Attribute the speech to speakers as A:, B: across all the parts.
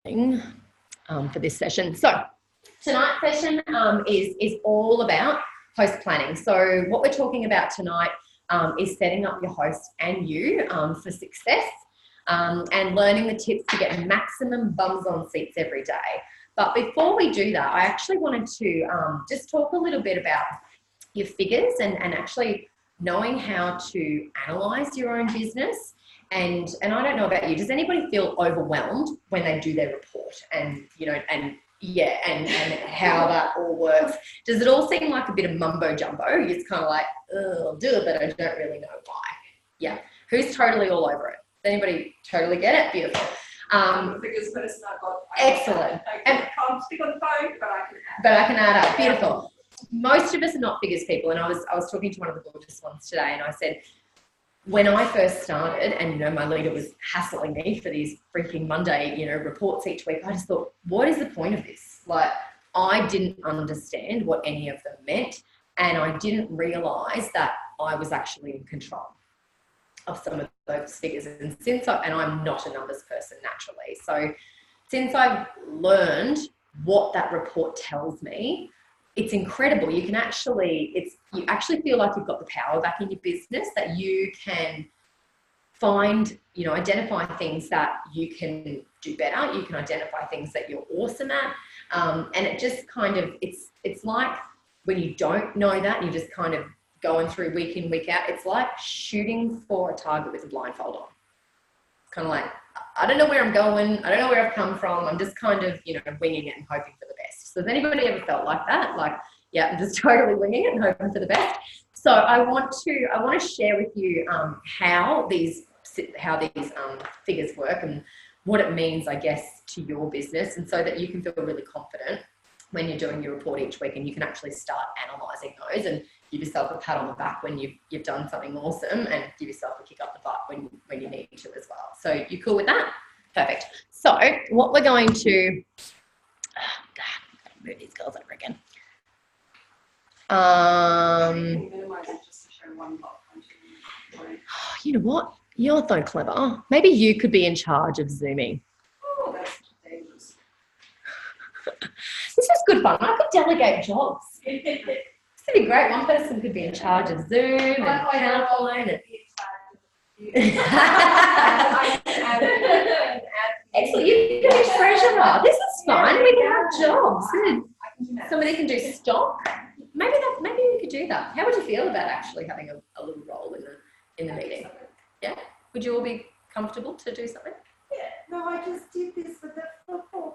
A: for this session. So tonight's session is all about host planning. So what we're talking about tonight is setting up your host and you for success and learning the tips to get maximum bums on seats every day. But before we do that, I actually wanted to just talk a little bit about your figures and actually knowing how to analyze your own business. And I don't know about you, does anybody feel overwhelmed when they do their report and, you know, and how that all works? Does it all seem like a bit of mumbo jumbo? It's kind of like, oh, I'll do it, but I don't really know why. Yeah. Who's totally all over it? Does anybody totally get it? Beautiful.
B: Figures person I've got.
A: Excellent.
B: I can't speak on the phone,
A: but I can add up. Beautiful. Most of us are not figures people, and I was talking to one of the gorgeous ones today, and I said, when I first started, and you know, my leader was hassling me for these freaking Monday, you know, reports each week, I just thought, what is the point of this? Like, I didn't understand what any of them meant, and I didn't realise that I was actually in control of some of those figures. And I'm not a numbers person naturally, so since I've learned what that report tells me, it's incredible. You actually feel like you've got the power back in your business, that you can find, you know, identify things that you can do better. You can identify things that you're awesome at. And it just kind of, it's like when you don't know that and you're just kind of going through week in, week out, it's like shooting for a target with a blindfold on. It's kind of like, I don't know where I'm going. I don't know where I've come from. I'm just kind of, you know, winging it and hoping for the best. So has anybody ever felt like that? Like, yeah, I'm just totally winging it and hoping for the best. So I want to share with you how these figures work and what it means, I guess, to your business, and so that you can feel really confident when you're doing your report each week, and you can actually start analysing those and give yourself a pat on the back when you've done something awesome, and give yourself a kick up the butt when you need to as well. So you cool with that? Perfect. So what we're going to, move these girls over again. You know what? You're so clever. Maybe you could be in charge of Zooming.
B: Oh, that's dangerous.
A: This is good fun. I could delegate jobs. This would be great. One person could be in charge of Zoom and PowerPoint. Excellent. You can be treasurer. This is fun. We can have jobs. Somebody can do stock. Maybe we could do that. How would you feel about actually having a little role in the meeting? Yeah. Would you all be comfortable to do something?
B: Yeah. No, I just did this with the football.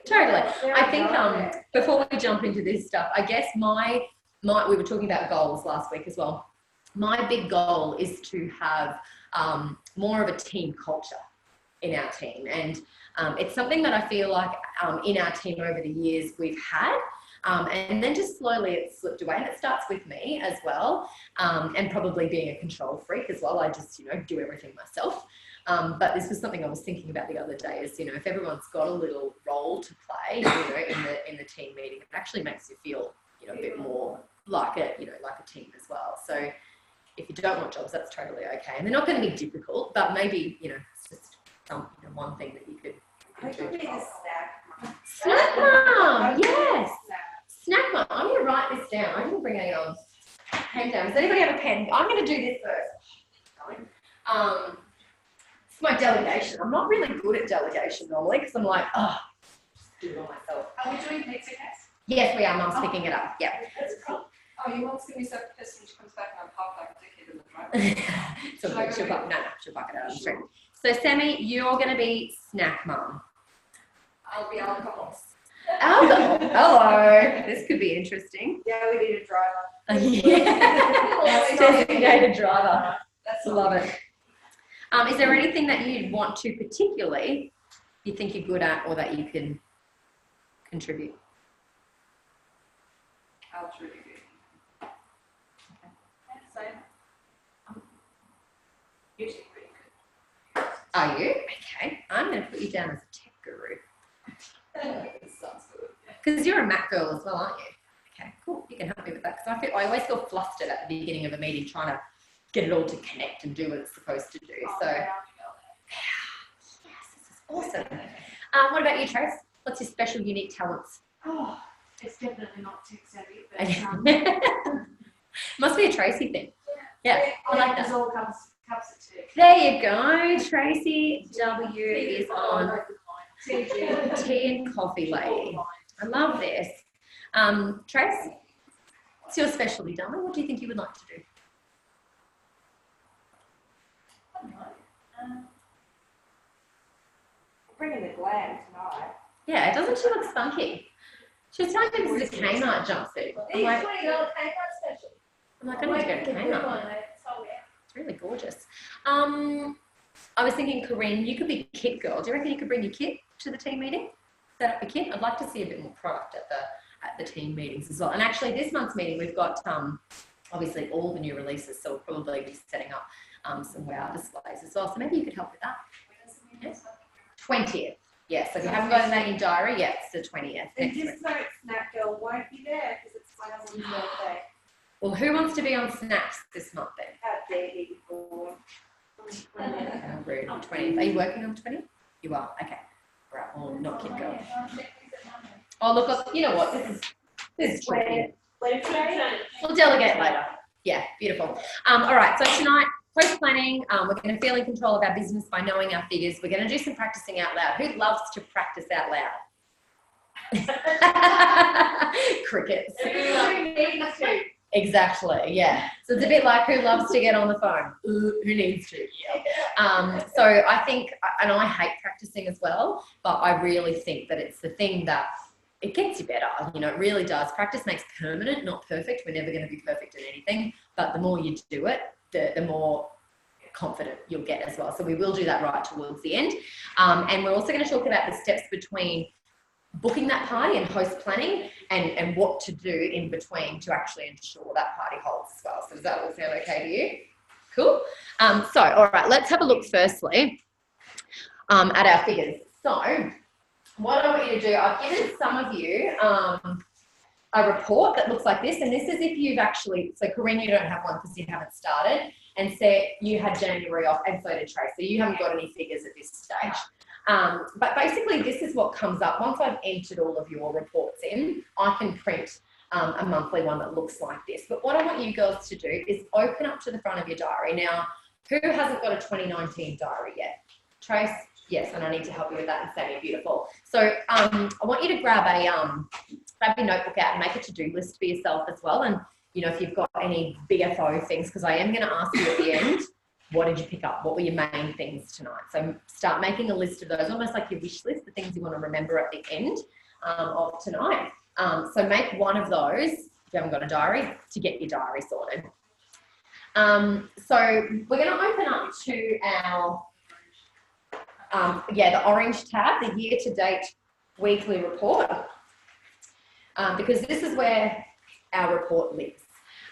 A: Totally. I think before we jump into this stuff, I guess we were talking about goals last week as well. My big goal is to have more of a team culture in our team, and it's something that I feel like in our team over the years we've had, and then just slowly it slipped away, and it starts with me as well, and probably being a control freak as well. I just, you know, do everything myself. But this was something I was thinking about the other day, is, you know, if everyone's got a little role to play, you know, in the team meeting, it actually makes you feel, you know, a bit more like a team as well. So if you don't want jobs, that's totally okay, and they're not going to be difficult, but maybe, you know, it's just one thing that you could do. Snack mum, yes. Snack mum. I'm going to write this down. I didn't bring any on. Pen down. Does anybody have a pen? I'm going to do this first. It's my delegation. I'm not really good at delegation normally, because I'm like, do it all myself.
B: Are we doing pizza case?
A: Yes, we are. Mum's picking it up. Yeah.
B: That's cool. Oh, your mum's going to be so pissed when she comes back and I'm parked like a dickhead in the driveway.
A: She'll buck it out on the street. So, Sammy, you're going to be snack mum.
B: I'll be alcohol.
A: Alcohol? Hello. This could be interesting.
B: Yeah, we need a driver.
A: Yeah. Designated driver.
B: That's
A: love it. Is there anything that you'd want to particularly, you think you're good at, or that you can contribute?
B: I'll contribute. Okay. So, usually pretty good.
A: Are you? Okay. I'm going to put you down as a tech guru.
B: Sounds good.
A: Because you're a Mac girl as well, aren't you? Okay, cool. You can help me with that, because I always feel flustered at the beginning of a meeting trying to get it all to connect and do what it's supposed to do. So, yes, this is awesome. What about you, Trace? What's your special, unique talents?
C: Oh, it's definitely not tech savvy, but
A: must be a Tracy thing. Yeah, I like that.
C: There's all cups of tea.
A: There you go. Tracy W is on tea and coffee lady. I love this. Trace, what's your specialty, darling? What do you think you would like to do?
C: I don't know. Bringing the glam tonight.
A: Yeah, doesn't she look spunky? She was telling me this is a Kmart jumpsuit. I'm like, I need to go to Kmart. It's really gorgeous. I was thinking, Corinne, you could be kit girl. Do you reckon you could bring your kit to the team meeting? Set up a kit? I'd like to see a bit more product at the team meetings as well. And actually, this month's meeting, we've got obviously all the new releases, so we'll probably be setting up some wow displays as well. So maybe you could help with that. Yes. 20th. Yes, so if you haven't got that in your diary, yeah, it's the 20th.
C: And just so Snack Girl won't be there because it's my husband's birthday.
A: Well, who wants to be on snacks this month then?
C: How dare he before?
A: How rude. 20th. Are you working on 20th? You are. Okay. All right. Well, not kid girl. Oh, look. You know what? This is tricky. We'll delegate later. Yeah. Beautiful. All right. So tonight, post planning. We're going to feel in control of our business by knowing our figures. We're going to do some practicing out loud. Who loves to practice out loud? Crickets. Exactly, yeah. So it's a bit like who loves to get on the phone? Who needs to? Yeah. So I think, and I hate practicing as well, but I really think that it's the thing that it gets you better. You know, it really does. Practice makes permanent, not perfect. We're never going to be perfect in anything, but the more you do it, the more confident you'll get as well. So we will do that right towards the end. And we're also going to talk about the steps between booking that party and host planning and what to do in between to actually ensure that party holds as well. So does that all sound okay to you? Cool. So, all right, let's have a look firstly at our figures. So what I want you to do, I've given some of you a report that looks like this, and this is if you've actually, so Corinne, you don't have one because you haven't started, and Seth, you had January off, and so did Trace, so you haven't got any figures at this stage. But basically this is what comes up. Once I've entered all of your reports in, I can print a monthly one that looks like this. But what I want you girls to do is open up to the front of your diary. Now, who hasn't got a 2019 diary yet? Trace? Yes, and I need to help you with that, and Sammy, beautiful. So I want you to grab your notebook out and make a to-do list for yourself as well. And, you know, if you've got any BFO things, because I am going to ask you at the end, what did you pick up? What were your main things tonight? So start making a list of those, almost like your wish list, the things you want to remember at the end of tonight. So make one of those, if you haven't got a diary, to get your diary sorted. So we're going to open up to our, the orange tab, the year-to-date weekly report, because this is where our report lives.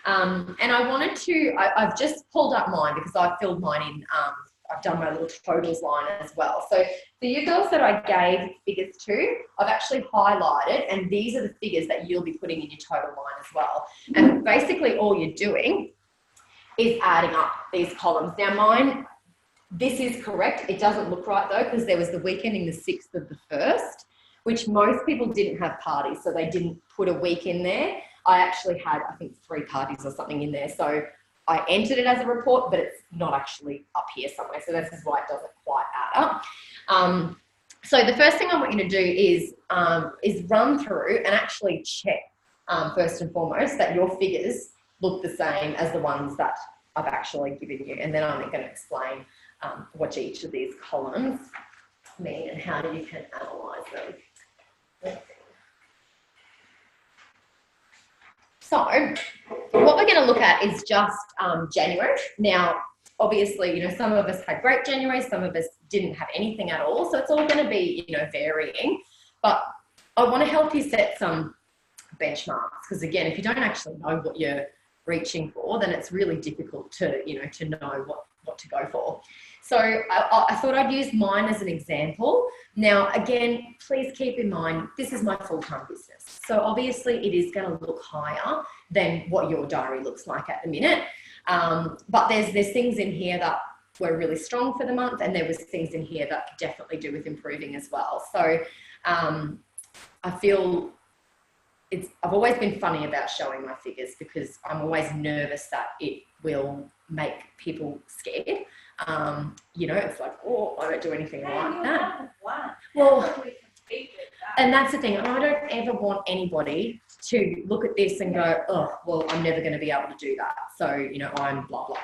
A: And I wanted to, I've just pulled up mine because I filled mine in, I've done my little totals line as well. So for you girls that I gave figures to, I've actually highlighted, and these are the figures that you'll be putting in your total line as well. And basically all you're doing is adding up these columns. Now mine, this is correct. It doesn't look right though, because there was the weekend in the 6th of the 1st, which most people didn't have parties, so they didn't put a week in there. I actually had, I think, 3 parties or something in there. So I entered it as a report, but it's not actually up here somewhere. So this is why it doesn't quite add up. So the first thing I want you to do is run through and actually check, first and foremost, that your figures look the same as the ones that I've actually given you. And then I'm going to explain what each of these columns mean and how you can analyse them. Let's see. So what we're going to look at is just January. Now, obviously, you know, some of us had great January, some of us didn't have anything at all. So it's all going to be, you know, varying. But I want to help you set some benchmarks, because again, if you don't actually know what you're reaching for, then it's really difficult to, you know, to know what to go for. So I thought I'd use mine as an example. Now, again, please keep in mind, this is my full-time business. So obviously it is going to look higher than what your diary looks like at the minute. But there's things in here that were really strong for the month, and there was things in here that could definitely do with improving as well. So I feel I've always been funny about showing my figures because I'm always nervous that it will make people scared. You know, it's like, oh, I don't do anything like that. Well, and that's the thing. I don't ever want anybody to look at this and go, oh, well, I'm never going to be able to do that. So, you know, I'm blah, blah.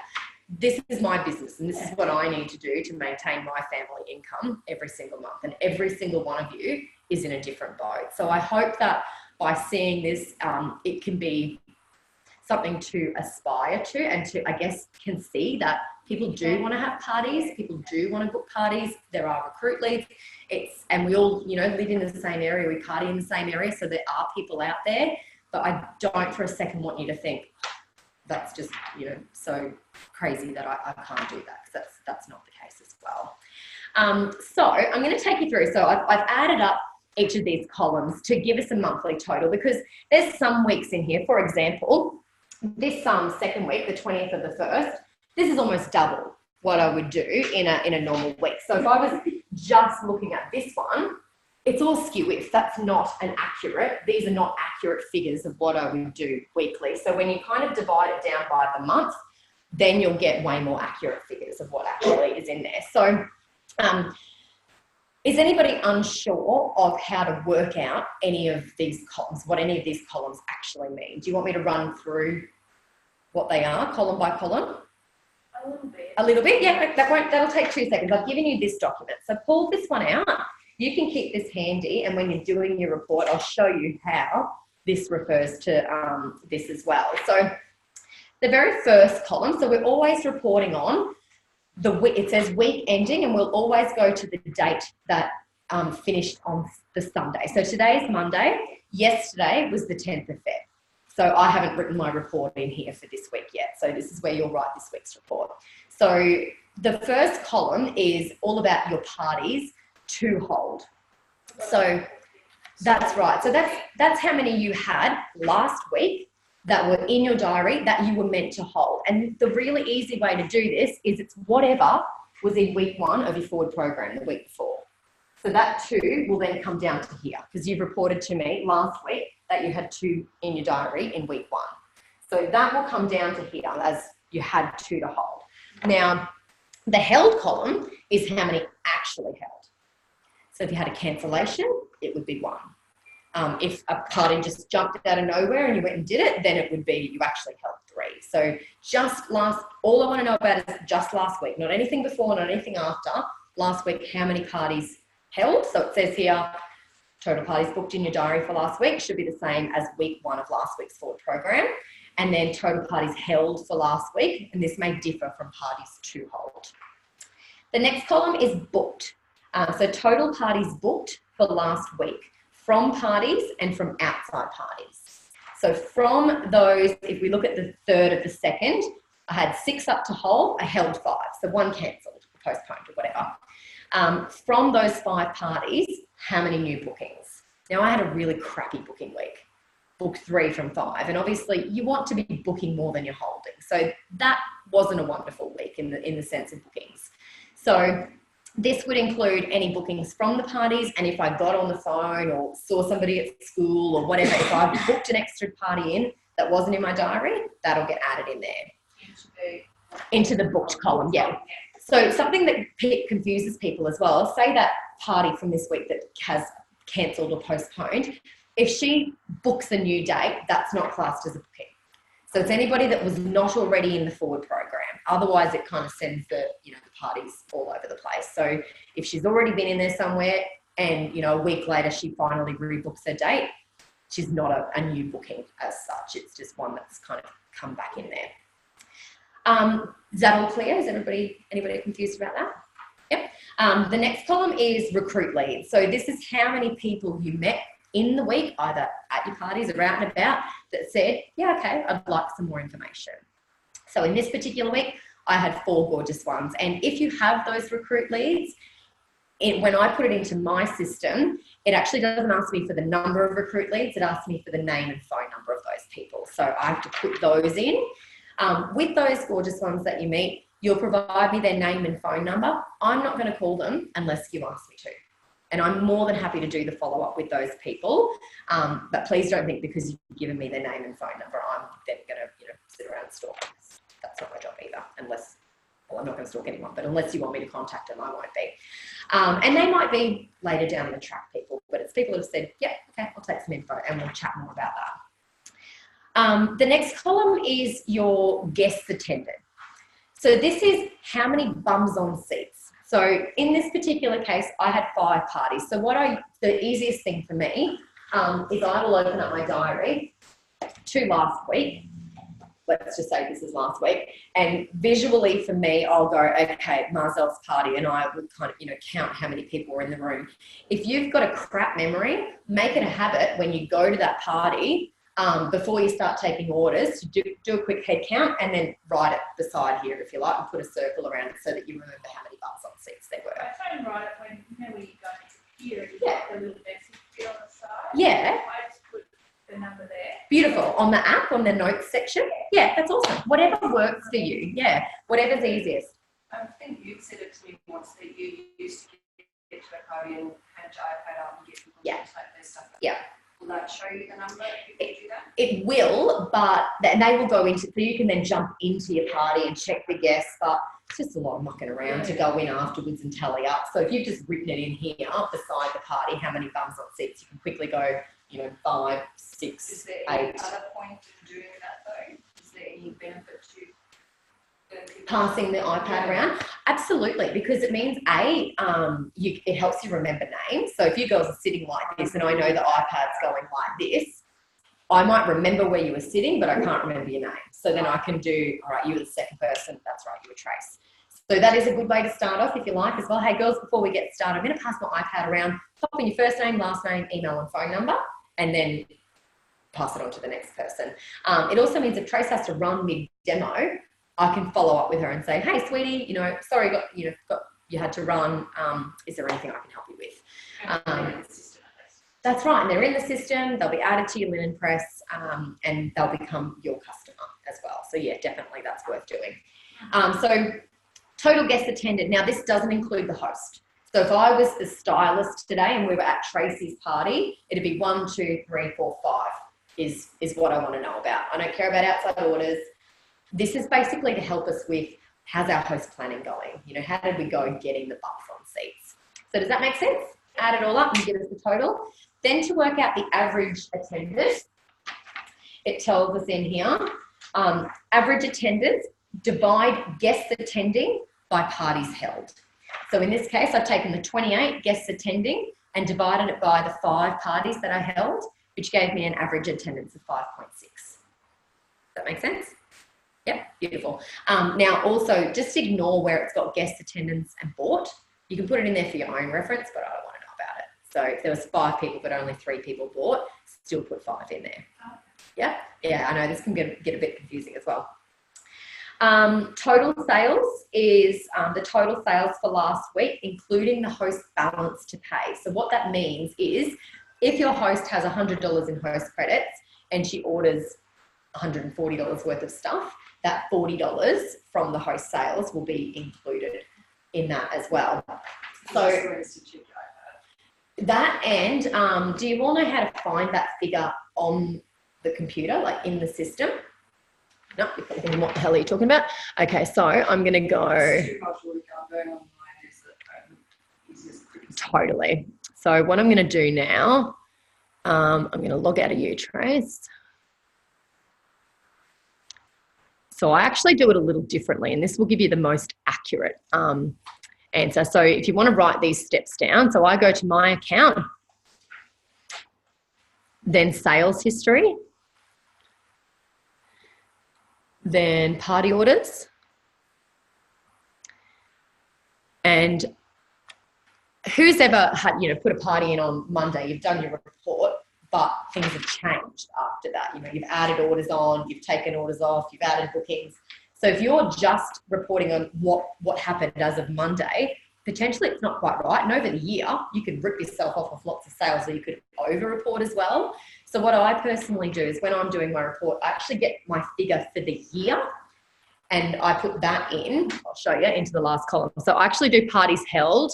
A: This is my business, and this is what I need to do to maintain my family income every single month. And every single one of you is in a different boat. So I hope that by seeing this, it can be something to aspire to, and to, I guess, can see that people do want to have parties, people do want to book parties, there are recruit leads, and we all, you know, live in the same area, we party in the same area, so there are people out there, but I don't for a second want you to think that's just, you know, so crazy that I can't do that, because that's not the case as well. So I'm going to take you through, so I've added up each of these columns to give us a monthly total, because there's some weeks in here, for example, this second week, the 20th of the 1st, this is almost double what I would do in a normal week. So if I was just looking at this one, it's all skew if. That's not these are not accurate figures of what I would do weekly. So when you kind of divide it down by the month, then you'll get way more accurate figures of what actually is in there. So is anybody unsure of how to work out any of these columns, what any of these columns actually mean? Do you want me to run through what they are, column by column?
C: A little bit.
A: A little bit? Yeah, that'll take 2 seconds. I've given you this document. So pull this one out. You can keep this handy, and when you're doing your report, I'll show you how this refers to this as well. So the very first column, so we're always reporting on the week, it says week ending, and we'll always go to the date that finished on the Sunday. So today's Monday, yesterday was the 10th of Feb. So I haven't written my report in here for this week yet. So this is where you'll write this week's report. So the first column is all about your parties to hold. So that's right. So that's how many you had last week that were in your diary that you were meant to hold. And the really easy way to do this is it's whatever was in week 1 of your forward program the week before. So that 2 will then come down to here, because you've reported to me last week that you had 2 in your diary in week 1. So that will come down to here as you had 2 to hold. Now, the held column is how many actually held. So if you had a cancellation, it would be 1. If a party just jumped out of nowhere and you went and did it, then it would be you actually held 3. So all I want to know about is just last week, not anything before, not anything after. Last week, how many parties held? So it says here, total parties booked in your diary for last week should be the same as week 1 of last week's forward program. And then total parties held for last week, and this may differ from parties to hold. The next column is booked. So total parties booked for last week from parties and from outside parties. So from those, if we look at the 3rd of the 2nd, I had 6 up to hold, I held 5. So 1 cancelled, postponed or whatever. From those 5 parties, how many new bookings? Now I had a really crappy booking week, booked 3 from 5. And obviously you want to be booking more than you're holding. So that wasn't a wonderful week in the sense of bookings. So this would include any bookings from the parties, and if I got on the phone or saw somebody at school or whatever, if I booked an extra party in that wasn't in my diary, that'll get added in there. Into the booked column, yeah. So something that confuses people as well, say that party from this week that has cancelled or postponed, if she books a new date, that's not classed as a booking. So it's anybody that was not already in the forward program. Otherwise, it kind of sends the parties all over the place. So if she's already been in there somewhere and, a week later she finally rebooks her date, she's not a new booking as such. It's just one that's kind of come back in there. Is that all clear? Is anybody confused about that? Yep. The next column is recruit leads. So this is how many people you met in the week, either at your parties or out and about, that said, yeah, okay, I'd like some more information. So in this particular week, I had 4 gorgeous ones. And if you have those recruit leads, when I put it into my system, it actually doesn't ask me for the number of recruit leads. It asks me for the name and phone number of those people. So I have to put those in. With those gorgeous ones that you meet, you'll provide me their name and phone number. I'm not going to call them unless you ask me to. And I'm more than happy to do the follow-up with those people. But please don't think because you've given me their name and phone number, I'm then going to sit around and stalk them. That's not my job either, unless, well, I'm not going to stalk anyone, but unless you want me to contact them, I won't be. And they might be later down the track people, but it's people who have said, yeah, okay, I'll take some info and we'll chat more about that. The next column is your guests attended. So this is how many bums on seats. So in this particular case, I had 5 parties. So the easiest thing for me is I will open up my diary to last week. Let's just say this is last week. And visually for me, I'll go, okay, Marzel's party, and I would kind of, count how many people were in the room. If you've got a crap memory, make it a habit when you go to that party, before you start taking orders, to do a quick head count and then write it beside here, if you like, and put a circle around it so that you remember how many bums on seats there were.
C: I try and write it when you go into here, you
A: Yeah.
C: get the little message bit on the side.
A: Yeah.
C: I just put the number there.
A: Beautiful. On the app, on the notes section. Yeah, that's awesome. Whatever works for you. Yeah, whatever's easiest.
B: I think you said it to me once that you used to get to a party and hand your iPad out and get people to type their stuff in.
A: Yeah.
B: Will that show you the number if you do that?
A: It will, but they will go into, so you can then jump into your party and check the guests, but it's just a lot of mucking around to go in afterwards and tally up. So if you've just written it in here beside the party, how many bums on seats, you can quickly go, 5, 6,
B: Is there
A: 8.
B: any other point in doing that though? Is there any benefit to
A: Passing the iPad around? Absolutely, because it means it helps you remember names. So if you girls are sitting like this and I know the iPad's going like this, I might remember where you were sitting, but I can't remember your name. So then I can do, all right, you were the second person, that's right, you were Trace. So that is a good way to start off if you like as well. Hey girls, before we get started, I'm going to pass my iPad around, pop in your first name, last name, email and phone number, and then pass it on to the next person. It also means if Trace has to run mid-demo, I can follow up with her and say, hey, sweetie, sorry, you had to run. Is there anything I can help you with? That's right. And they're in the system. They'll be added to your linen press and they'll become your customer as well. So, yeah, definitely that's worth doing. So total guests attended. Now, this doesn't include the host. So if I was the stylist today and we were at Tracy's party, it'd be 1, 2, 3, 4, 5 is what I want to know about. I don't care about outside orders. This is basically to help us with how's our host planning going? How did we go getting the bums on seats? So does that make sense? Add it all up and give us the total. Then to work out the average attendance, it tells us in here, average attendance, divide guests attending by parties held. So in this case, I've taken the 28 guests attending and divided it by the 5 parties that I held, which gave me an average attendance of 5.6. Does that make sense? Yep, beautiful. Now also just ignore where it's got guest attendance and bought. You can put it in there for your own reference, but I don't want to know about it. So if there was 5 people but only 3 people bought, still put 5 in there. Yeah, I know this can get a bit confusing as well. Total sales is the total sales for last week, including the host balance to pay. So what that means is if your host has $100 in host credits and she orders $140 worth of stuff, that $40 from the host sales will be included in that as well. So that, and do you all know how to find that figure on the computer, like in the system? No, you're probably thinking, what the hell are you talking about? Okay, so I'm going to go. Totally. So what I'm going to do now, I'm going to log out of U-Trace. So I actually do it a little differently, and this will give you the most accurate answer. So if you want to write these steps down, so I go to my account, then sales history, then party orders, and who's ever had, put a party in on Monday, you've done your report, but things have changed after that. You've added orders on, you've taken orders off, you've added bookings. So if you're just reporting on what happened as of Monday, potentially it's not quite right. And over the year, you could rip yourself off of lots of sales, or you could over-report as well. So what I personally do is when I'm doing my report, I actually get my figure for the year, and I put that in, I'll show you, into the last column. So I actually do parties held,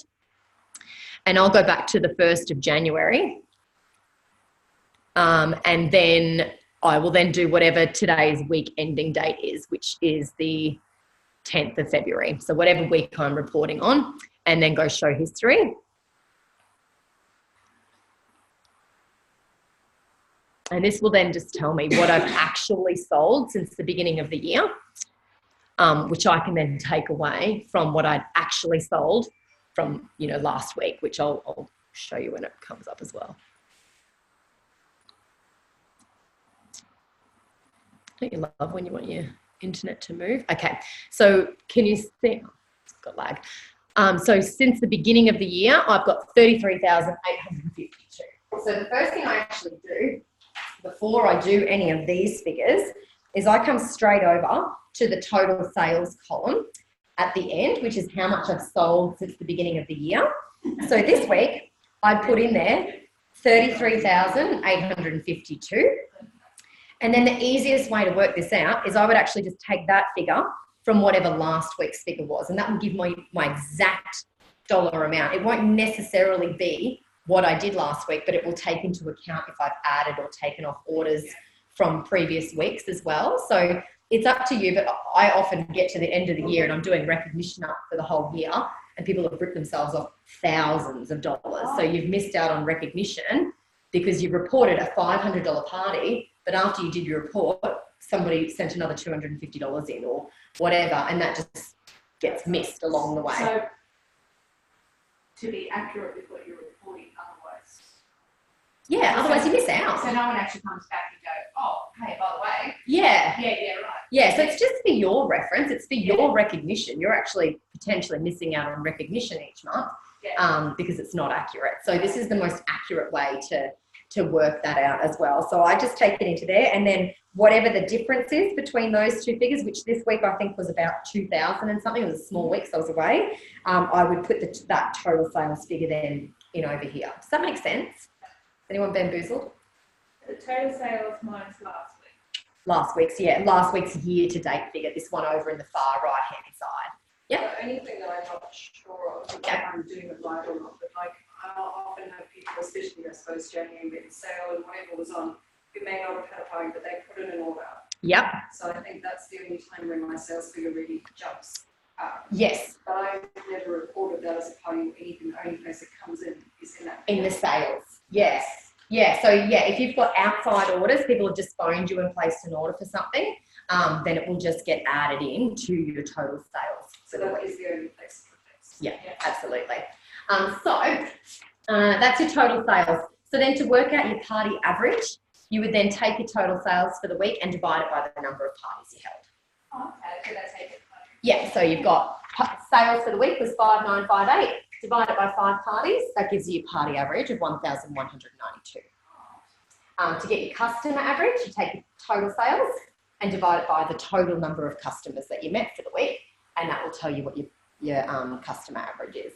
A: and I'll go back to the 1st of January. And then I will then do whatever today's week ending date is, which is the 10th of February. So whatever week I'm reporting on, and then go show history. And this will then just tell me what I've actually sold since the beginning of the year, which I can then take away from what I'd actually sold from, you know, last week, which I'll show you when it comes up as well. Don't you love when you want your internet to move? Okay, so can you see? Oh, it's got lag. So since the beginning of the year, I've got 33,852. So the first thing I actually do before I do any of these figures is I come straight over to the total sales column at the end, which is how much I've sold since the beginning of the year. So this week I put in there 33,852. And then the easiest way to work this out is I would actually just take that figure from whatever last week's figure was, and that will give my exact dollar amount. It won't necessarily be what I did last week, but it will take into account if I've added or taken off orders from previous weeks as well. So it's up to you, but I often get to the end of the year and I'm doing recognition up for the whole year, and people have ripped themselves off thousands of dollars. So you've missed out on recognition because you reported a $500 party, but after you did your report, somebody sent another $250 in or whatever, and that just gets missed along the way.
C: So to be accurate with what you're reporting, otherwise.
A: Yeah, otherwise you miss out.
C: So no one actually comes back and goes, oh, hey, by the way.
A: Yeah.
C: Yeah, right.
A: Yeah, so it's just for your reference. It's for your recognition. You're actually potentially missing out on recognition each month because it's not accurate. So this is the most accurate way to work that out as well. So I just take it into there, and then whatever the difference is between those two figures, which this week I think was about 2,000 and something, it was a small week, so I was away, I would put that total sales figure then in over here. Does that make sense? Anyone bamboozled?
B: The total sales minus last week.
A: Last week's year-to-date figure, this one over in the far right-hand side.
B: Yeah. The only thing that I'm not sure of, if I'm doing it right or not, but like I often have people, especially I suppose January with the sale and whatever was on, who may not have had a party, but they put in an order.
A: Yep.
B: So I think that's the only time when my sales figure really jumps up.
A: Yes.
B: But I've never reported that as a party or anything. The only place it comes in is in that.
A: In the sales. Yes. Yeah. So yeah, if you've got outside orders, people have just phoned you and placed an order for something, then it will just get added in to your total sales.
B: So that is the only place for this.
A: Yeah, absolutely. That's your total sales. So then to work out your party average, you would then take your total sales for the week and divide it by the number of parties you held.
B: Oh, okay, so that's it.
A: Yeah, so you've got sales for the week was 5,958. Divide it by 5 parties, that gives you a party average of 1,192. To get your customer average, you take your total sales and divide it by the total number of customers that you met for the week, and that will tell you what your customer average is.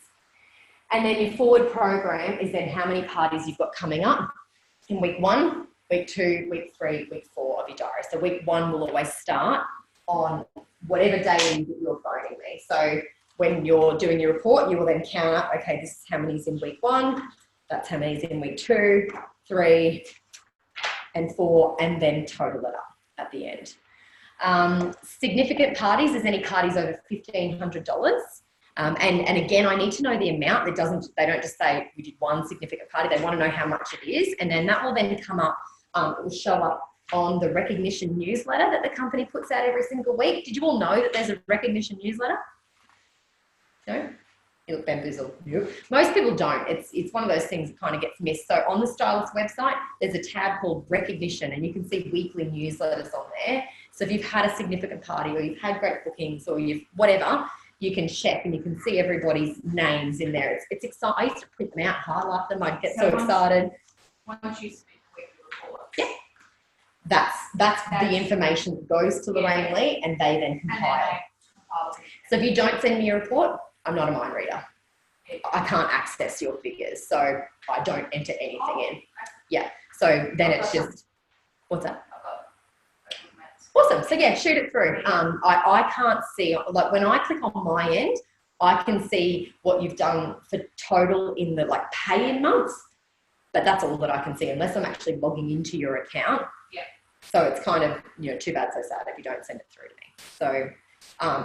A: And then your forward program is then how many parties you've got coming up in week 1, week 2, week 3, week 4 of your diary. So week 1 will always start on whatever day you're phoning me. So when you're doing your report, you will then count up, okay, this is how many is in week 1, that's how many is in week 2, 3, and 4, and then total it up at the end. Significant parties is any parties over $1,500. And again, I need to know the amount. They don't just say we did one significant party. They want to know how much it is, and then that will then come up. It will show up on the recognition newsletter that the company puts out every single week. Did you all know that there's a recognition newsletter? No? You look bamboozled. Nope. Most people don't. It's one of those things that kind of gets missed. So on the Stylist website, there's a tab called recognition, and you can see weekly newsletters on there. So if you've had a significant party or you've had great bookings or you've whatever, you can check and you can see everybody's names in there. It's exciting. I used to print them out, highlight them. I'd get so excited.
C: Once you submit the weekly report.
A: Yeah. That's the information that goes to Lorraine Lee, and they then compile. So if you don't send me a report, I'm not a mind reader. I can't access your figures, so I don't enter anything in. Yeah. So then it's just, what's that? Awesome. So yeah, shoot it through. I can't see, like when I click on my end, I can see what you've done for total in the like pay in months, but that's all that I can see unless I'm actually logging into your account.
C: Yeah.
A: So it's kind of, you know, too bad, so sad if you don't send it through to me. So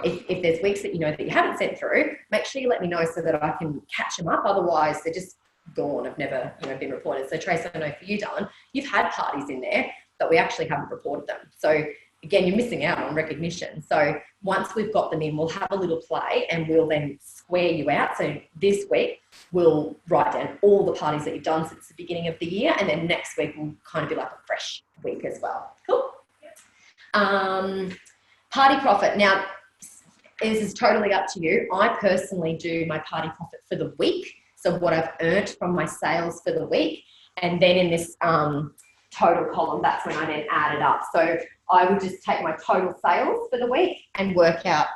A: if there's weeks that you know that you haven't sent through, make sure you let me know so that I can catch them up. Otherwise, they're just gone, have never, you know, been reported. So Trace, I know for you, Dylan, you've had parties in there, but we actually haven't reported them. So again, you're missing out on recognition. So once we've got them in, we'll have a little play and we'll then square you out. So this week, we'll write down all the parties that you've done since the beginning of the year. And then next week, will kind of be like a fresh week as well. Cool. Party profit. Now, this is totally up to you. I personally do my party profit for the week. So what I've earned from my sales for the week. And then in this total column, that's when I then add it up. So I would just take my total sales for the week and work out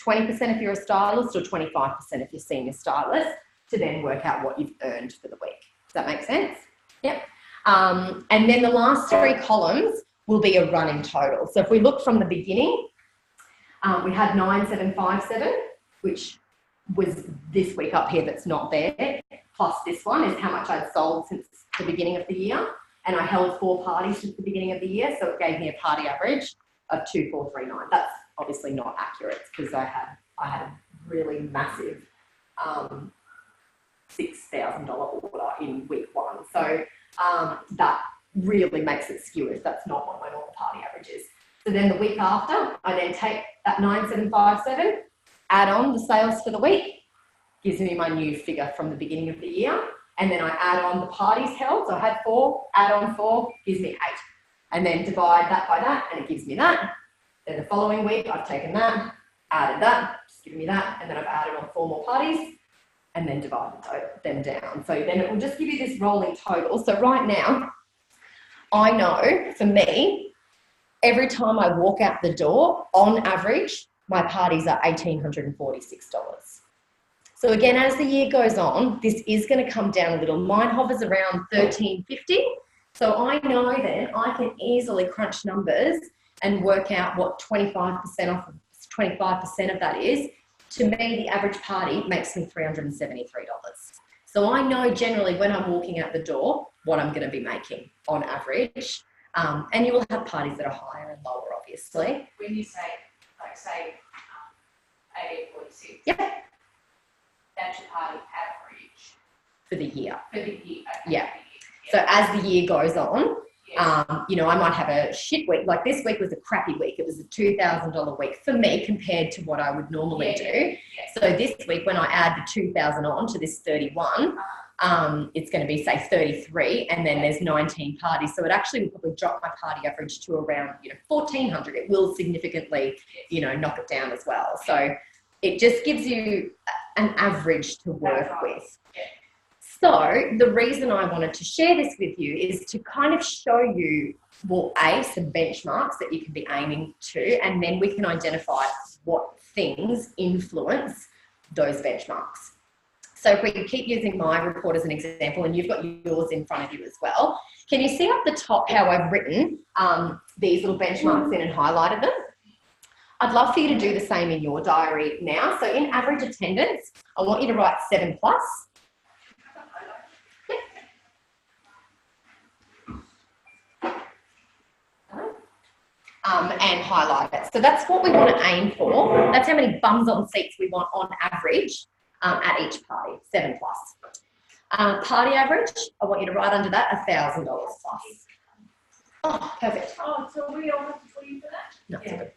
A: 20% if you're a stylist or 25% if you're senior stylist to then work out what you've earned for the week. Does that make sense? Yep. And then the last three columns will be a running total. So if we look from the beginning, we had 9757, which was this week up here that's not there, plus this one is how much I'd sold since the beginning of the year. And I held 4 parties since the beginning of the year, so it gave me a party average of 2439. That's obviously not accurate because I had a really massive $6,000 order in week 1. So that really makes it skew if that's not what my normal party average is. So then the week after, I then take that 9757, add on the sales for the week, gives me my new figure from the beginning of the year. And then I add on the parties held. So I had 4, add on 4, gives me 8. And then divide that by that, and it gives me that. Then the following week, I've taken that, added that, just giving me that, and then I've added on 4 more parties, and then divided them down. So then it will just give you this rolling total. So right now, I know, for me, every time I walk out the door, on average, my parties are $1,846. So again, as the year goes on, this is going to come down a little. Mine hovers around $1,350. So I know then I can easily crunch numbers and work out what 25% off of 25% of that is. To me, the average party makes me $373. So I know generally when I'm walking out the door what I'm going to be making on average. And you will have parties that are higher and lower, obviously.
C: When you say, like, say, 1846.
A: Yeah.
C: That's your party average.
A: For the year.
C: For the year. Okay.
A: Yeah. So as the year goes on, you know, I might have a shit week. Like this week was a crappy week. It was a $2,000 week for me compared to what I would normally do.
C: Yeah.
A: So this week, when I add the 2,000 on to this 31, it's going to be, say, 33, and then there's 19 parties. So it actually will probably drop my party average to around, you know, 1,400. It will significantly, you know, knock it down as well. So it just gives you an average to work with. So the reason I wanted to share this with you is to kind of show you, well, some benchmarks that you can be aiming to, and then we can identify what things influence those benchmarks. So if we keep using my report as an example, and you've got yours in front of you as well, can you see up the top how I've written these little benchmarks in and highlighted them? I'd love for you to do the same in your diary now. So in average attendance, I want you to write 7+. And highlight it. So that's what we want to aim for. That's how many bums on seats we want on average at each party, 7+. Party average, I want you to write under that $1,000+. Oh, perfect.
C: Oh, so we all have to put in for that?
A: No, it's good.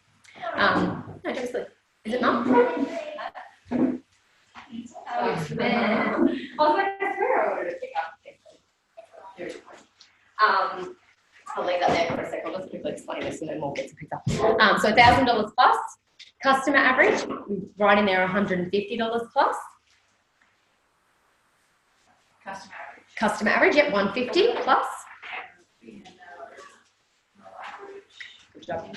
A: No, don't sleep. Is it Mum? Oh, man. I was like, I swear I wanted to pick up. I'll leave that there for a second. I'll just quickly explain this and then we'll get to pick up. So $1,000+. Customer average, right in there $150+. Customer average, yep, 150+. Good job.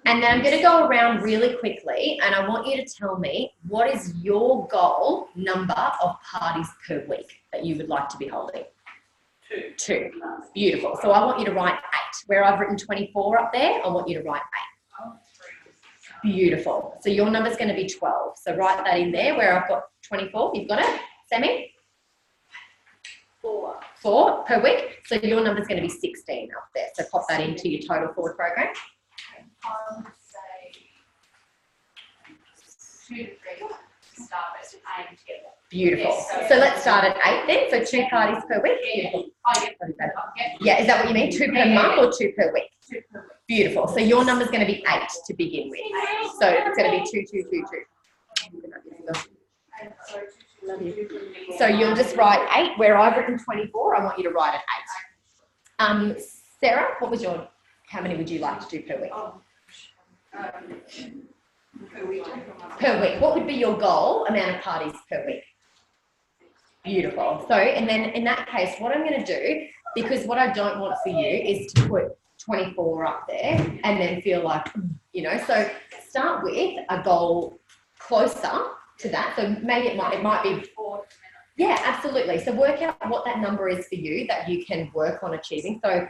A: And then I'm going to go around really quickly and I want you to tell me what is your goal number of parties per week that you would like to be holding? 2. Beautiful. So I want you to write 8. Where I've written 24 up there, I want you to write 8. Beautiful. So your number's going to be 12. So write that in there where I've got 24. You've got it, Sammy? 4 per week. So your number's going to be 16 up there. So pop that into your total forward program.
C: I would say 2 to 3 to start with and aim to get more.
A: Beautiful.
C: Yes,
A: So let's start at 8 then. So 2 parties per week. Beautiful. Yeah, is that what you mean? 2 per month or 2 per week?
C: 2 per week.
A: Beautiful. So your number's going to be 8 to begin with. So it's going to be 2, 2, 2, 2. Love you. So you'll just write 8 where I've written 24. I want you to write at 8. Sarah, how many would you like to do per week?
B: Per week.
A: Per week. What would be your goal amount of parties per week? Beautiful. So, and then in that case, what I'm going to do, because what I don't want for you is to put 24 up there and then feel like, so start with a goal closer to that. So maybe it might be, yeah, absolutely. So work out what that number is for you that you can work on achieving. So,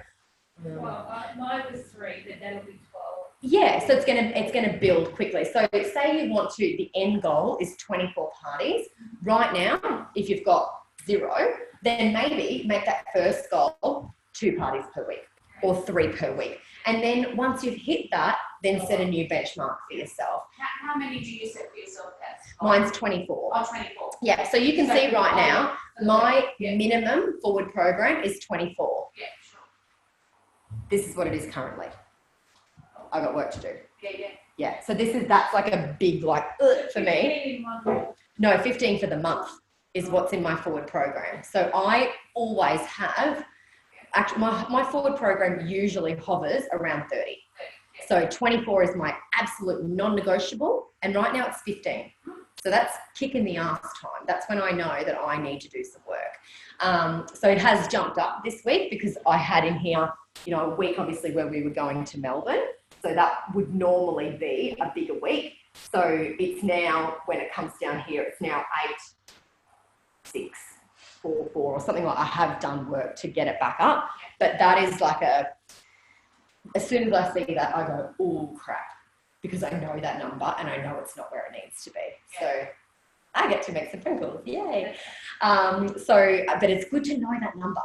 C: Mine was 3, but that'll be 12.
A: yeah, so it's gonna build quickly. So say you want to, the end goal is 24 parties. Right now, if you've got 0, then maybe make that first goal 2 parties per week or 3 per week. And then once you've hit that, then set a new benchmark for yourself.
C: How many do you set for yourself, Cass?
A: Mine's 24.
C: Oh, 24.
A: Yeah, so you can see right now, my minimum forward program is 24.
C: Yeah, sure.
A: This is what it is currently. I've got work to do.
C: Yeah.
A: Yeah, so that's like a big for me. No, 15 for the month is what's in my forward program. So I always have, actually my forward program usually hovers around 30. So 24 is my absolute non-negotiable, and right now it's 15. So that's kick in the ass time. That's when I know that I need to do some work. So it has jumped up this week because I had in here, a week obviously where we were going to Melbourne. So that would normally be a bigger week. So it's now, when it comes down here, it's now 8, 6, 4, 4 or something like. I have done work to get it back up, but that is like as soon as I see that, I go, oh crap, because I know that number and I know it's not where it needs to be. So I get to make some phone calls, yay. But it's good to know that number,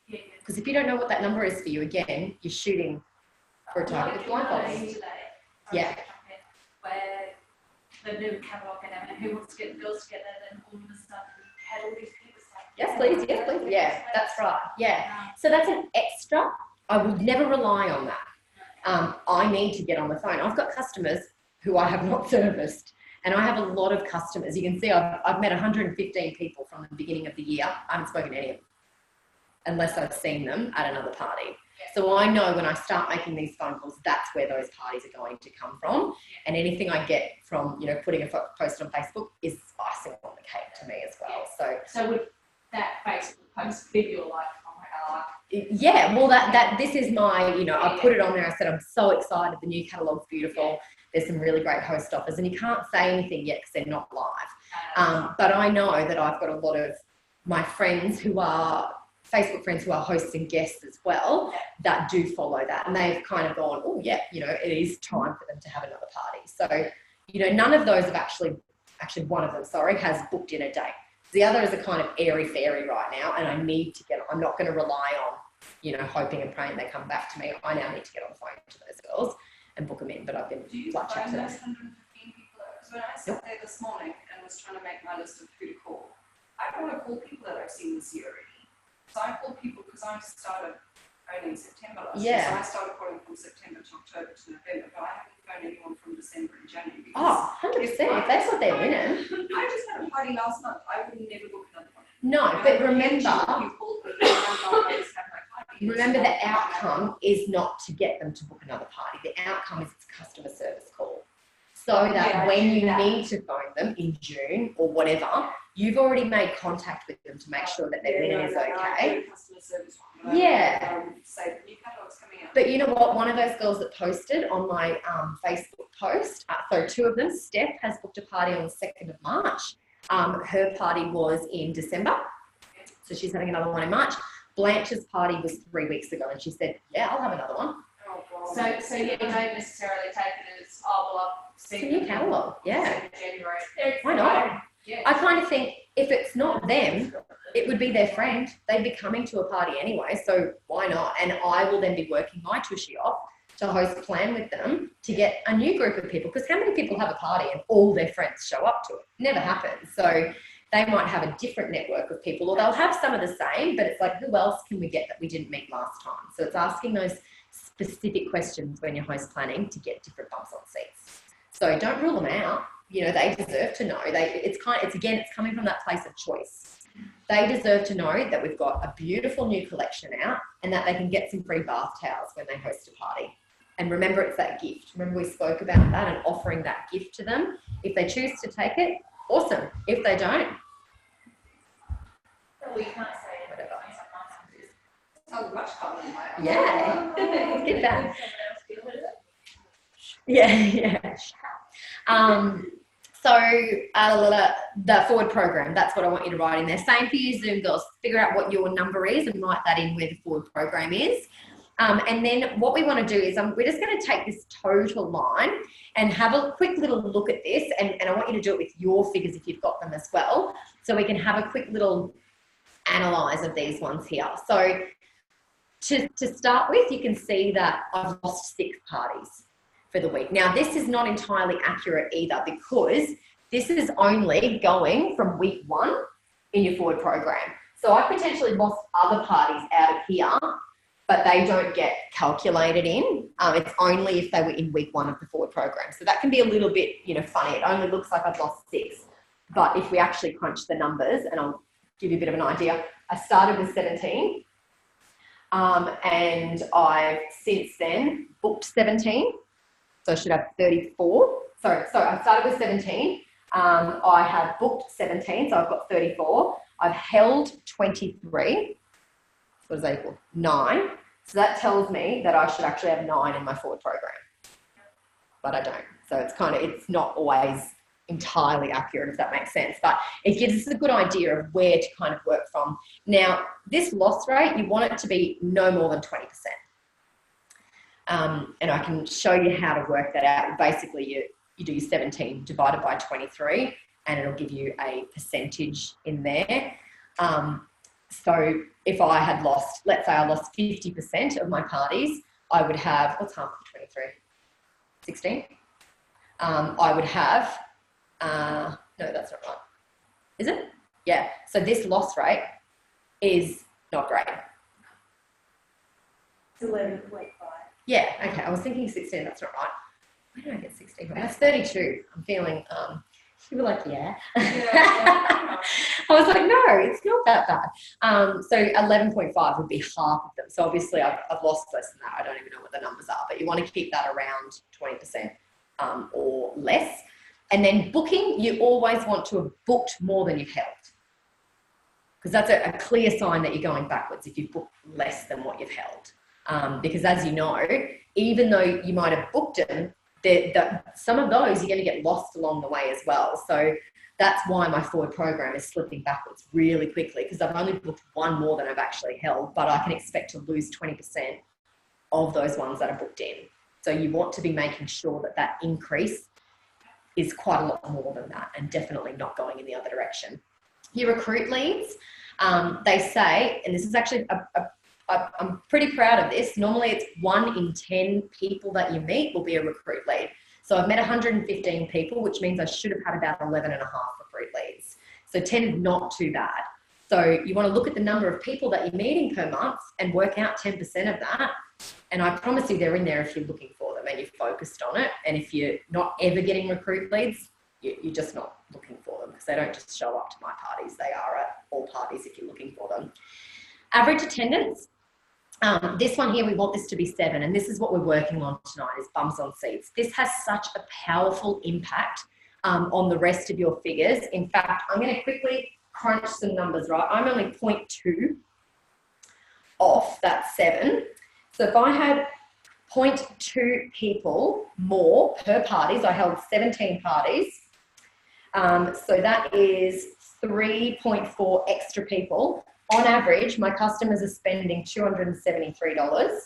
A: because if you don't know what that number is for you, again, you're shooting for a target with blindfolds. Yeah.
C: Where the new catalogue and who wants to get the girls together, then all of a sudden had all these people saying,
A: yes please, yeah, that's right, yeah. So that's an extra. I would never rely on that. I need to get on the phone. I've got customers who I have not serviced, and I have a lot of customers. You can see I've met 115 people from the beginning of the year. I haven't spoken to any of them unless I've seen them at another party. So I know when I start making these phone calls, that's where those parties are going to come from. And anything I get from, putting a post on Facebook is icing on the cake to me as well.
C: So would that Facebook post be your
A: yeah, well, this is my, I put it on there. I said, I'm so excited. The new catalogue's beautiful. There's some really great host offers, and you can't say anything yet because they're not live. But I know that I've got a lot of my friends who are Facebook friends who are hosts and guests as well that do follow that, and they've kind of gone, oh yeah, it is time for them to have another party. So, none of those have actually one of them, has booked in a date. The other is a kind of airy-fairy right now, and I need to I'm not going to rely on, hoping and praying they come back to me. I now need to get on the phone to those girls and book them in, but I've been flat chat to them.
B: Those 115 people? Because when I sat there this morning and was trying to make my list of who to call, I don't want to call people that I've seen this year already. So I call people because I started only in September last year. So I started calling from September to October to November, but I haven't phoned anyone from December and January.
A: 100%. If that's what they're winning.
B: I just had a party last month. I would never book another one.
A: No, but remember the outcome is not to get them to book another party. The outcome is it's a customer service call. So that when you need to phone them in June or whatever, you've already made contact with them to make sure that their winning is okay. Yeah. But you know what? One of those girls that posted on my Facebook post, so 2 of them, Steph has booked a party on the 2nd of March. Her party was in December, so she's having another one in March. Blanche's party was 3 weeks ago, and she said, yeah, I'll have another one.
C: So you don't necessarily take it as,
A: It's a new catalogue, yeah.
C: January.
A: Why not?
C: Yeah.
A: I kind of think if it's not them, it would be their friend. They'd be coming to a party anyway, so why not? And I will then be working my tushy off to host a plan with them to get a new group of people. Because how many people have a party and all their friends show up to it? Never happens. So they might have a different network of people, or they'll have some of the same, but it's like, who else can we get that we didn't meet last time? So it's asking those specific questions when you're host planning to get different bumps on seats. So don't rule them out. You know, they deserve to know. It's coming from that place of choice. They deserve to know that we've got a beautiful new collection out and that they can get some free bath towels when they host a party. And remember, it's that gift. Remember, we spoke about that and offering that gift to them. If they choose to take it, awesome. If they don't,
C: We can't say it.
A: whatever.
B: Oh, much colour in my eye.
A: Yeah, get that.
C: Someone else deal with it.
A: Yeah. So the forward program, that's what I want you to write in there. Same for you Zoom girls. Figure out what your number is and write that in where the forward program is. And then what we want to do is we're just going to take this total line and have a quick little look at this. And I want you to do it with your figures if you've got them as well. So we can have a quick little analyze of these ones here. So to start with, you can see that I've lost 6 parties for the week. Now, this is not entirely accurate either because this is only going from week 1 in your forward program. So I potentially lost other parties out of here, but they don't get calculated in. It's only if they were in week 1 of the forward program. So that can be a little bit, funny. It only looks like I've lost 6. But if we actually crunch the numbers, and I'll give you a bit of an idea, I started with 17. And I've since then booked 17. So I should have 34. So I started with 17. I have booked 17, so I've got 34. I've held 23. What does that equal? 9. So that tells me that I should actually have 9 in my forward program. But I don't. So it's not always entirely accurate, if that makes sense. But it gives us a good idea of where to kind of work from. Now, this loss rate, you want it to be no more than 20%. And I can show you how to work that out. Basically, you do your 17 divided by 23, and it'll give you a percentage in there. So if I had lost, let's say I lost 50% of my parties, I would have, what's half of 23? 16? I would have, no, that's not right. Is it? Yeah. So this loss rate is not great.
C: It's 11.5.
A: Yeah, okay. I was thinking 16, that's not right. Where did I get 16 from? That's 32. I'm feeling, you were like, yeah. I was like, no, it's not that bad. So 11.5 would be half of them. So obviously I've lost less than that. I don't even know what the numbers are, but you want to keep that around 20% or less. And then booking, you always want to have booked more than you've held. Because that's a clear sign that you're going backwards if you've booked less than what you've held. Because as you know, even though you might have booked them, some of those you're going to get lost along the way as well. So that's why my forward program is slipping backwards really quickly, because I've only booked 1 more than I've actually held, but I can expect to lose 20% of those ones that are booked in. So you want to be making sure that increase is quite a lot more than that, and definitely not going in the other direction. Your recruit leads, they say, and this is actually I'm pretty proud of this. Normally it's 1 in 10 people that you meet will be a recruit lead. So I've met 115 people, which means I should have had about 11 and a half recruit leads. So 10 is not too bad. So you want to look at the number of people that you're meeting per month and work out 10% of that. And I promise you they're in there if you're looking for them and you're focused on it. And if you're not ever getting recruit leads, you're just not looking for them, because they don't just show up to my parties. They are at all parties if you're looking for them. Average attendance. This one here, we want this to be 7, and this is what we're working on tonight, is bums on seats. This has such a powerful impact on the rest of your figures. In fact, I'm going to quickly crunch some numbers, right? I'm only 0.2 off that 7. So if I had 0.2 people more per parties, I held 17 parties. So that is 3.4 extra people. On average, my customers are spending $273.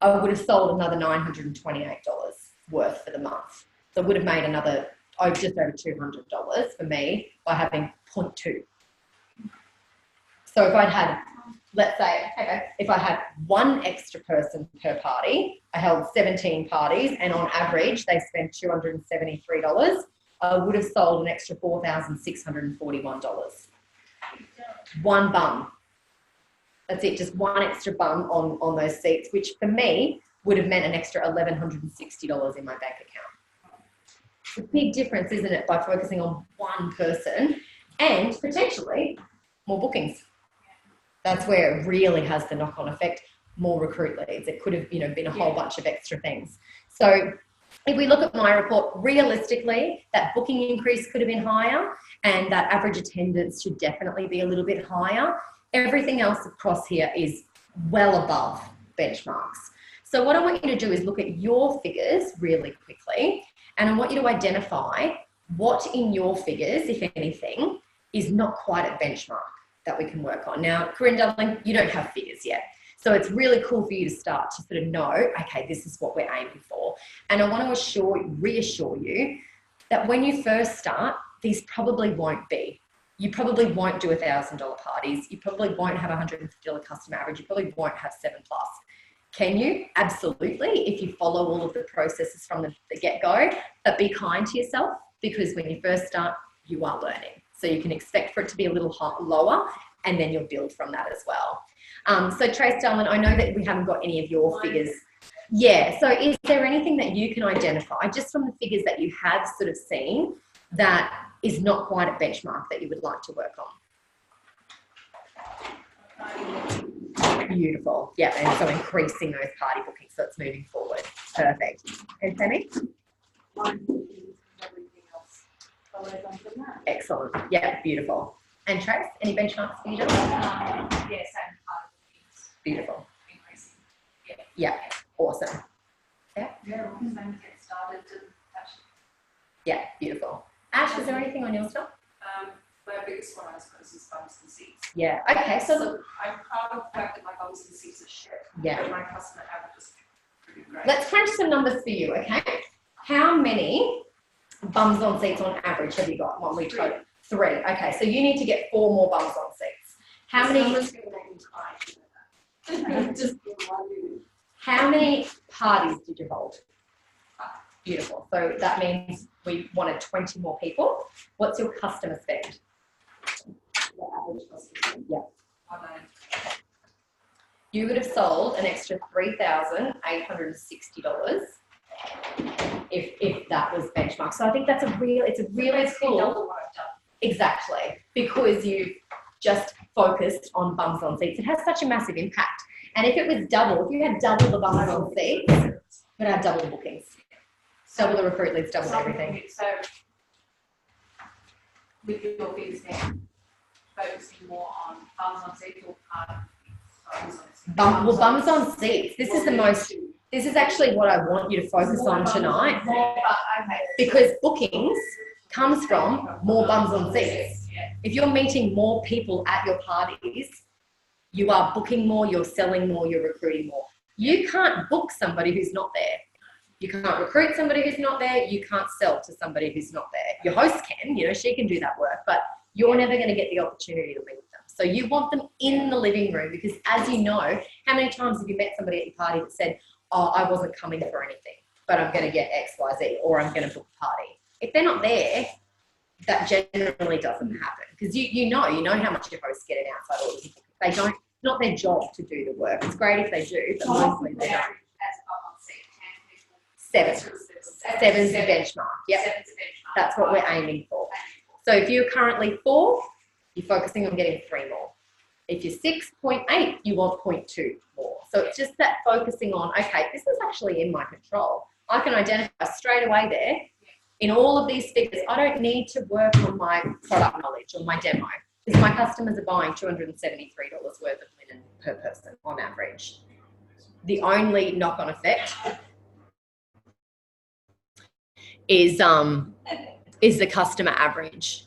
A: I would have sold another $928 worth for the month. So it would have made another, just over $200 for me by having 0.2. So if I'd had, let's say, if I had one extra person per party, I held 17 parties, and on average they spent $273, I would have sold an extra $4,641. One bum. That's it, just one extra bum on those seats, which for me would have meant an extra $1,160 in my bank account. It's a big difference, isn't it, by focusing on one person and potentially more bookings. That's where it really has the knock-on effect, more recruit leads. It could have, been a whole bunch of extra things. So if we look at my report, realistically, that booking increase could have been higher and that average attendance should definitely be a little bit higher. Everything else across here is well above benchmarks. So what I want you to do is look at your figures really quickly, and I want you to identify what in your figures, if anything, is not quite at benchmark that we can work on. Now, Corinne Darling, you don't have figures yet. So it's really cool for you to start to sort of know, okay, this is what we're aiming for. And I want to reassure you that when you first start, these probably won't be. You probably won't do $1,000 parties. You probably won't have $150 customer average. You probably won't have 7+. Can you? Absolutely, if you follow all of the processes from the get-go. But be kind to yourself, because when you first start, you are learning. So you can expect for it to be a little lower, and then you'll build from that as well. So Trace Darlin, I know that we haven't got any of your figures. Yeah, so is there anything that you can identify just from the figures that you have sort of seen that is not quite at benchmark that you would like to work on? Beautiful. Yeah, and so increasing those party bookings, so it's moving forward. Perfect. And Sammy? Excellent. Yeah, beautiful. And Trace, any benchmarks for you?
C: Yeah, same party bookings.
A: Beautiful.
C: Increasing.
A: Yeah, awesome.
C: Yeah, same to get started to touch.
A: Yeah, beautiful. Ash, is there anything on your stuff?
B: My biggest one, I suppose, is bums and seats.
A: Yeah, okay, so
B: So I'm proud of the fact that my bums and seats are shit.
A: Yeah.
B: But my customer average is pretty great.
A: let's crunch some numbers for you, okay? How many bums on seats on average have you got? One we told 3. Okay, so you need to get 4 more bums on seats. How many? How many parties did you hold? Beautiful. So that means we wanted 20 more people. What's your customer spend? Yeah. You would have sold an extra $3,860 if that was benchmark. So I think that's it's a really cool. Exactly, because you just focused on bums on seats. It has such a massive impact. And if it was if you had double the bums on seats, you would have double the bookings. Double the recruit leads, double everything.
C: So, with your figures then, focusing more on bums on seats or bums on seats?
A: Bums on seats. This is actually what I want you to focus on tonight. Because bookings comes from more bums on seats. If you're meeting more people at your parties, you are booking more, you're selling more, you're recruiting more. You can't book somebody who's not there. You can't recruit somebody who's not there. You can't sell to somebody who's not there. Your host can, she can do that work, but you're never going to get the opportunity to meet them. So you want them in the living room, because as you know, how many times have you met somebody at your party that said, oh, I wasn't coming for anything, but I'm going to get X, Y, Z, or I'm going to book a party. If they're not there, that generally doesn't happen, because you know how much your hosts get an outside audience. They don't, it's not their job to do the work. It's great if they do, but mostly they don't. 7. 7's the benchmark. Yep. That's what we're aiming for. So if you're currently 4, you're focusing on getting 3 more. If you're 6.8, you want 0.2 more. So it's just that focusing on, okay, this is actually in my control. I can identify straight away there in all of these figures. I don't need to work on my product knowledge or my demo, because my customers are buying $273 worth of linen per person on average. The only knock-on effect is the customer average.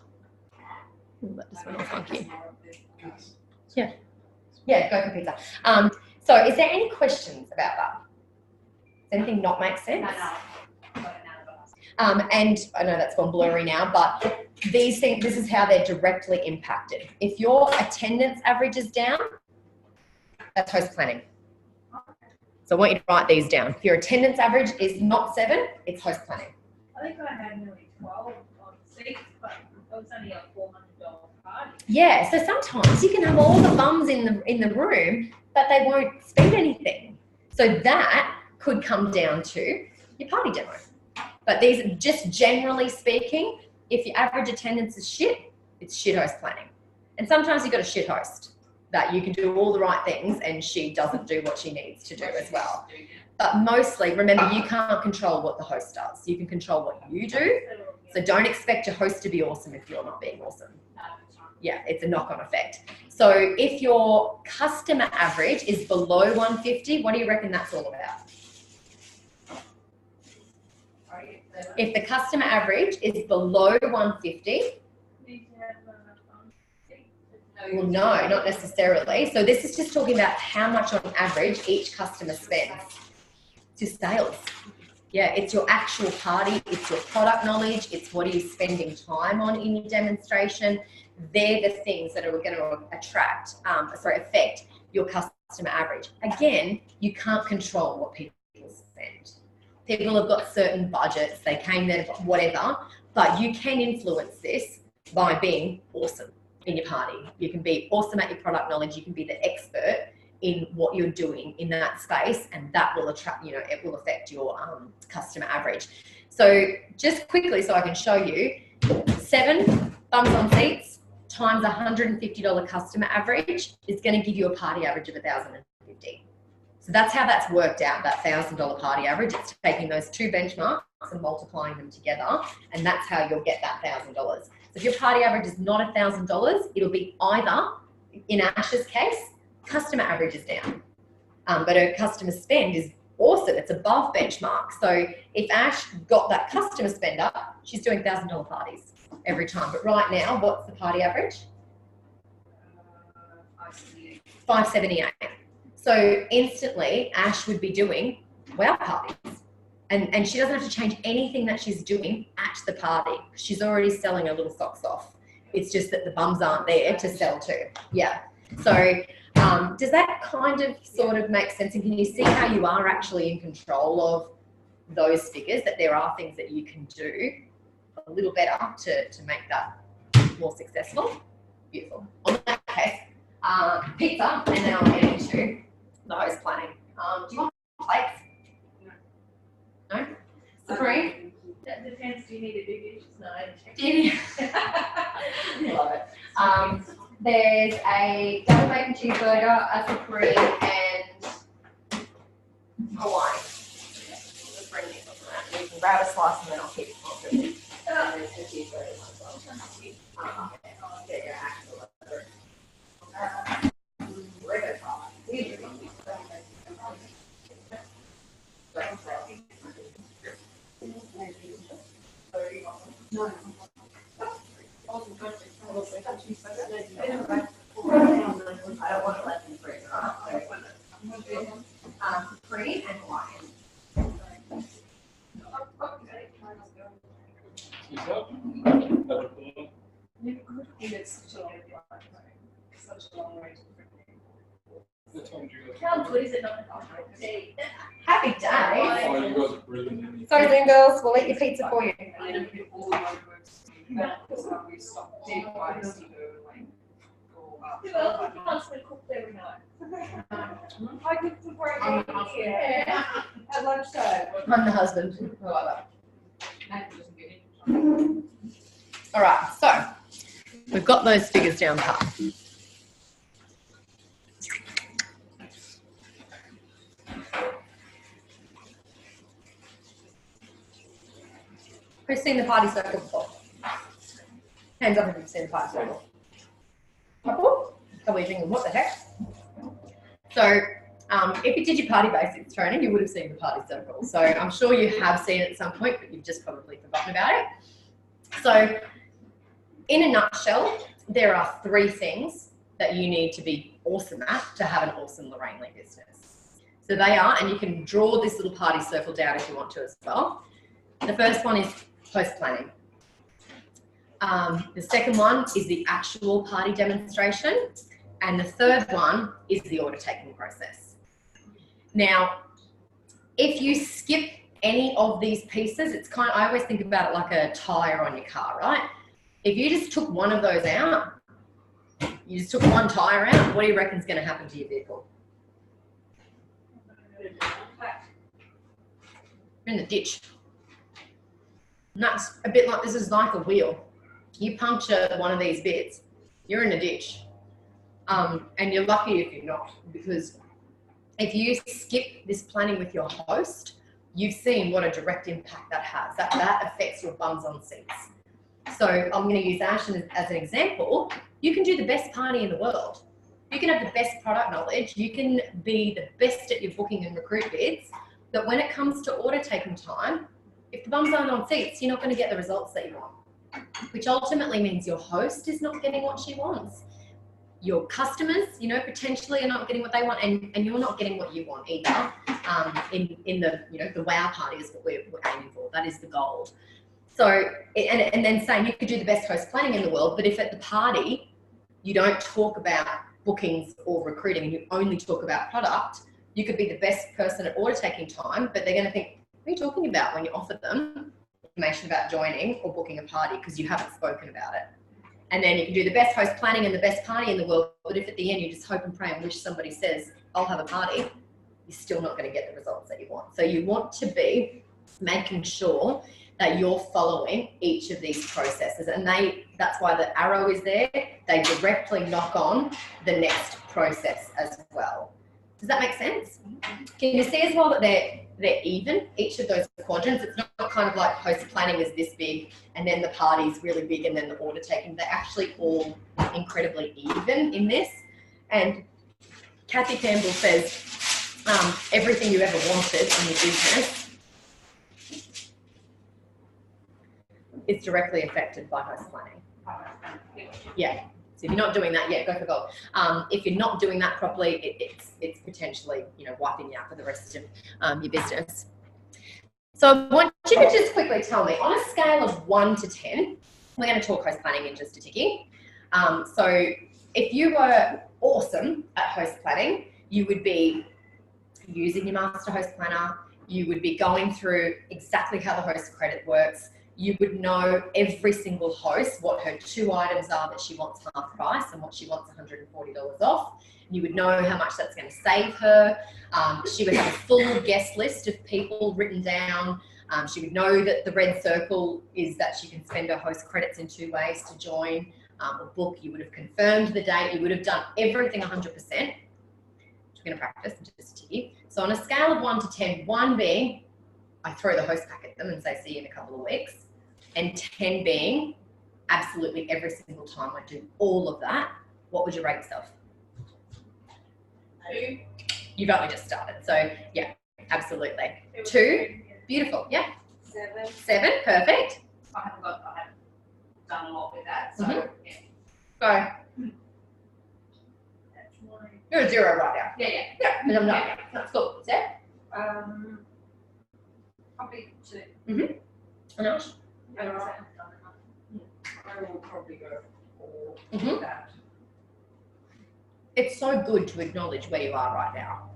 A: Ooh, that just went all funky. Yeah, go for pizza. So is there any questions about that? Does anything not make sense? And I know that's gone blurry now, but these things, this is how they're directly impacted. If your attendance average is down, that's host planning. So I want you to write these down. If your attendance average is not 7, it's host planning.
C: I think I had nearly 12 on seats, but it was only a $400 party.
A: Yeah, so sometimes you can have all the bums in the room, but they won't spend anything. So that could come down to your party demo. But these, just generally speaking, if your average attendance is shit, it's shit host planning. And sometimes you've got a shit host that you can do all the right things and she doesn't do what she needs to do as well. But mostly, remember, you can't control what the host does. You can control what you do. So don't expect your host to be awesome if you're not being awesome. Yeah, it's a knock-on effect. So if your customer average is below 150, what do you reckon that's all about? If the customer average is below 150, well, no, not necessarily. So this is just talking about how much on average each customer spends. It's your sales. Yeah, it's your actual party, it's your product knowledge, it's what are you spending time on in your demonstration. They're the things that are going to affect your customer average. Again, you can't control what people spend. People have got certain budgets, they came there, whatever, but you can influence this by being awesome in your party. You can be awesome at your product knowledge, you can be the expert in what you're doing in that space, and that will attract, it will affect your customer average. So just quickly, so I can show you, 7 bums on seats times $150 customer average is going to give you a party average of $1,050. So that's how that's worked out, that $1,000 party average. It's taking those 2 benchmarks and multiplying them together, and that's how you'll get that $1,000. So if your party average is not $1,000, it'll be either, in Ash's case, customer average is down, but her customer spend is awesome. It's above benchmark. So if Ash got that customer spend up, she's doing $1,000 parties every time. But right now, what's the party average? 578. So instantly, Ash would be doing wow parties. And she doesn't have to change anything that she's doing at the party. She's already selling her little socks off. It's just that the bums aren't there to sell to. Yeah. So does that kind of sort of make sense? And can you see how you are actually in control of those figures, that there are things that you can do a little better to make that more successful? Beautiful. On that case, pizza, and then I'll get into the host planning. Do you want plates? No? Supreme?
C: That depends. Do you need a big dish? No,
A: Do you need... Love it. There's a double bacon cheeseburger, a supreme, and Hawaii. Let's bring these up around. You can grab a slice and then I'll keep it on. And there's the cheeseburger one as well. Get your actual leather. No. I don't want it less than 3. Supreme and Hawaiian.
B: Such a long way to
C: how good is it not
A: Happy day.
D: Oh, you guys are brilliant.
A: Sorry, then, girls, we'll eat your pizza for you.
B: we stopped dead by
C: Who else constantly cooks every night? I cooked for breakfast at lunchtime.
A: I'm the husband. I love it. All right, so we've got those figures down pat. Who's seen the party circle before? Hands up if you've seen the party circle. Couple? Couple of thinking, what the heck? So, if you did your party basics training, you would have seen the party circle. So I'm sure you have seen it at some point, but you've just probably forgotten about it. So, in a nutshell, there are 3 things that you need to be awesome at to have an awesome Lorraine Lee business. So they are, and you can draw this little party circle down if you want to as well. The first one is host planning. The second one is the actual party demonstration. And the third one is the order taking process. Now, if you skip any of these pieces, it's kind of, I always think about it like a tire on your car, right? If you just took one of those out, you just took one tire out, what do you reckon is going to happen to your vehicle? You're in the ditch. And that's a bit like, this is like a wheel. You puncture one of these bits, you're in a ditch. And you're lucky if you're not, because if you skip this planning with your host, you've seen what a direct impact that has. That affects your bums on seats. So I'm going to use Ashton as an example. You can do the best party in the world. You can have the best product knowledge. You can be the best at your booking and recruit bids. But when it comes to order taking time, if the bums aren't on seats, you're not going to get the results that you want, which ultimately means your host is not getting what she wants. Your customers, potentially are not getting what they want, and you're not getting what you want either. In the, the wow party is what we're aiming for. That is the goal. So, and then saying you could do the best host planning in the world, but if at the party you don't talk about bookings or recruiting and you only talk about product, you could be the best person at order taking time, but they're going to think, what are you talking about when you offer them information about joining or booking a party because you haven't spoken about it. And then you can do the best host planning and the best party in the world, but if at the end you just hope and pray and wish somebody says, I'll have a party, you're still not going to get the results that you want. So you want to be making sure that you're following each of these processes. And that's why the arrow is there. They directly knock on the next process as well. Does that make sense? Can you see as well that they're even, each of those quadrants? It's not kind of like host planning is this big and then the party's really big and then the order taking. They're actually all incredibly even in this. And Kathy Campbell says, everything you ever wanted in your business is directly affected by host planning. Yeah. So if you're not doing that, go for gold. If you're not doing that properly, it's potentially, wiping you out for the rest of your business. So I want you to just quickly tell me, on a scale of 1 to 10, we're going to talk host planning in just a ticking. So if you were awesome at host planning, you would be using your master host planner. You would be going through exactly how the host credit works. You would know every single host, what her 2 items are that she wants half price and what she wants $140 off. You would know how much that's going to save her. She would have a full guest list of people written down. She would know that the red circle is that she can spend her host credits in 2 ways to join or book. You would have confirmed the date. You would have done everything 100%. Which we're going to practice in just a tick. So on a scale of 1 to 10, 1 being I throw the host pack at them and say, see you in a couple of weeks. And 10 being absolutely every single time I do all of that, what would you rate yourself?
C: 2.
A: You've only just started. So yeah, absolutely. 2, beautiful. Yeah.
C: 7.
A: 7, perfect.
C: I haven't done a lot with that. So yeah.
A: So
C: That's 9.
A: you're a 0 right now.
C: Yeah.
A: Yeah, and I'm not. That's cool. Seth?
B: Probably 2.
A: Anash?
C: I haven't done enough.
B: I will probably go for that.
A: It's so good to acknowledge where you are right now.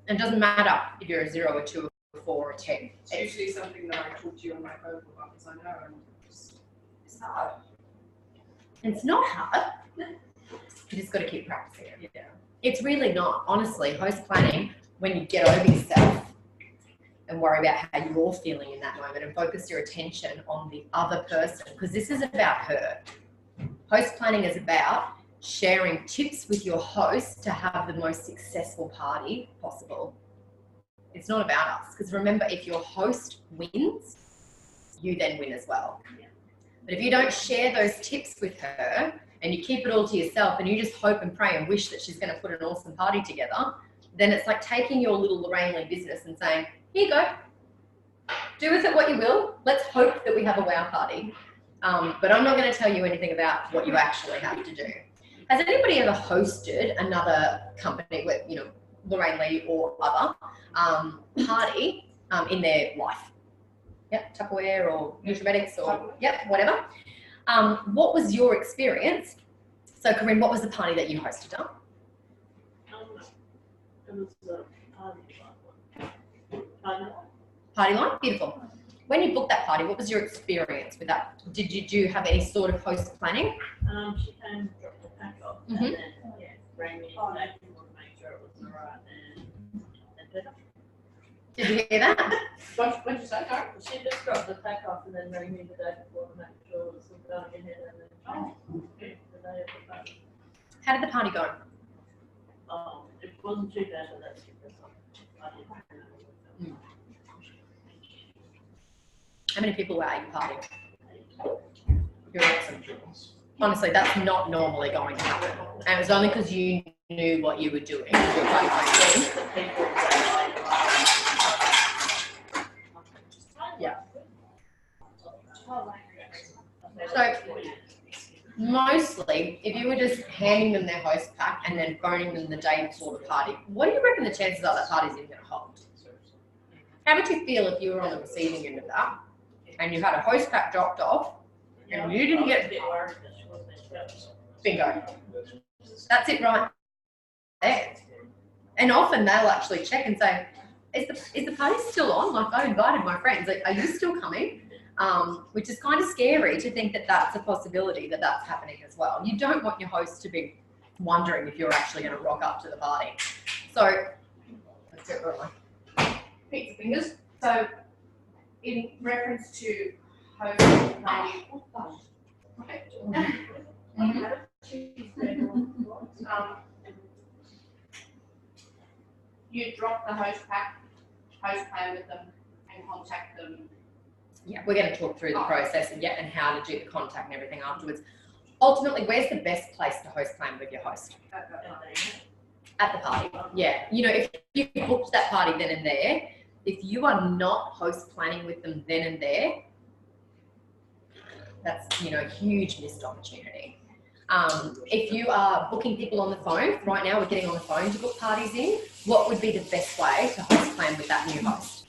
A: And it doesn't matter if you're a 0, a 2, a 4, or a 10.
B: It's usually something that I talk to you on my phone about because I know and it's hard.
A: It's not hard. You just got to keep practicing it.
B: Yeah.
A: It's really not. Honestly, host planning, when you get over yourself and worry about how you're feeling in that moment and focus your attention on the other person, because this is about her. Host planning is about sharing tips with your host to have the most successful party possible. It's not about us, because remember, if your host wins, you then win as well.
C: Yeah.
A: But if you don't share those tips with her and you keep it all to yourself and you just hope and pray and wish that she's going to put an awesome party together, then it's like taking your little Lorraine Lee business and saying, here you go, do with it what you will. Let's hope that we have a wow party. But I'm not going to tell you anything about what you actually have to do. Has anybody ever hosted another company with, Lorraine Lee or other party in their life? Yep, Tupperware or Nutribetics or, yep, whatever. What was your experience? So, Corinne, what was the party that you hosted on?
E: It was a
A: Party line? Beautiful. When you booked that party, what was your experience with that? Did you have any sort of host planning?
E: She came and dropped the pack off and then rang me today to make sure it was all right and
A: Did you hear that?
B: What did you say, Karen?
E: she just dropped the pack off and then rang me the day before to make sure it was all done ahead and then the day of the party.
A: How did the party go?
E: It wasn't too bad, but that's because I didn't.
A: How many people were at your party? You're awesome. Honestly, that's not normally going to happen. And it was only because you knew what you were doing. Your party plan. Yeah. So, mostly, if you were just handing them their host pack and then phoning them the day before the party, what do you reckon the chances are that party's even going to hold? How would you feel if you were on the receiving end of that and you had a host pack dropped off and you didn't get bingo? That's it right there. And often they'll actually check and say, is the party still on? Like, I invited my friends. Like, are you still coming? Which is kind of scary to think that that's a possibility that that's happening as well. You don't want your host to be wondering if you're actually going to rock up to the party. So, that's it really.
B: Pizza fingers. So, in reference to host planning, you drop the host pack, host plan with them, and contact them.
A: Yeah, we're going to talk through the process and how to do the contact and everything afterwards. Ultimately, where's the best place to host plan with your host? At the party. Yeah. You know, if you booked that party then and there, if you are not host planning with them then and there, that's, you know, a huge missed opportunity. If you are booking people on the phone, right now we're getting on the phone to book parties in, what would be the best way to host plan with that new host?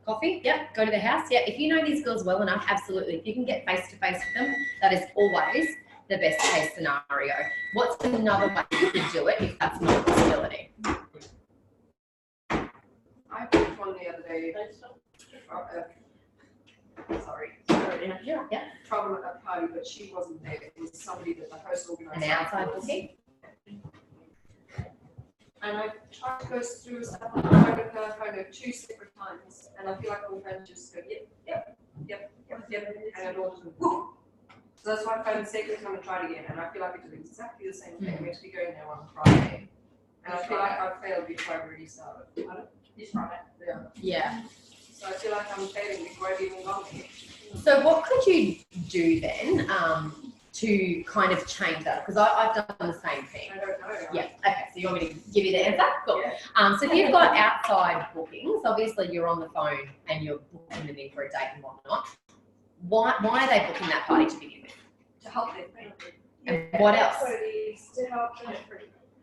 A: Coffee? Yep. Go to the house? Yeah. If you know these girls well enough, absolutely. If you can get face-to-face with them, that is always the best case scenario. What's another way you could do it if that's not a possibility?
B: I booked one the other day. Sorry.
A: Yeah.
B: Trouble at a party, but she wasn't there. It was somebody that the host organised.
A: An outside booking?
B: And I tried to go through stuff on the phone with her kind of 2 separate times, and I feel like all friends just go, yep, and it all just went, whoop. So that's why I phoned the second time and tried again, and I feel like I did exactly the same thing. We have to be going there on Friday, and I feel like I failed before I really started. This Friday? Yeah.
A: Yeah.
B: So I feel like I'm failing before I've even gone there.
A: So what could you do then to kind of change that? Because I've done the same thing.
B: I don't know.
A: Yeah. Okay. So you want me to give you the answer? Cool.
B: Yeah.
A: So if you've got outside bookings, obviously you're on the phone and you're booking them in for a date and whatnot. Why are they booking that party to begin with?
B: To help them.
A: And what else?
B: That's what it is, to help them.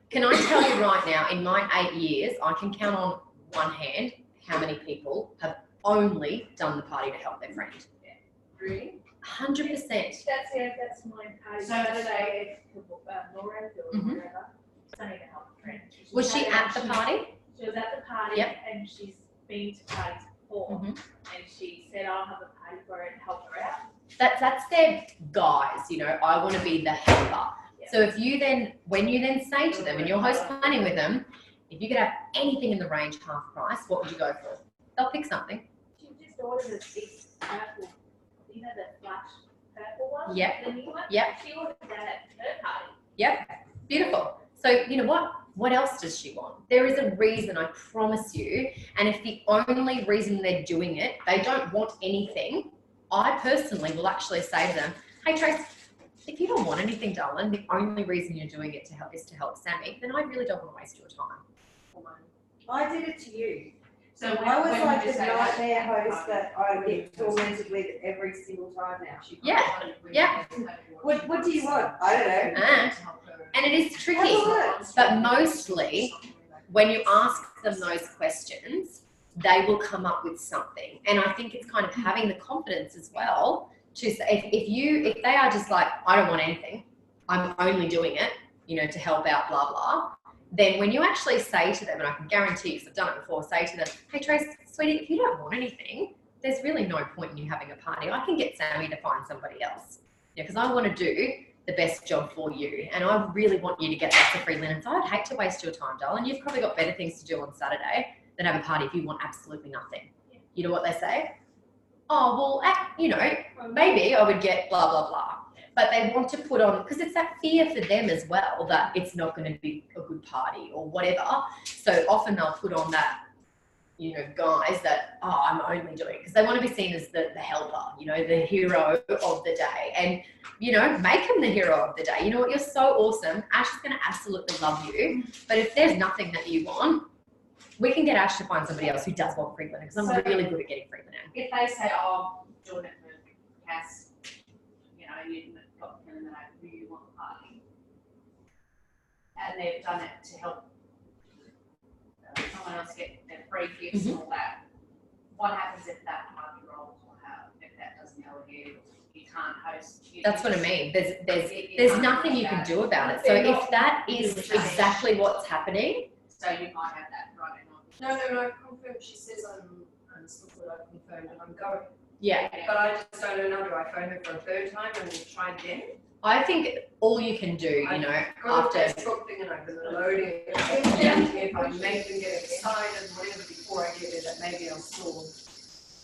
A: Can I tell you right now, in my 8 years, I can count on one hand how many people have only done the party to help their friend.
B: Really?
A: 100%.
C: That's my party. Saturday, Laura or
A: Mhm.
C: whatever, Sunny to help a friend.
A: Was she at the party?
C: She was at the party
A: Yep.
C: and she's been to parties before.
A: Mhm.
C: And she said, I'll have a party for her and help her out.
A: That's their guys, you know, I want to be the helper.
C: Yeah.
A: So if you then, when you then say to them and you're host planning with them, if you could have anything in the range half price, what would you go for? They'll pick something.
C: She just ordered a big purple, you know, the flash purple one?
A: Yep.
C: The new one?
A: Yep.
C: She ordered that at her party.
A: Yep, beautiful. So you know what? What else does she want? There is a reason, I promise you. And if the only reason they're doing it, they don't want anything, I personally will actually say to them, hey Trace, if you don't want anything, darling, the only reason you're doing it is to help Sammy, then I really don't want to waste your time.
F: I did it to you.
B: So
F: I was
B: when
F: like
B: would you
F: the
B: say
F: nightmare
B: that?
F: host that I get tormented with every single time now.
A: Yeah, yeah.
F: What do you want? I don't know.
A: And it is tricky,
F: Have a look.
A: but mostly when you ask them those questions, they will come up with something. And I think it's kind of having the confidence as well to say, if they are just like, I don't want anything, I'm only doing it, you know, to help out, blah, blah. Then when you actually say to them, and I can guarantee you, because I've done it before, say to them, hey, Trace, sweetie, if you don't want anything, there's really no point in you having a party. I can get Sammy to find somebody else. Yeah, because I want to do the best job for you. And I really want you to get lots of free linen. So I'd hate to waste your time, darling. You've probably got better things to do on Saturday than have a party if you want absolutely nothing. You know what they say? Oh, well, you know, maybe I would get blah, blah, blah. But they want to put on, because it's that fear for them as well that it's not going to be a good party or whatever. So often they'll put on that, you know, guys that, oh, I'm only doing it, because they want to be seen as the helper, you know, the hero of the day. And, you know, make them the hero of the day. You know what? You're so awesome. Ash is going to absolutely love you. But if there's nothing that you want, we can get Ash to find somebody else who does want free linen, because I'm really good at getting free linen.
C: If they say, oh, I'm doing it for Cass, you know, you've got to eliminate who you want the party, and they've done it to help someone else get their free gifts and all that, what happens if that party rolls, or if that doesn't go ahead, you can't host?
A: That's what I mean. There's nothing you can do about it. So if that is exactly what's happening,
C: so you might have that running on.
B: No, confirm. She says I'm still good, I confirmed and I'm going.
A: yeah.
B: But I just don't know now, do I phone her for a third time and try again?
A: I think all you can do, you know,
B: Got a
A: after,
B: Facebook thing and I've been loading. If I make them get excited, whatever, before I get it, that maybe I'll still,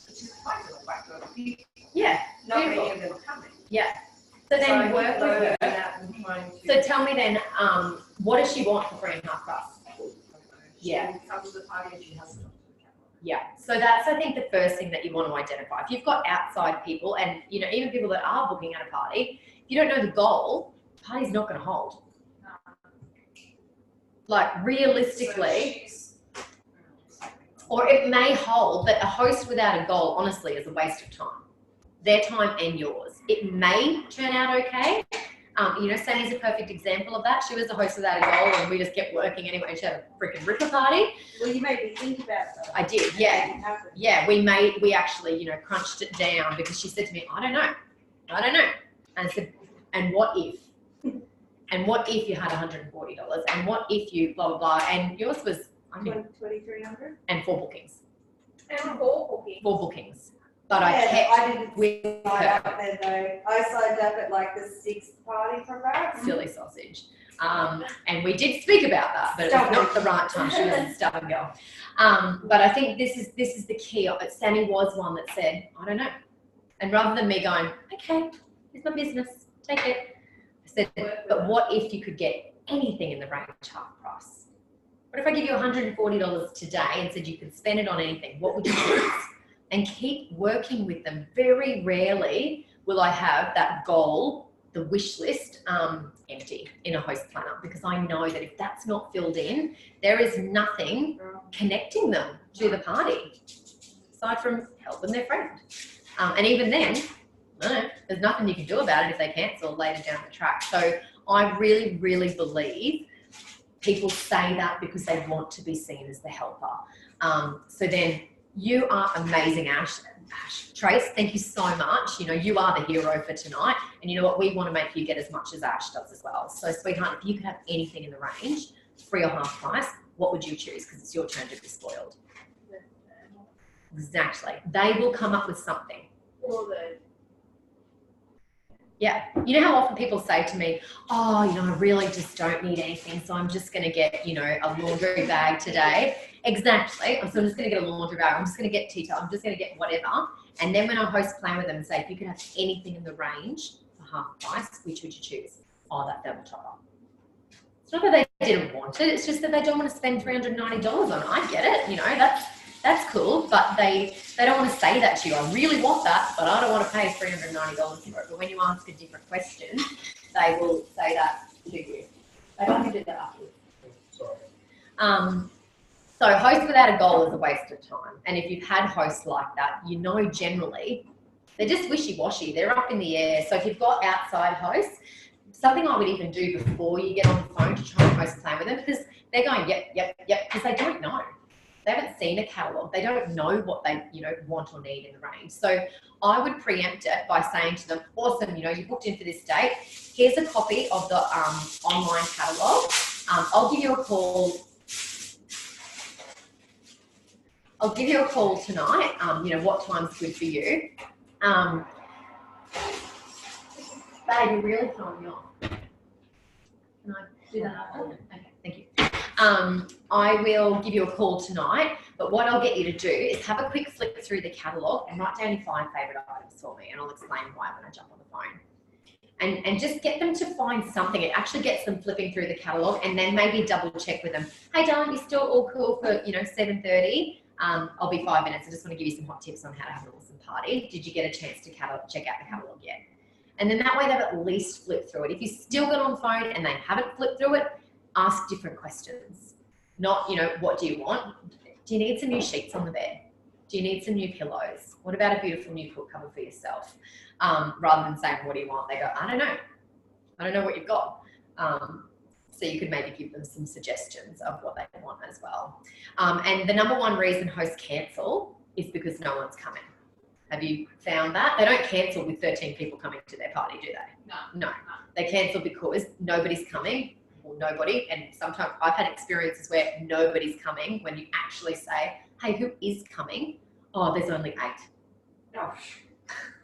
B: which is quite a whack load of people.
A: yeah,
B: Not many
A: beautiful.
B: of them are coming.
A: Yeah. So then
B: I
A: work
B: keep
A: with
B: loading
A: her.
B: that and trying to.
A: So tell me then, what does she want for 3.5 price? Yeah.
B: She comes to the party and she has to come to the camera.
A: Yeah. So that's, I think, the first thing that you want to identify. If you've got outside people and, you know, even people that are booking at a party, if you don't know the goal, the party's not going to hold. Like realistically, or it may hold, but a host without a goal, honestly, is a waste of time. Their time and yours. It may turn out okay. You know, Sammy's a perfect example of that. She was the host without a goal and we just kept working anyway. She had a freaking ripper party.
F: Well, you made me think about that.
A: I did, yeah. Yeah, we actually, you know, crunched it down because she said to me, I don't know. And I said, and what if? And what if you had $140? And what if you blah, blah, blah? And yours was, I mean,
F: 2,300.
A: and 4 bookings.
C: And 4 bookings.
A: 4 bookings. But I
F: Yeah,
A: kept
F: I didn't
A: with
F: sign
A: her.
F: up there though. I signed up at like the 6th party for that.
A: Silly sausage. And we did speak about that, but it was not the right time. She was a stubborn girl. But I think this is the key. Sammy was one that said, I don't know. And rather than me going, okay, it's my business, take it. I said, but what if you could get anything in the range half price? What if I give you $140 today and said you could spend it on anything? What would you choose? And keep working with them. Very rarely will I have that goal, the wish list, empty in a host planner, because I know that if that's not filled in, there is nothing connecting them to the party aside from helping their friend. And even then, no, there's nothing you can do about it if they cancel later down the track. So I really, really believe people say that because they want to be seen as the helper. So then, you are amazing, Ash. Trace, thank you so much. You know, you are the hero for tonight. And you know what? We want to make you get as much as Ash does as well. So, sweetheart, if you could have anything in the range, free or half price, what would you choose? Because it's your turn to be spoiled. Exactly. They will come up with something. Yeah. You know how often people say to me, oh, you know, I really just don't need anything, so I'm just going to get, you know, a laundry bag today. Exactly. So I'm just going to get a laundry bag. I'm just going to get tea towel. I'm just going to get whatever. And then when I host plan with them and say, if you could have anything in the range for half price, which would you choose? Oh, that double topper. It's not that they didn't want it. It's just that they don't want to spend $390 on it. I get it. You know, that's cool, but they don't want to say that to you. I really want that, but I don't want to pay $390 for it. But when you ask a different question, they will say that to you. They don't do that afterwards.
D: Sorry.
A: So host without a goal is a waste of time. And if you've had hosts like that, you know generally they're just wishy-washy. They're up in the air. So if you've got outside hosts, something I would even do before you get on the phone to try and host plan with them, because they're going, yep, because they don't know. They haven't seen a catalogue. They don't know what they, want or need in the range. So I would preempt it by saying to them, awesome, you booked in for this date. Here's a copy of the online catalogue. I'll give you a call. I'll give you a call tonight. What time's good for you? Babe, you're really throwing me off. Can I do that? Okay, thank you. I will give you a call tonight, but what I'll get you to do is have a quick flick through the catalogue and write down your 5 favourite items for me, and I'll explain why when I jump on the phone. And just get them to find something. It actually gets them flipping through the catalogue, and then maybe double check with them. Hey, darling, you still all cool for 7:30? I'll be 5 minutes. I just want to give you some hot tips on how to have an awesome party. Did you get a chance to check out the catalogue yet? And then that way they've at least flipped through it. If you still got on the phone and they haven't flipped through it, ask different questions. Not, what do you want? Do you need some new sheets on the bed? Do you need some new pillows? What about a beautiful new quilt cover for yourself? Rather than saying, what do you want? They go, I don't know. I don't know what you've got. So you could maybe give them some suggestions of what they want as well. And the number one reason hosts cancel is because no one's coming. Have you found that? They don't cancel with 13 people coming to their party, do they? No. They cancel because nobody's coming, or nobody. And sometimes I've had experiences where nobody's coming when you actually say, hey, who is coming? Oh, there's only 8.
F: Oh.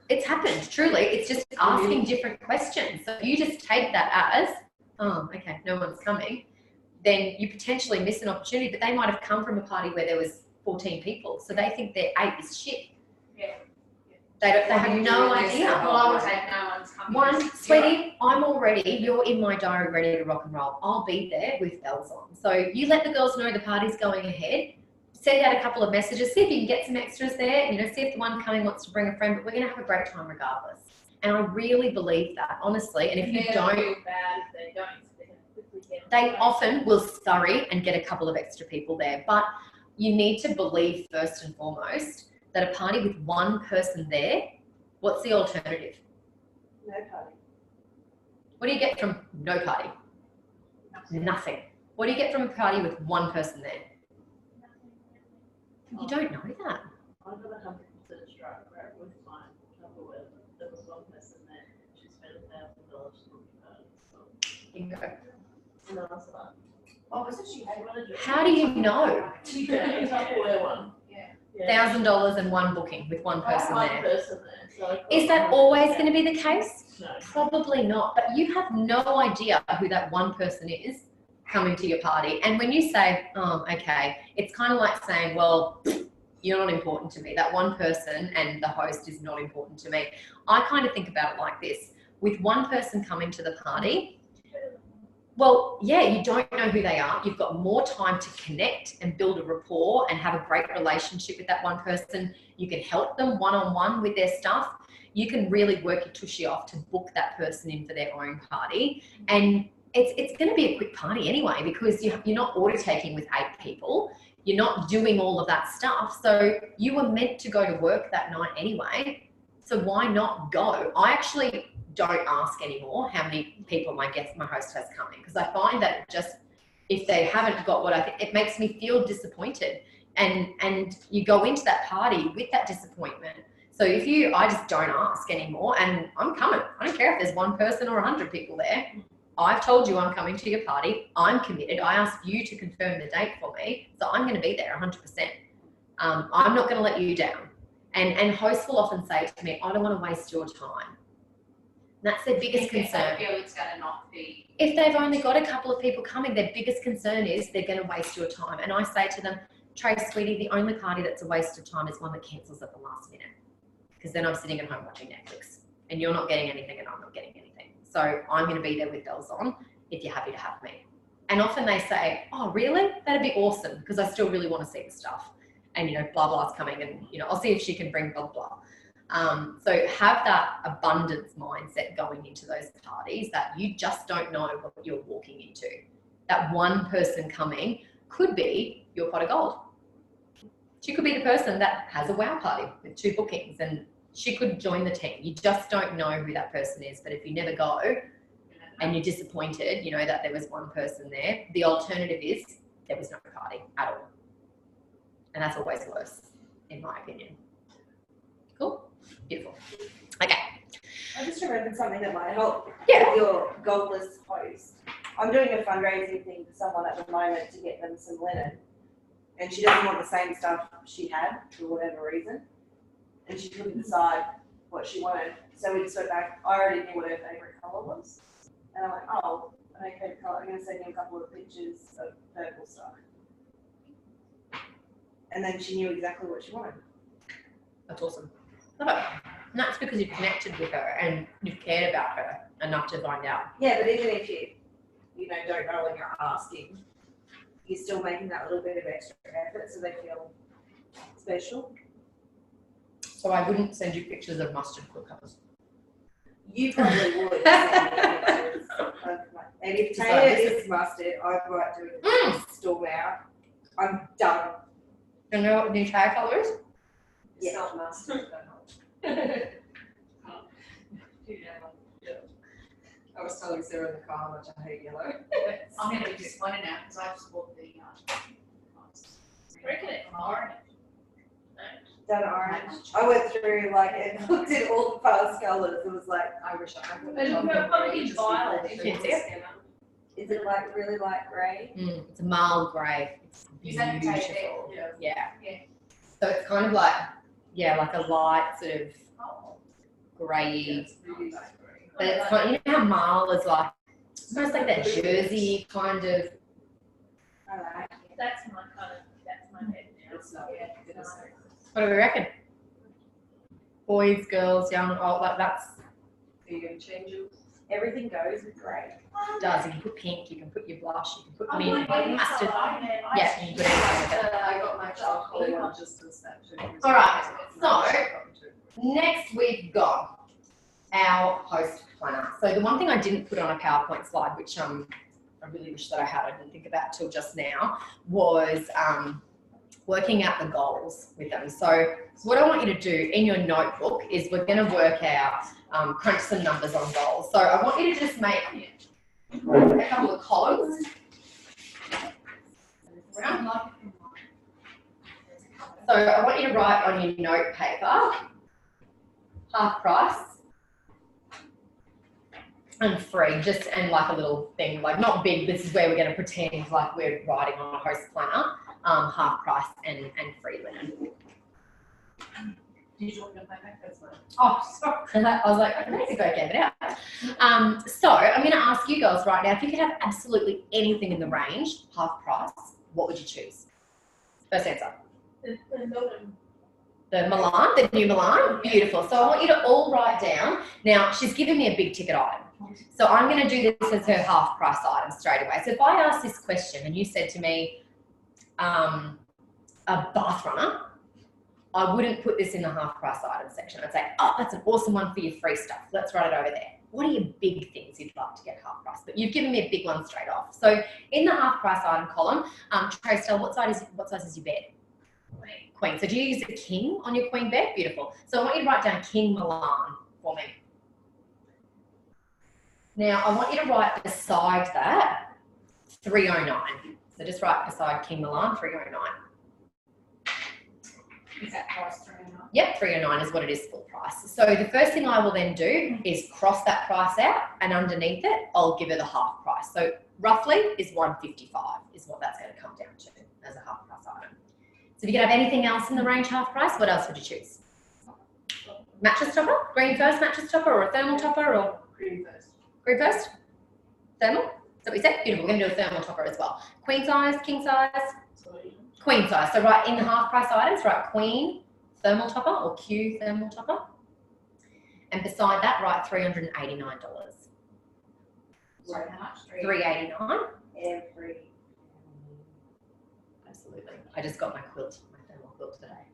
A: It's happened, truly. It's just asking different questions. So if you just take that as, oh, okay, no one's coming, then you potentially miss an opportunity, but they might have come from a party where there was 14 people. So they think their 8 is shit.
C: Yeah.
A: They have no idea.
C: Well, I would say no one's coming.
A: One, sweetie, I'm all ready. You're in my diary ready to rock and roll. I'll be there with bells on. So you let the girls know the party's going ahead. Send out a couple of messages. See if you can get some extras there. See if the one coming wants to bring a friend. But we're going to have a great time regardless. And I really believe that, honestly. And if you don't,
C: feel bad if they don't. They can quickly get
A: they often will scurry and get a couple of extra people there. But you need to believe first and foremost that a party with one person there, what's the alternative?
F: No party.
A: What do you get from no party? Nothing. What do you get from a party with one person there? You don't know that.
E: I got 100% strike rate with my number where there was one person there. She spent $1,000 on the
A: Bingo.
E: And I was like,
F: Oh, wasn't she?
A: How do you know?
E: yeah, Tupperware one. Yeah.
A: $1,000 and one booking with one person
E: One
A: there.
E: person there. So
A: Is that always going to be the case?
E: No.
A: Probably not. But you have no idea who that one person is coming to your party. And when you say, oh, okay, it's kind of like saying, well, you're not important to me. That one person and the host is not important to me. I kind of think about it like this. With one person coming to the party, well, yeah, you don't know who they are. You've got more time to connect and build a rapport and have a great relationship with that one person. You can help them one-on-one with their stuff. You can really work your tushy off to book that person in for their own party. And it's going to be a quick party anyway, because you're not order taking with 8 people. You're not doing all of that stuff. So you were meant to go to work that night anyway. So why not go? I actually don't ask anymore how many people my host has coming, because I find that just, if they haven't got what I think, it makes me feel disappointed. And you go into that party with that disappointment. So I just don't ask anymore, and I'm coming. I don't care if there's one person or 100 people there. I've told you I'm coming to your party. I'm committed. I asked you to confirm the date for me, so I'm going to be there 100%. I'm not going to let you down. And hosts will often say to me, I don't want to waste your time. And that's their biggest concern.
C: If they feel it's going to not be.
A: If they've only got a couple of people coming, their biggest concern is they're going to waste your time. And I say to them, Trace, sweetie, the only party that's a waste of time is one that cancels at the last minute. Because then I'm sitting at home watching Netflix and you're not getting anything and I'm not getting anything. So I'm going to be there with bells on if you're happy to have me. And often they say, oh, really? That'd be awesome, because I still really want to see the stuff. And, blah, blah's coming and, I'll see if she can bring blah, blah. So have that abundance mindset going into those parties, that you just don't know what you're walking into. That one person coming could be your pot of gold. She could be the person that has a wow party with 2 bookings, and she could join the team. You just don't know who that person is. But if you never go and you're disappointed, that there was one person there, the alternative is there was no party at all. And that's always worse, in my opinion. Cool? Beautiful. Okay.
F: I just remembered something that might help
A: Yeah.
F: with your goal list post. I'm doing a fundraising thing for someone at the moment to get them some linen. And she doesn't want the same stuff she had for whatever reason. And she couldn't decide what she wanted. So we just went back. I already knew what her favourite colour was. And I went, oh, okay, colour. I'm going to send you a couple of pictures of purple stuff. And then she knew exactly what she wanted.
A: That's awesome. Love it. And that's because you've connected with her and you've cared about her enough to find out.
F: Yeah, but even if you know, don't know when you're asking, you're still making that little bit of extra effort so they feel special.
A: So I wouldn't send you pictures of mustard quilt covers.
F: You probably would send me pictures of my, and if Taylor is mustard, I might do it storm out. I'm done.
A: Do you know what the entire colour is?
B: It's not mustard, I was telling Sarah in the car how much I hate yellow.
C: I'm gonna be disappointed now because I just bought the.
E: Reckon it's orange.
F: Done orange. I went through like and looked at all the past colours and was like,
B: I wish I had.
E: But it'll probably be violet.
A: You can see it.
F: is it like really light grey?
A: It's a mild grey. It's
C: Is that the tape
A: beautiful.
C: there?
A: Yeah.
C: Yeah.
A: So it's kind of like, yeah, like a light sort of
C: Oh.
A: grey.
B: It's really
A: But it's kind of, you know how marl is like, it's almost like that jersey kind of.
F: I like it.
E: That's my kind of, that's my head now.
B: It's lovely.
E: Yeah,
B: It is.
A: What do we reckon? Boys, girls, young, old, like that's,
B: Are you going to change it?
F: Everything goes with grey.
A: does. You can put pink, you can put your blush, you can put
E: I
A: mint,
E: like any
A: mustard.
E: colour, and then I
A: Yeah,
E: just
A: you put anything with it.
B: I got my charcoal one just as that too.
A: All right, so- Next, we've got our host planner. So the one thing I didn't put on a PowerPoint slide, which I really wish that I had, I didn't think about till just now, was working out the goals with them. So what I want you to do in your notebook is we're going to work out, crunch some numbers on goals. So I want you to just make a couple of columns. So I want you to write on your note paper, half price and free, just and like a little thing, like not big, this is where we're going to pretend like we're writing on a host planner, half price and free linen.
B: Did you want to play back this one?
A: Oh, sorry. I was like, I need to go get it out. So I'm going to ask you girls right now, if you could have absolutely anything in the range, half price, what would you choose? First answer.
E: The Milton.
A: The Milan, the new Milan, beautiful. So I want you to all write down. Now, she's given me a big ticket item. So I'm going to do this as her half price item straight away. So if I ask this question and you said to me, a bath runner, I wouldn't put this in the half price item section. I'd say, oh, that's an awesome one for your free stuff. Let's write it over there. What are your big things you'd like to get half price? But you've given me a big one straight off. So in the half price item column, Trace, what size is your bed? Queen. So do you use a king on your queen bed? Beautiful. So I want you to write down King Milan for me. Now I want you to write beside that 309. So just write beside King Milan 309.
B: Is that price 309?
A: Yep, 309 is what it is full price. So the first thing I will then do is cross that price out, and underneath it, I'll give her the half price. So roughly is 155 is what that's going to come down to as a half price item. So if you could have anything else in the range half price, what else would you choose? Mattress topper? Green first mattress topper or a thermal topper or?
B: Green first.
A: Green first? Thermal? Is that what you said? Beautiful. We're going to do a thermal topper as well. Queen size, king size? Queen size. So right in the half price items, write queen thermal topper or Q thermal topper. And beside that, write $389.
B: Sorry, how much?
A: $389.
F: Every.
A: Absolutely. I just got my quilt, my thermal quilt today.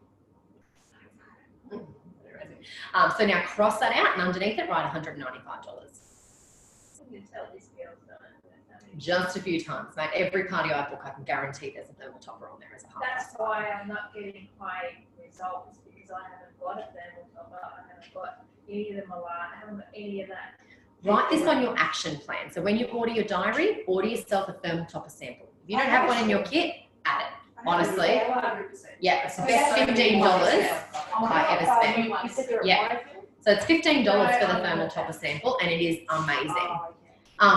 A: So now cross that out and underneath it, write $195.
E: You can tell this girl's done it.
A: Just a few times, mate. Every party I book, I can guarantee there's a thermal topper on there as a half
E: That's
A: price
E: why I'm not getting high results, because I haven't got a thermal topper, I haven't got any of the Milan, I haven't got any of that.
A: Write this on your action plan. So when you order your diary, order yourself a thermal topper sample. If you don't have one in your kit, add it. honestly.
F: Yeah, 100%.
A: Yeah, it's $15 I ever spent.
F: You said you're at
A: Yeah.
F: Whitefield?
A: So it's $15 for the thermal topper sample, and it is amazing.
F: Oh,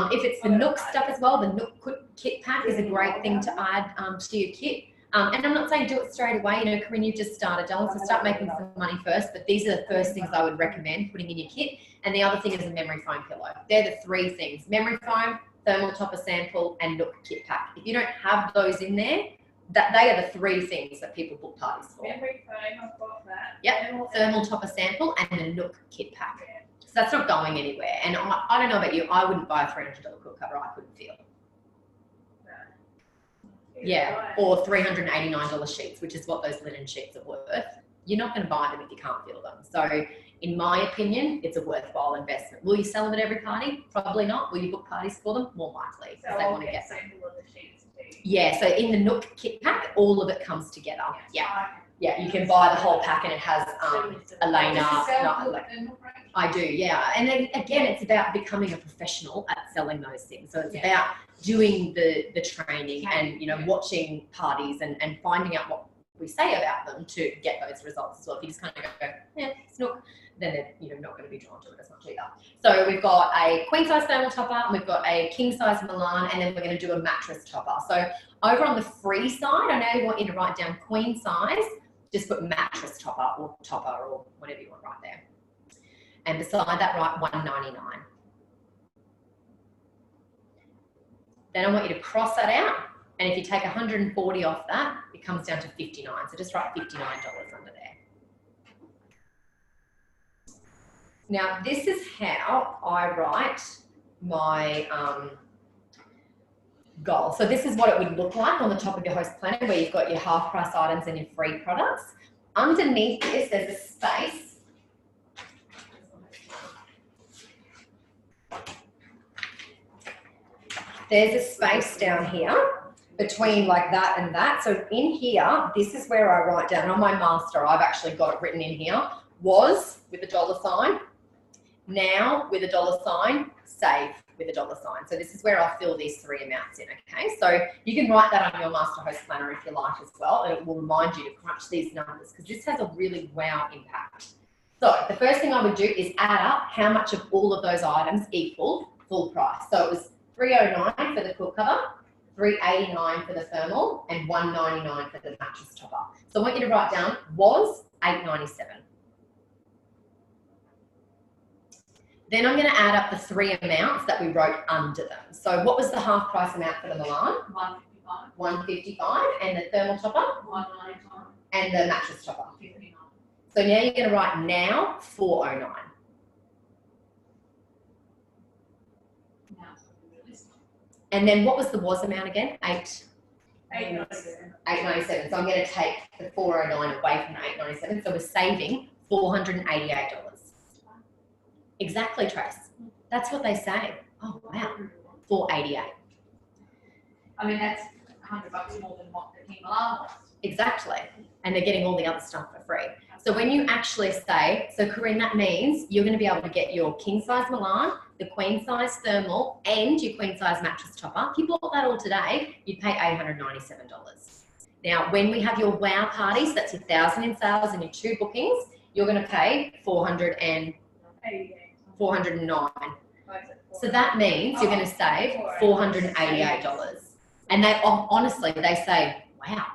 F: okay.
A: If it's the Nook stuff as well, the Nook kit pack is a great thing to add to your kit. And I'm not saying do it straight away. You know, Corinne, you've just started, so start making some money first. But these are the first things I would recommend putting in your kit. And the other thing is a memory foam pillow. They're the three things: memory foam, thermal topper sample, and Nook kit pack. If you don't have those in there, they are the three things that people book parties for.
E: Memory foam, I've got that.
A: Yep, thermal topper sample and the Nook kit pack. So that's not going anywhere. And I don't know about you, I wouldn't buy a $300 quilt cover I couldn't feel. Yeah, or $389 sheets, which is what those linen sheets are worth. You're not going to buy them if you can't feel them. So in my opinion, it's a worthwhile investment. Will you sell them at every party? Probably not. Will you book parties for them? More likely, because they want to get them. Yeah, so in the Nook kit pack, all of it comes together. Yeah, yeah, you can buy the whole pack and it has Elena. I do, yeah. And then again, it's about becoming a professional at selling those things. So it's about doing the training and, you know, watching parties and finding out what we say about them to get those results as well. If you just kind of go, yeah, Snook, then they're, you know, not going to be drawn to it as much either. So we've got a queen size thermal topper, we've got a king size Milan, and then we're going to do a mattress topper. So over on the free side, I know you want you to write down queen size, just put mattress topper or whatever you want right there. And beside that, write $199. Then I want you to cross that out. And if you take 140 off that, it comes down to 59. So just write $59 under there. Now, this is how I write my goal. So this is what it would look like on the top of your host planner, where you've got your half price items and your free products. Underneath this, there's a space. There's a space down here between like that and that. So in here, this is where I write down, and on my master, I've actually got it written in here, was with a $sign, now with a $sign, save with a $sign. So this is where I'll fill these three amounts in, okay? So you can write that on your master host planner if you like as well, and it will remind you to crunch these numbers because this has a really wow impact. So the first thing I would do is add up how much of all of those items equal full price. So it was $309 for the quilt cover, $389 for the thermal, and $199 for the mattress topper. So I want you to write down was $897. Then I'm going to add up the three amounts that we wrote under them. So what was the half price amount for the Milan? $155. And the thermal topper?
C: $199.
A: And the mattress topper?
C: $59.
A: So now you're going to write now $409. And then what was the was amount again? $897. So I'm going to take the $409 away from the $897. So we're saving $488. Exactly, Trace. That's what they say. Oh wow, $488.
C: I mean, that's $100 more than what the King Milan was.
A: Exactly, and they're getting all the other stuff for free. So when you actually say, so Corinne, that means you're going to be able to get your king size Milan, the queen size thermal, and your queen size mattress topper. If you bought that all today, you'd pay $897. Now, when we have your wow parties, that's your 1,000 in sales and your 2 bookings, you're going to pay $409. So that means you're going to save $488. And they honestly, they say, wow,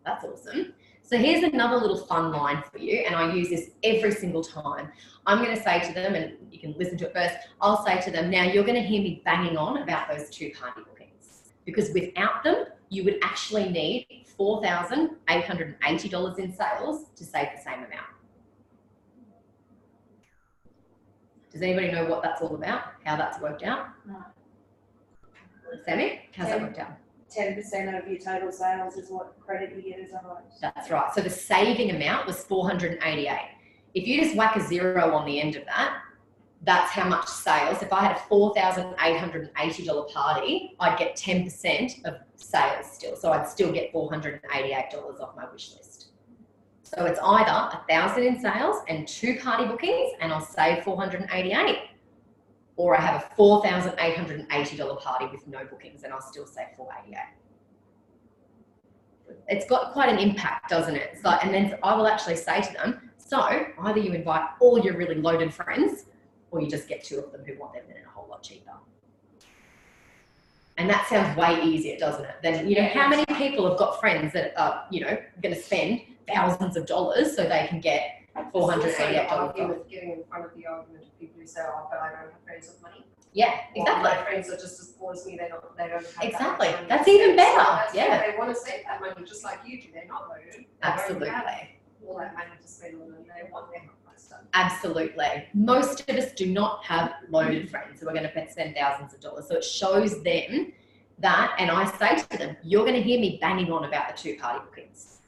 A: that's awesome. So here's another little fun line for you, and I use this every single time. I'm going to say to them, and you can listen to it first, I'll say to them, now you're going to hear me banging on about those 2 party bookings, because without them, you would actually need $4,880 in sales to save the same amount. Does anybody know what that's all about? How that's worked out?
C: No.
A: Sammy, how's that worked out?
F: 10% of your total sales is what credit you get as a host.
A: That's right. So the saving amount was $488. If you just whack a 0 on the end of that, that's how much sales. If I had a $4,880 party, I'd get 10% of sales still. So I'd still get $488 off my wish list. So it's either 1,000 in sales and 2 party bookings, and I'll save $488, or I have a $4,880 party with no bookings, and I'll still save $488. it's got quite an impact, doesn't it? So, and then I will actually say to them, so either you invite all your really loaded friends, or you just get 2 of them who want their linen a whole lot cheaper. And that sounds way easier, doesn't it? Then, you know, how many people have got friends that are, you know, going to spend thousands of dollars so they can get $488 off?
B: Getting in front of the argument of people who say, oh, but I don't have friends with money.
A: Yeah,
B: Or
A: exactly.
B: my friends are just as poor as me, they don't have
A: Exactly.
B: that much money.
A: That's even better.
B: That's
A: Yeah.
B: They want to save that money just like you do. They're not loaded. They don't
A: Absolutely.
B: have all that money to spend on them. They want their price done.
A: Absolutely. Most of us do not have loaded friends who are going to spend thousands of dollars. So it shows them that, and I say to them, you're going to hear me banging on about the 2-party bookings.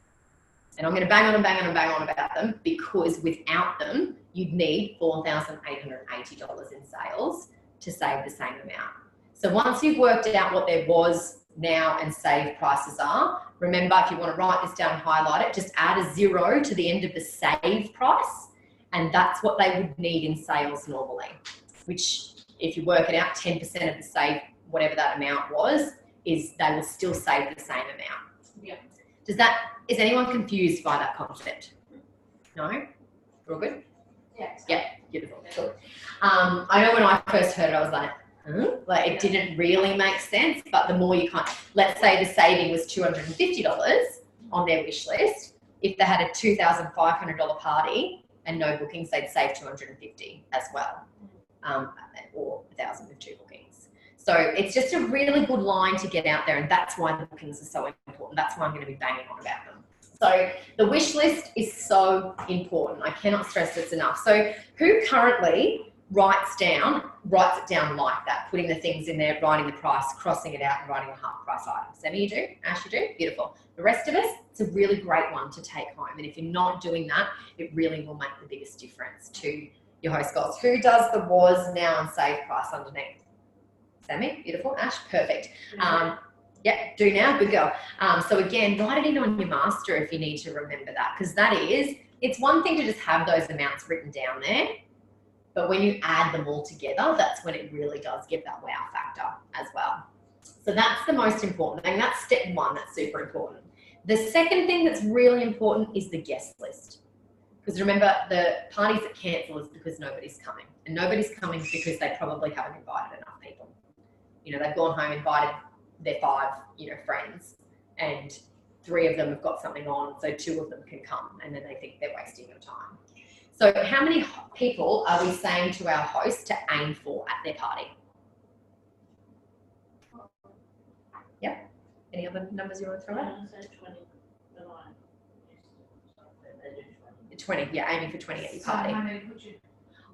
A: And I'm going to bang on and bang on and bang on about them because without them, you'd need $4,880 in sales to save the same amount. So once you've worked out what their was, now, and save prices are, remember, if you want to write this down and highlight it, just add a 0 to the end of the save price, and that's what they would need in sales normally, which if you work it out, 10% of the save, whatever that amount was, is they will still save the same amount.
C: Yeah.
A: Is anyone confused by that concept? No? We're all good?
C: Yeah.
A: Yeah, beautiful. Cool. I know when I first heard it, I was like, huh? Like it didn't really make sense, but the more you let's say the saving was $250 on their wish list. If they had a $2,500 party and no bookings, they'd save $250 as well, or $1,000 with 2 bookings. So it's just a really good line to get out there, and that's why the bookings are so important. That's why I'm going to be banging on about them. So the wish list is so important. I cannot stress this enough. So who currently writes it down like that, putting the things in there, writing the price, crossing it out, and writing a half price item? Sammy, you do? Ash, you do? Beautiful. The rest of us, it's a really great one to take home. And if you're not doing that, it really will make the biggest difference to your host goals. Who does the was, now, and save price underneath? Sammy, beautiful. Ash, perfect. Yeah, do now, good girl. So again, write it in on your master if you need to remember that, because it's one thing to just have those amounts written down there, but when you add them all together, that's when it really does give that wow factor as well. So that's the most important thing. That's step 1, that's super important. The second thing that's really important is the guest list. Because remember, the parties that cancel is because nobody's coming. And nobody's coming because they probably haven't invited enough people. You know, they've gone home, invited their 5, friends, and 3 of them have got something on, so 2 of them can come, and then they think they're wasting your time. So how many people are we saying to our host to aim for at their party? Yep. Any other numbers you want to throw out? 20, yeah, aiming for 20 at your party.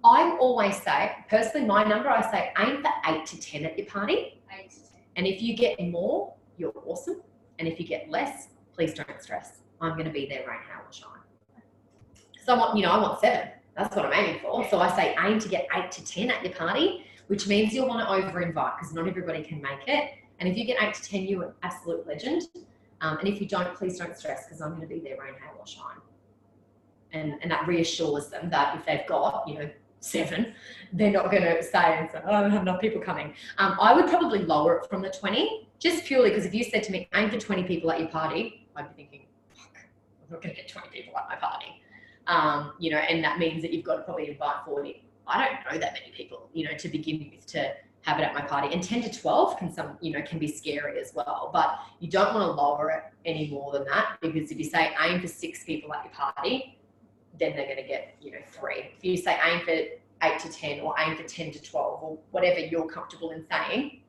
A: I always say, personally, my number, I say aim for 8 to 10 at your party.
C: 8 to 10.
A: And if you get more, you're awesome. And if you get less, please don't stress. I'm going to be there, rain, hail, or shine. So I want 7. That's what I'm aiming for. So I say aim to get 8 to 10 at your party, which means you'll want to over-invite because not everybody can make it. And if you get 8 to 10, you're an absolute legend. And if you don't, please don't stress because I'm going to be there, rain, hail, or shine. And that reassures them that if they've got, 7, they're not going to say, oh, I don't have enough people coming. I would probably lower it from the 20, just purely because if you said to me, aim for 20 people at your party, I'd be thinking, fuck, I'm not going to get 20 people at my party. And that means that you've got to probably invite 40. I don't know that many people, to begin with, to have it at my party. And 10 to 12 can be scary as well. But you don't want to lower it any more than that, because if you say aim for 6 people at your party, then they're going to get, 3. If you say aim for 8 to 10 or aim for 10 to 12 or whatever you're comfortable in saying,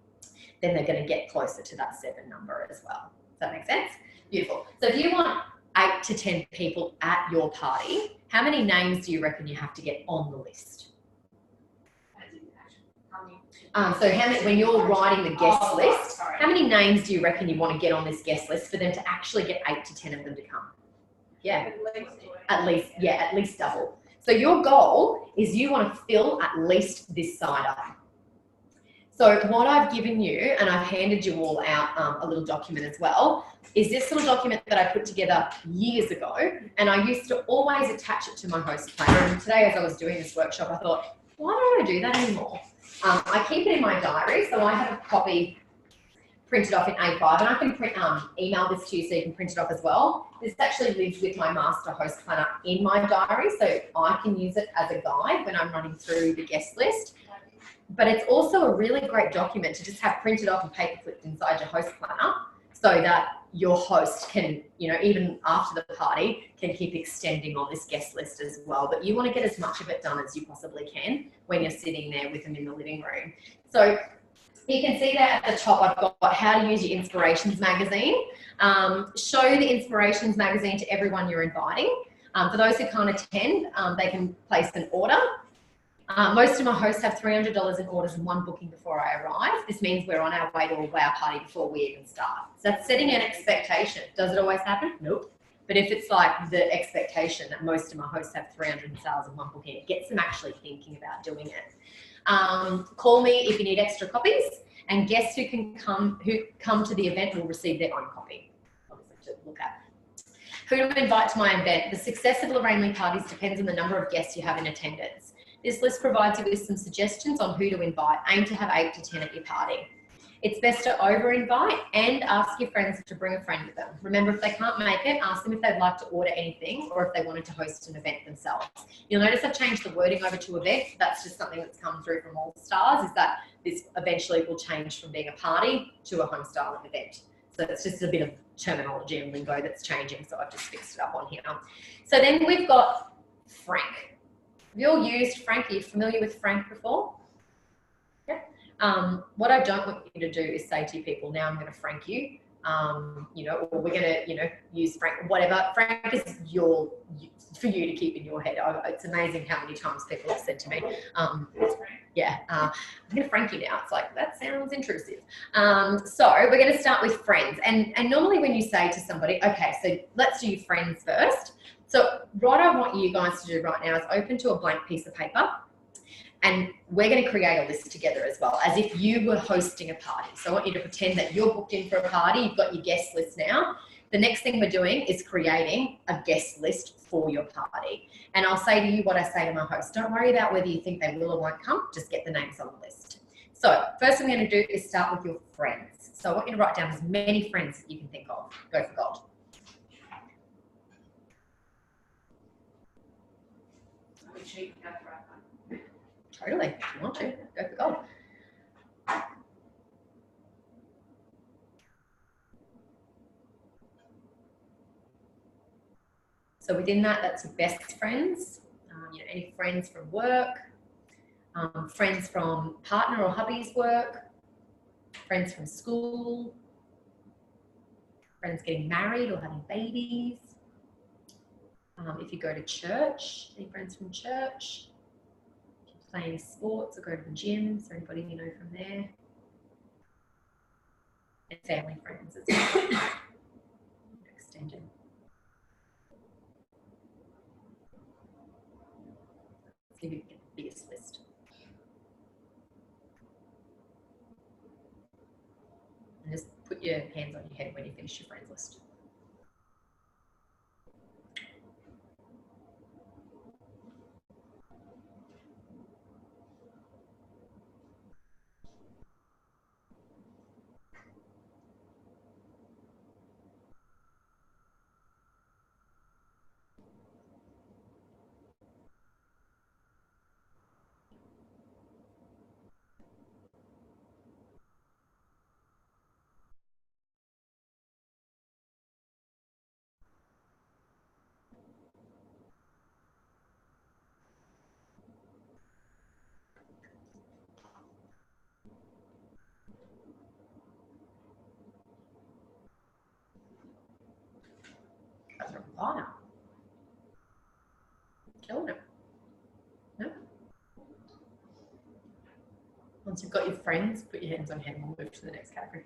A: then they're going to get closer to that 7 number as well. Does that make sense? Beautiful. So if you want 8 to 10 people at your party, how many names do you reckon you have to get on the list? So how many, when you're writing the guest list, how many names do you reckon you want to get on this guest list for them to actually get 8 to 10 of them to come? Yeah. At least double. So your goal is you want to fill at least this side up. So what I've given you, and I've handed you all out a little document as well, is this little document that I put together years ago, and I used to always attach it to my host planner. And today, as I was doing this workshop, I thought, why don't I do that anymore? I keep it in my diary, so I have a copy printed off in A5, and I can email this to you so you can print it off as well. This actually lives with my master host planner in my diary, so I can use it as a guide when I'm running through the guest list. But it's also a really great document to just have printed off and paper clipped inside your host planner, so that your host can, even after the party, can keep extending on this guest list as well. But you want to get as much of it done as you possibly can when you're sitting there with them in the living room. So you can see there at the top, I've got how to use your Inspirations magazine. Show the Inspirations magazine to everyone you're inviting. For those who can't attend, they can place an order. Most of my hosts have $300 in orders and one booking before I arrive. This means we're on our way to a wow party before we even start. So that's setting an expectation. Does it always happen? Nope. But if it's like the expectation that most of my hosts have 300 sales and one booking, it gets them actually thinking about doing it. Call me if you need extra copies, and guests who come to the event will receive their own copy, obviously, to look at. Who to invite to my event? The success of Lorraine parties depends on the number of guests you have in attendance. This list provides you with some suggestions on who to invite. Aim to have 8 to 10 at your party. It's best to over-invite and ask your friends to bring a friend with them. Remember, if they can't make it, ask them if they'd like to order anything or if they wanted to host an event themselves. You'll notice I've changed the wording over to event. That's just something that's come through from All Stars, is that this eventually will change from being a party to a home styling event. So it's just a bit of terminology and lingo that's changing, so I've just fixed it up on here. So then we've got Frank. Have you all used Frank? Are you familiar with Frank before? Yeah. What I don't want you to do is say to people, now I'm going to Frank you, or we're going to, use Frank, whatever. Frank is for you to keep in your head. It's amazing how many times people have said to me, I'm going to Frank you now. It's like, that sounds intrusive. So we're going to start with friends. And normally when you say to somebody, okay, so let's do friends first. So what I want you guys to do right now is open to a blank piece of paper, and we're going to create a list together as well, as if you were hosting a party. So I want you to pretend that you're booked in for a party, you've got your guest list now. The next thing we're doing is creating a guest list for your party. And I'll say to you what I say to my host. Don't worry about whether you think they will or won't come, just get the names on the list. So first thing I'm going to do is start with your friends. So I want you to write down as many friends that you can think of. Go for gold. Totally, if you want to, go for gold. So within that, that's your best friends, any friends from work, friends from partner or hubby's work, friends from school, friends getting married or having babies. If you go to church, any friends from church? If you play any sports or go to the gym, so anybody you know from there. And family friends as well. Extended. Let's give you the biggest list. And just put your hands on your head when you finish your friends list. That's a fire. Killing it. No? Once you've got your friends, put your hands on your head and we'll move to the next category.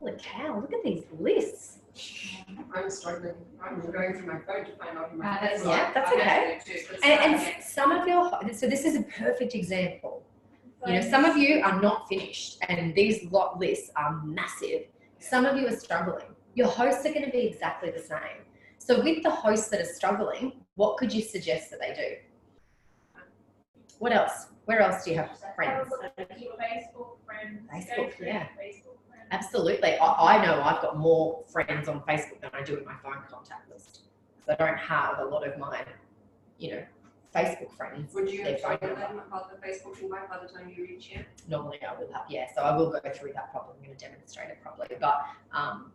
A: Holy cow, look at these lists.
B: I'm struggling. I'm going through my phone to find out who my
C: That's
A: Yeah, that's okay. And some of your, so this is a perfect example. You know, some of you are not finished and these lot lists are massive. Some of you are struggling. Your hosts are going to be exactly the same. So with the hosts that are struggling, what could you suggest that they do? What else? Where else do you have friends?
E: Facebook friends.
A: Facebook, yeah.
E: Facebook friends.
A: Absolutely. I know I've got more friends on Facebook than I do in my phone contact list. Because I don't have a lot of my, you know, Facebook friends.
B: Would you
A: their
B: have
A: phone
B: told
A: number.
B: them about the Facebook invite by the time you reach here?
A: Normally I will have, yeah. So I will go through that problem. I'm going to demonstrate it properly. But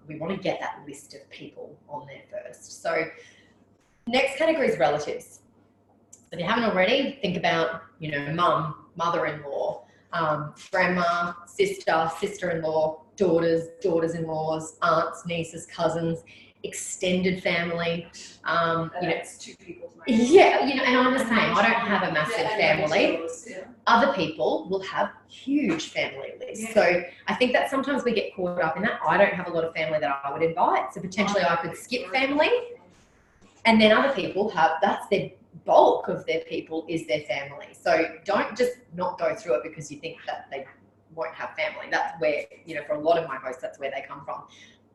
A: we want to get that list of people on there first. So next category is relatives. If you haven't already, think about, you know, mum, mother-in-law, grandma, sister, sister-in-law, daughters, daughters-in-laws, aunts, nieces, cousins, extended family. You know,
B: That's 2 people.
A: yeah, you know, and I'm the same. I don't have a massive family. Other people will have huge family lists.
B: Yeah.
A: So I think that sometimes we get caught up in that. I don't have a lot of family that I would invite. So potentially I could skip family. And then other people have, that's their bulk of their people is their family. So don't just not go through it because you think that they won't have family. That's where, you know, for a lot of my hosts, that's where they come from.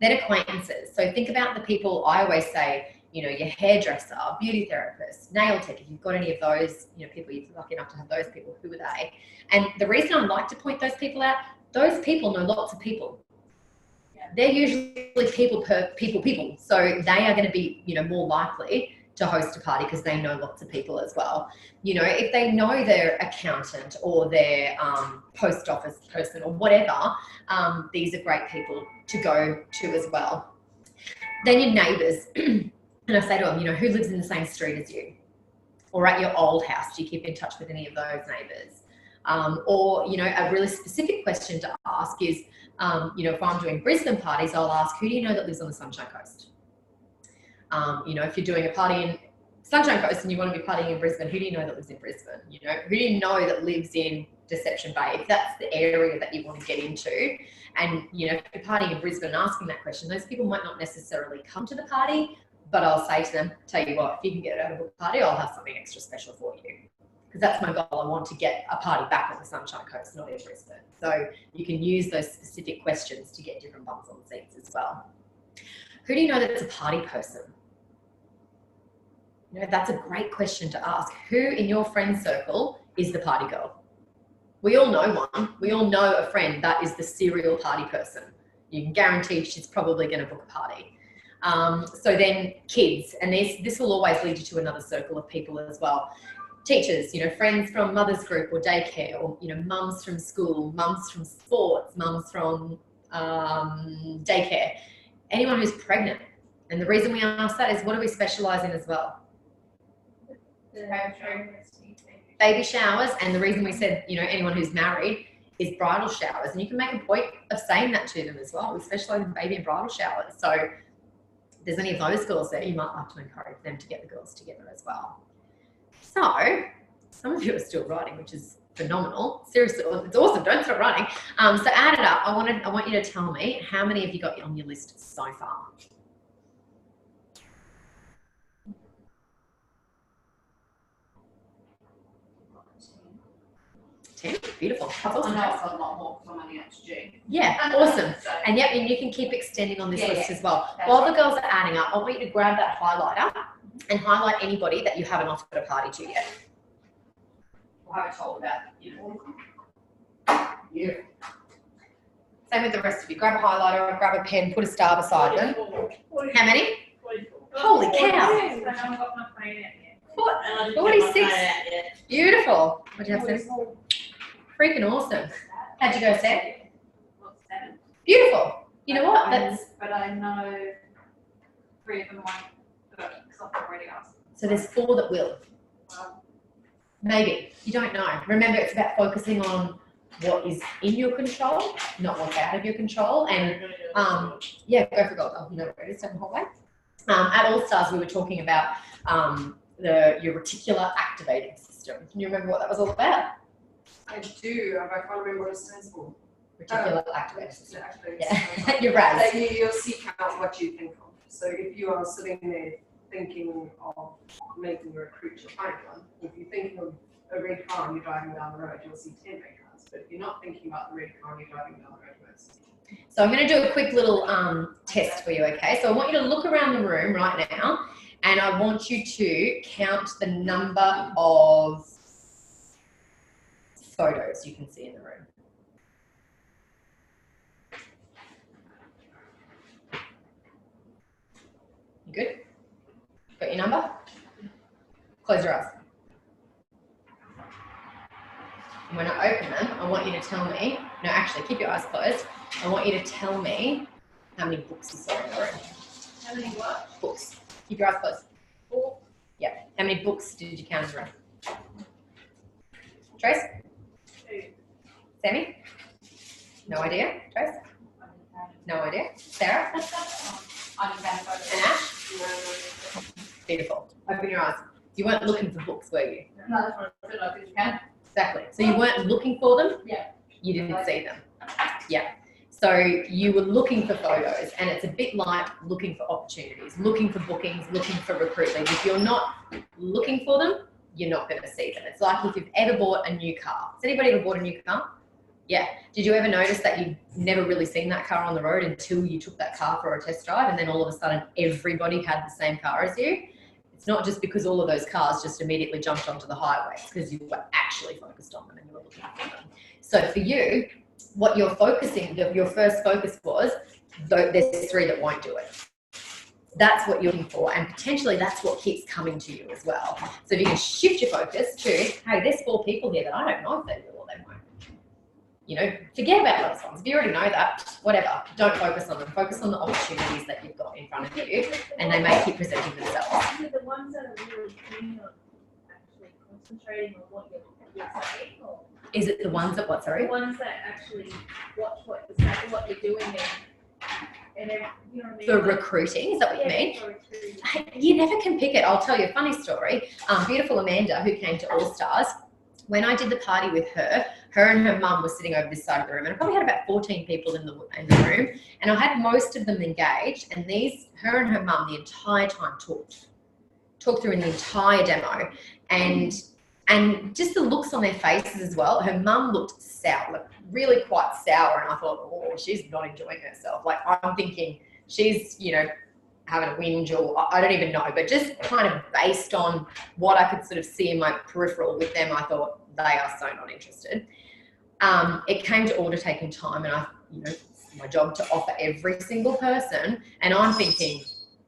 A: Then acquaintances. So think about the people, I always say, you know, your hairdresser, beauty therapist, nail tech, if you've got any of those, you know, people you're lucky enough to have those people, who are they? And the reason I like to point those people out, those people know lots of people. They're usually people. So they are going to be, you know, more likely to host a party because they know lots of people as well. You know, if they know their accountant or their post office person or whatever, these are great people to go to as well. Then your neighbours. And I say to them, you know, who lives in the same street as you? Or at your old house, do you keep in touch with any of those neighbours? Or, you know, a really specific question to ask is, you know, if I'm doing Brisbane parties, I'll ask, who do you know that lives on the Sunshine Coast? You know, if you're doing a party in Sunshine Coast and you want to be partying in Brisbane, who do you know that lives in Brisbane? You know, who do you know that lives in Deception Bay? If that's the area that you want to get into, and, you know, if you're partying in Brisbane and asking that question, those people might not necessarily come to the party, but I'll say to them, tell you what, if you can get out of a party, I'll have something extra special for you. Because that's my goal. I want to get a party back on the Sunshine Coast, not in Brisbane. So you can use those specific questions to get different bumps on seats as well. Who do you know that's a party person? You know, that's a great question to ask. Who in your friend circle is the party girl? We all know one. We all know a friend that is the serial party person. You can guarantee she's probably going to book a party. So then kids, and this will always lead you to another circle of people as well. Teachers, you know, friends from mother's group or daycare, or, you know, mums from school, mums from sports, mums from daycare, anyone who's pregnant. And the reason we ask that is, what do we specialise in as well? Baby showers. And the reason we said, you know, anyone who's married is bridal showers. And you can make a point of saying that to them as well. We specialise in baby and bridal showers. So if there's any of those girls there, you might like to encourage them to get the girls together as well. So some of you are still writing, which is phenomenal. Seriously, it's awesome. Don't stop writing. So add it up. I want you to tell me, how many have you got on your list so far? 10. Beautiful. That's awesome.
C: I know I've got a lot more because I'm only up to June.
A: Yeah, awesome.
C: So,
A: And yep, and you can keep extending on this
C: Yeah,
A: list
C: yeah.
A: as well.
C: That's
A: While
C: right.
A: the girls are adding up, I want you to grab that highlighter and highlight anybody that you haven't offered a party to yet. Or haven't told about, you know. Yeah. Same with the rest of you. Grab a highlighter, grab a pen, put a star beside them. How many? Holy cow.
E: I haven't got my phone out yet.
A: What?
E: And I didn't get
A: 46.
E: my phone out yet.
A: Beautiful. What do you have to say? Freaking awesome. How'd you go, Sam?
C: What's 7?
A: Beautiful. You know what? That's
C: But I know 3 of them won't do it because I've already asked.
A: so there's 4 that will.
C: Well,
A: Maybe. You don't know. Remember, it's about focusing on what is in your control, not what's out of your control. And yeah, go for gold. Oh, you know where it is down the hallway. At All Stars, we were talking about your reticular activating system. Can you remember what that was all about?
B: I do, but I can't remember what it stands for.
A: Reticular activator system.
B: Exactly.
A: Yeah, you're right.
B: That you'll seek out what you think of. So if you are sitting there thinking of making a recruit to find one, if you're thinking of a red car and you're driving down the road, you'll see 10 red cars. But if you're not thinking about the red car and you're driving down the road, you won't see.
A: So I'm going to do a quick little test for you, okay? So I want you to look around the room right now, and I want you to count the number of photos you can see in the room. You good? Got your number? Close your eyes. And when I open them, I want you to tell me, no, actually, keep your eyes closed. I want you to tell me how many books you saw in the room.
C: How many what?
A: Books. Keep your eyes closed.
C: 4.
A: Yeah. How many books did you count in the room? Trace?
C: 2.
A: Sammy? No idea. Trace? No idea. Sarah?
C: I didn't count photos.
A: And Ash? Beautiful. Open your eyes. You weren't looking for books, were you?
C: No, that's what I feel like. Did you count?
A: Exactly. So you weren't looking for them?
C: Yeah.
A: You didn't see them. Yeah. So you were looking for photos, and it's a bit like looking for opportunities, looking for bookings, looking for recruit leads. If you're not looking for them, you're not going to see them. It's like if you've ever bought a new car. Has anybody ever bought a new car? Yeah. Did you ever notice that you'd never really seen that car on the road until you took that car for a test drive, and then all of a sudden everybody had the same car as you? It's not just because all of those cars just immediately jumped onto the highway. It's because you were actually focused on them and you were looking for them. So for you, what you're focusing, your first focus was, there's 3 that won't do it. That's what you're looking for, and potentially that's what keeps coming to you as well. So if you can shift your focus to, hey, there's 4 people here that I don't know if they will or they won't. You know, forget about those ones. If you already know that, whatever, don't focus on them. Focus on the opportunities that you've got in front of you, and they may keep presenting themselves.
E: Is it the ones that are really keen on actually concentrating on what you're saying, or
A: Is it the ones that what,
E: the
A: sorry?
E: ones that actually watch what you're doing and you know what I mean?
A: For recruiting, is that what you mean?
E: For recruiting.
A: You never can pick it. I'll tell you a funny story. Beautiful Amanda, who came to All Stars, when I did the party with her and her mum were sitting over this side of the room, and I probably had about 14 people in the room, and I had most of them engaged, and her and her mum the entire time talked through in the entire demo, and just the looks on their faces as well. Her mum looked sour, like really quite sour, and I thought, oh, she's not enjoying herself. Like, I'm thinking she's, you know, having a whinge, or I don't even know, but just kind of based on what I could sort of see in my peripheral with them, I thought they are so not interested. It came to order taking time, and it's my job to offer every single person, and I'm thinking,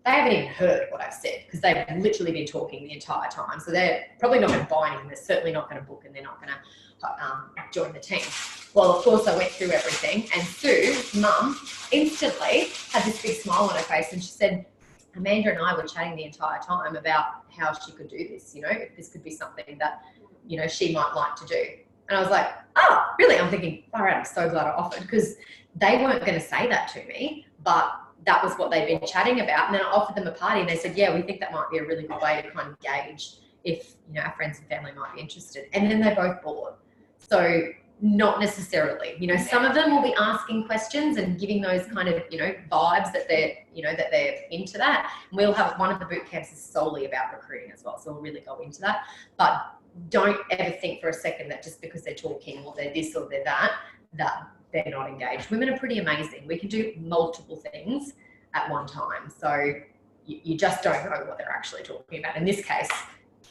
A: they haven't even heard what I've said, because they've literally been talking the entire time. So they're probably not going to buy anything. They're certainly not going to book, and they're not going to join the team. Well, of course, I went through everything, and Sue's mum instantly had this big smile on her face, and she said, Amanda and I were chatting the entire time about how she could do this, you know, if this could be something that, you know, she might like to do. And I was like, oh, really? I'm thinking, all right, I'm so glad I offered, because they weren't going to say that to me, but that was what they'd been chatting about. And then I offered them a party, and they said, yeah, we think that might be a really good way to kind of gauge if, you know, our friends and family might be interested. And then they both bought. So not necessarily, you know, some of them will be asking questions and giving those kind of, you know, vibes that they're, you know, that they're into that. And we'll have one of the boot camps is solely about recruiting as well. So we'll really go into that, but don't ever think for a second that just because they're talking or they're this or they're that they're not engaged. Women are pretty amazing. We can do multiple things at one time. So you just don't know what they're actually talking about. In this case,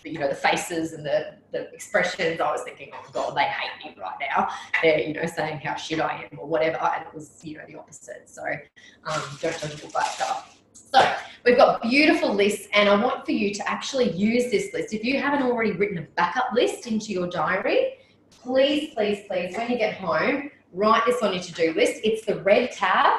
A: you know, the faces and the expressions, I was thinking, oh God, they hate me right now. They're, you know, saying how shit I am or whatever. And it was, you know, the opposite. So don't judge a book by its cover. So we've got beautiful lists, and I want for you to actually use this list. If you haven't already written a backup list into your diary, please, please, please, when you get home, write this on your to-do list. It's the red tab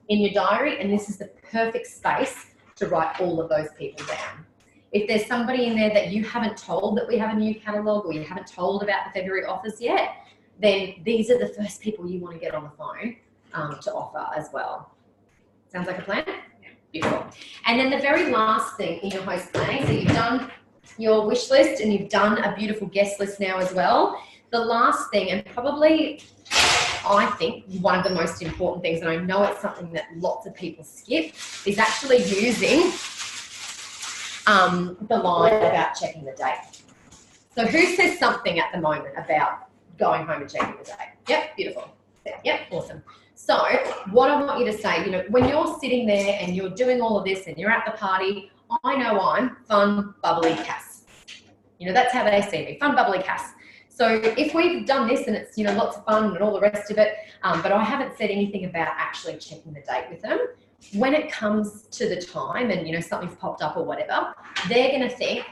A: in your diary, and this is the perfect space to write all of those people down. If there's somebody in there that you haven't told that we have a new catalogue, or you haven't told about the February offers yet, then these are the first people you want to get on the phone to offer as well. Sounds like a plan? Yeah. Beautiful. And then the very last thing in your host planning, so you've done your wish list and you've done a beautiful guest list now as well. the last thing, and probably I think one of the most important things, and I know it's something that lots of people skip, is actually using the line about checking the date. So who says something at the moment about going home and checking the date? Yep, beautiful. Yep, awesome. So what I want you to say, you know, when you're sitting there and you're doing all of this and you're at the party, I know I'm fun, bubbly Cass. You know, that's how they see me, fun, bubbly Cass. So if we've done this and it's, you know, lots of fun and all the rest of it, but I haven't said anything about actually checking the date with them, when it comes to the time and, you know, something's popped up or whatever, they're going to think,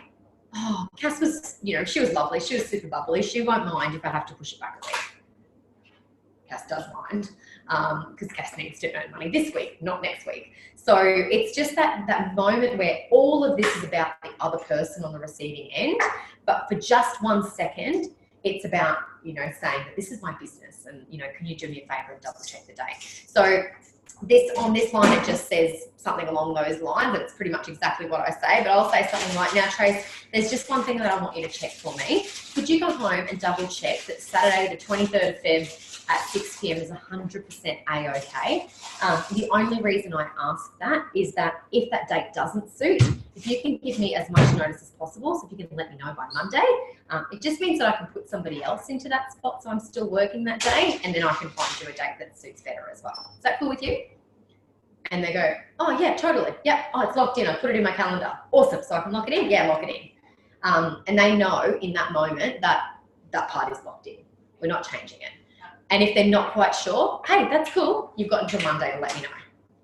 A: oh, Cass was, you know, she was lovely. She was super bubbly. She won't mind if I have to push it back a week. Cass does mind because Cass needs to earn money this week, not next week. So it's just that moment where all of this is about the other person on the receiving end, but for just 1 second, it's about, you know, saying that this is my business and, you know, can you do me a favor and double check the date? So on this line, it just says something along those lines, and it's pretty much exactly what I say, but I'll say something like, now, Trace, there's just one thing that I want you to check for me. Could you go home and double check that Saturday, the 23rd of Feb at 6 p.m. is 100% A-OK? The only reason I ask that is that if that date doesn't suit, if you can give me as much notice as possible, so if you can let me know by Monday, it just means that I can put somebody else into that spot so I'm still working that day, and then I can find you a date that suits better as well. Is that cool with you? And they go, oh yeah, totally. Yep, oh, it's locked in. I put it in my calendar. Awesome, so I can lock it in? Yeah, lock it in. And they know in that moment that that part is locked in. We're not changing it. And if they're not quite sure, hey, that's cool. You've got until Monday to let me know.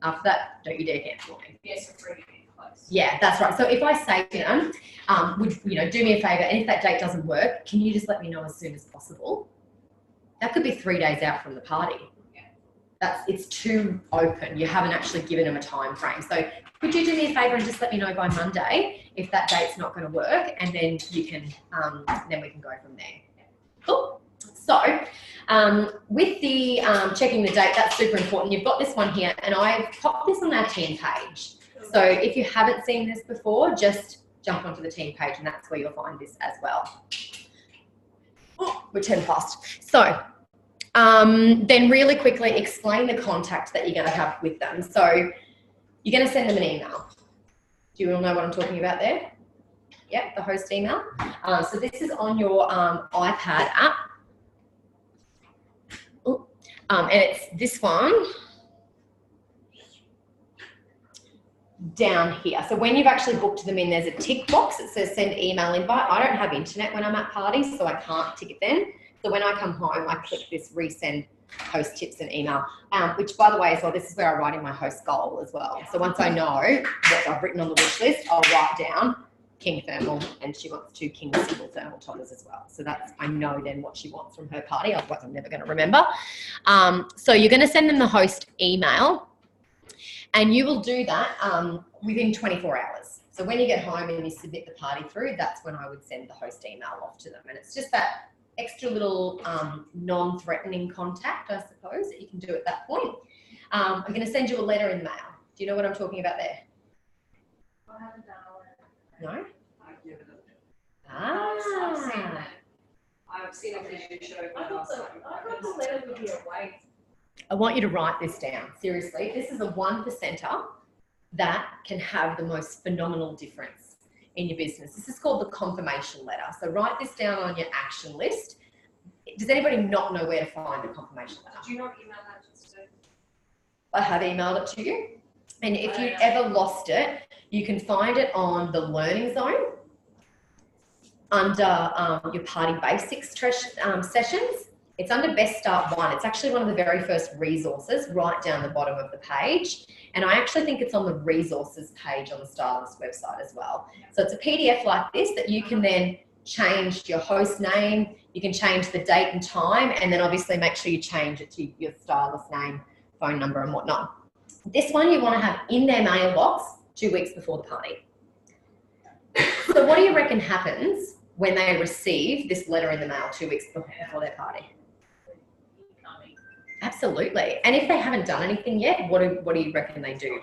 A: After that, don't you dare cancel me.
C: Yes, we're bringing it close.
A: Yeah, that's right. So if I say to them, would you know, do me a favor, and if that date doesn't work, can you just let me know as soon as possible? That could be 3 days out from the party. It's too open. You haven't actually given them a time frame. So could you do me a favor and just let me know by Monday if that date's not going to work, and then you can, then we can go from there. Cool. So with the checking the date, that's super important. You've got this one here, and I've popped this on our team page. So if you haven't seen this before, just jump onto the team page, and that's where you'll find this as well. Oh, we're 10 past. So then really quickly explain the contact that you're going to have with them. So you're going to send them an email. Do you all know what I'm talking about there? Yep, the host email. So this is on your iPad app. And it's this one down here. So when you've actually booked them in, there's a tick box that says send email invite. I don't have internet when I'm at parties, so I can't tick it then. So when I come home, I click this resend host tips and email, which by the way, as well, this is where I write in my host goal as well. So once I know what I've written on the wish list, I'll write down King Thermal, and she wants 2 King single thermal toppers as well. So that's, I know then what she wants from her party, otherwise I'm never going to remember. So you're going to send them the host email, and you will do that within 24 hours. So when you get home and you submit the party through, that's when I would send the host email off to them. And it's just that extra little non-threatening contact, I suppose, that you can do at that point. I'm going to send you a letter in the mail. Do you know what I'm talking about there?
C: I haven't done all that.
A: No?
B: I've given it.
C: I've seen
A: Ah.
C: that.
B: I've seen a video show.
E: I thought the letter would be a waste.
A: I want you to write this down. Seriously, this is a 1%er that can have the most phenomenal difference in your business. This is called the confirmation letter. So write this down on your action list. Does anybody not know where to find the confirmation letter?
C: Did you not email that just to?
A: I have emailed it to you. And if you ever lost it, you can find it on the Learning Zone under your Party Basics sessions. It's under Best Start 1. It's actually one of the very first resources right down the bottom of the page. And I actually think it's on the resources page on the Stylist website as well. So it's a PDF like this that you can then change your host name, you can change the date and time, and then obviously make sure you change it to your stylist name, phone number and whatnot. This one you want to have in their mailbox 2 weeks before the party. So what do you reckon happens when they receive this letter in the mail 2 weeks before their party? Absolutely. And if they haven't done anything yet, what do you reckon they do?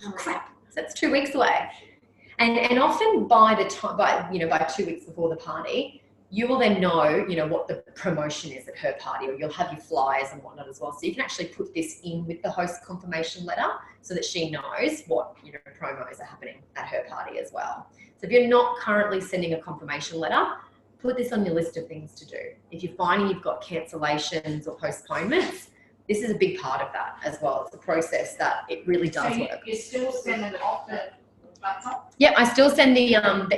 A: Oh, crap. So that's 2 weeks away. And often by 2 weeks before the party, you will then know, you know, what the promotion is at her party, or you'll have your flyers and whatnot as well. So you can actually put this in with the host confirmation letter so that she knows what, you know, promos are happening at her party as well. So if you're not currently sending a confirmation letter, put this on your list of things to do. If you're finding you've got cancellations or postponements, this is a big part of that as well. It's a process that it really does
C: So
A: work.
C: you still send it off the laptop?
A: Yep, I still send the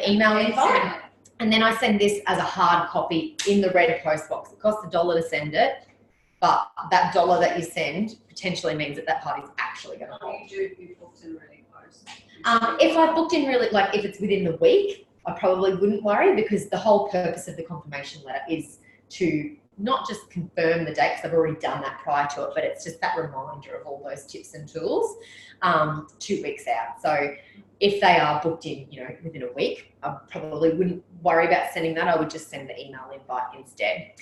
A: email invite. And then I send this as a hard copy in the red post box. It costs $1 to send it, but that $1 that you send potentially means that that party's actually going to hold.
B: What do you do if you booked in really close?
A: If I booked in really, like if it's within the week, I probably wouldn't worry, because the whole purpose of the confirmation letter is to not just confirm the date, because I've already done that prior to it, but it's just that reminder of all those tips and tools 2 weeks out. So if they are booked in, you know, within a week, I probably wouldn't worry about sending that. I would just send the email invite instead.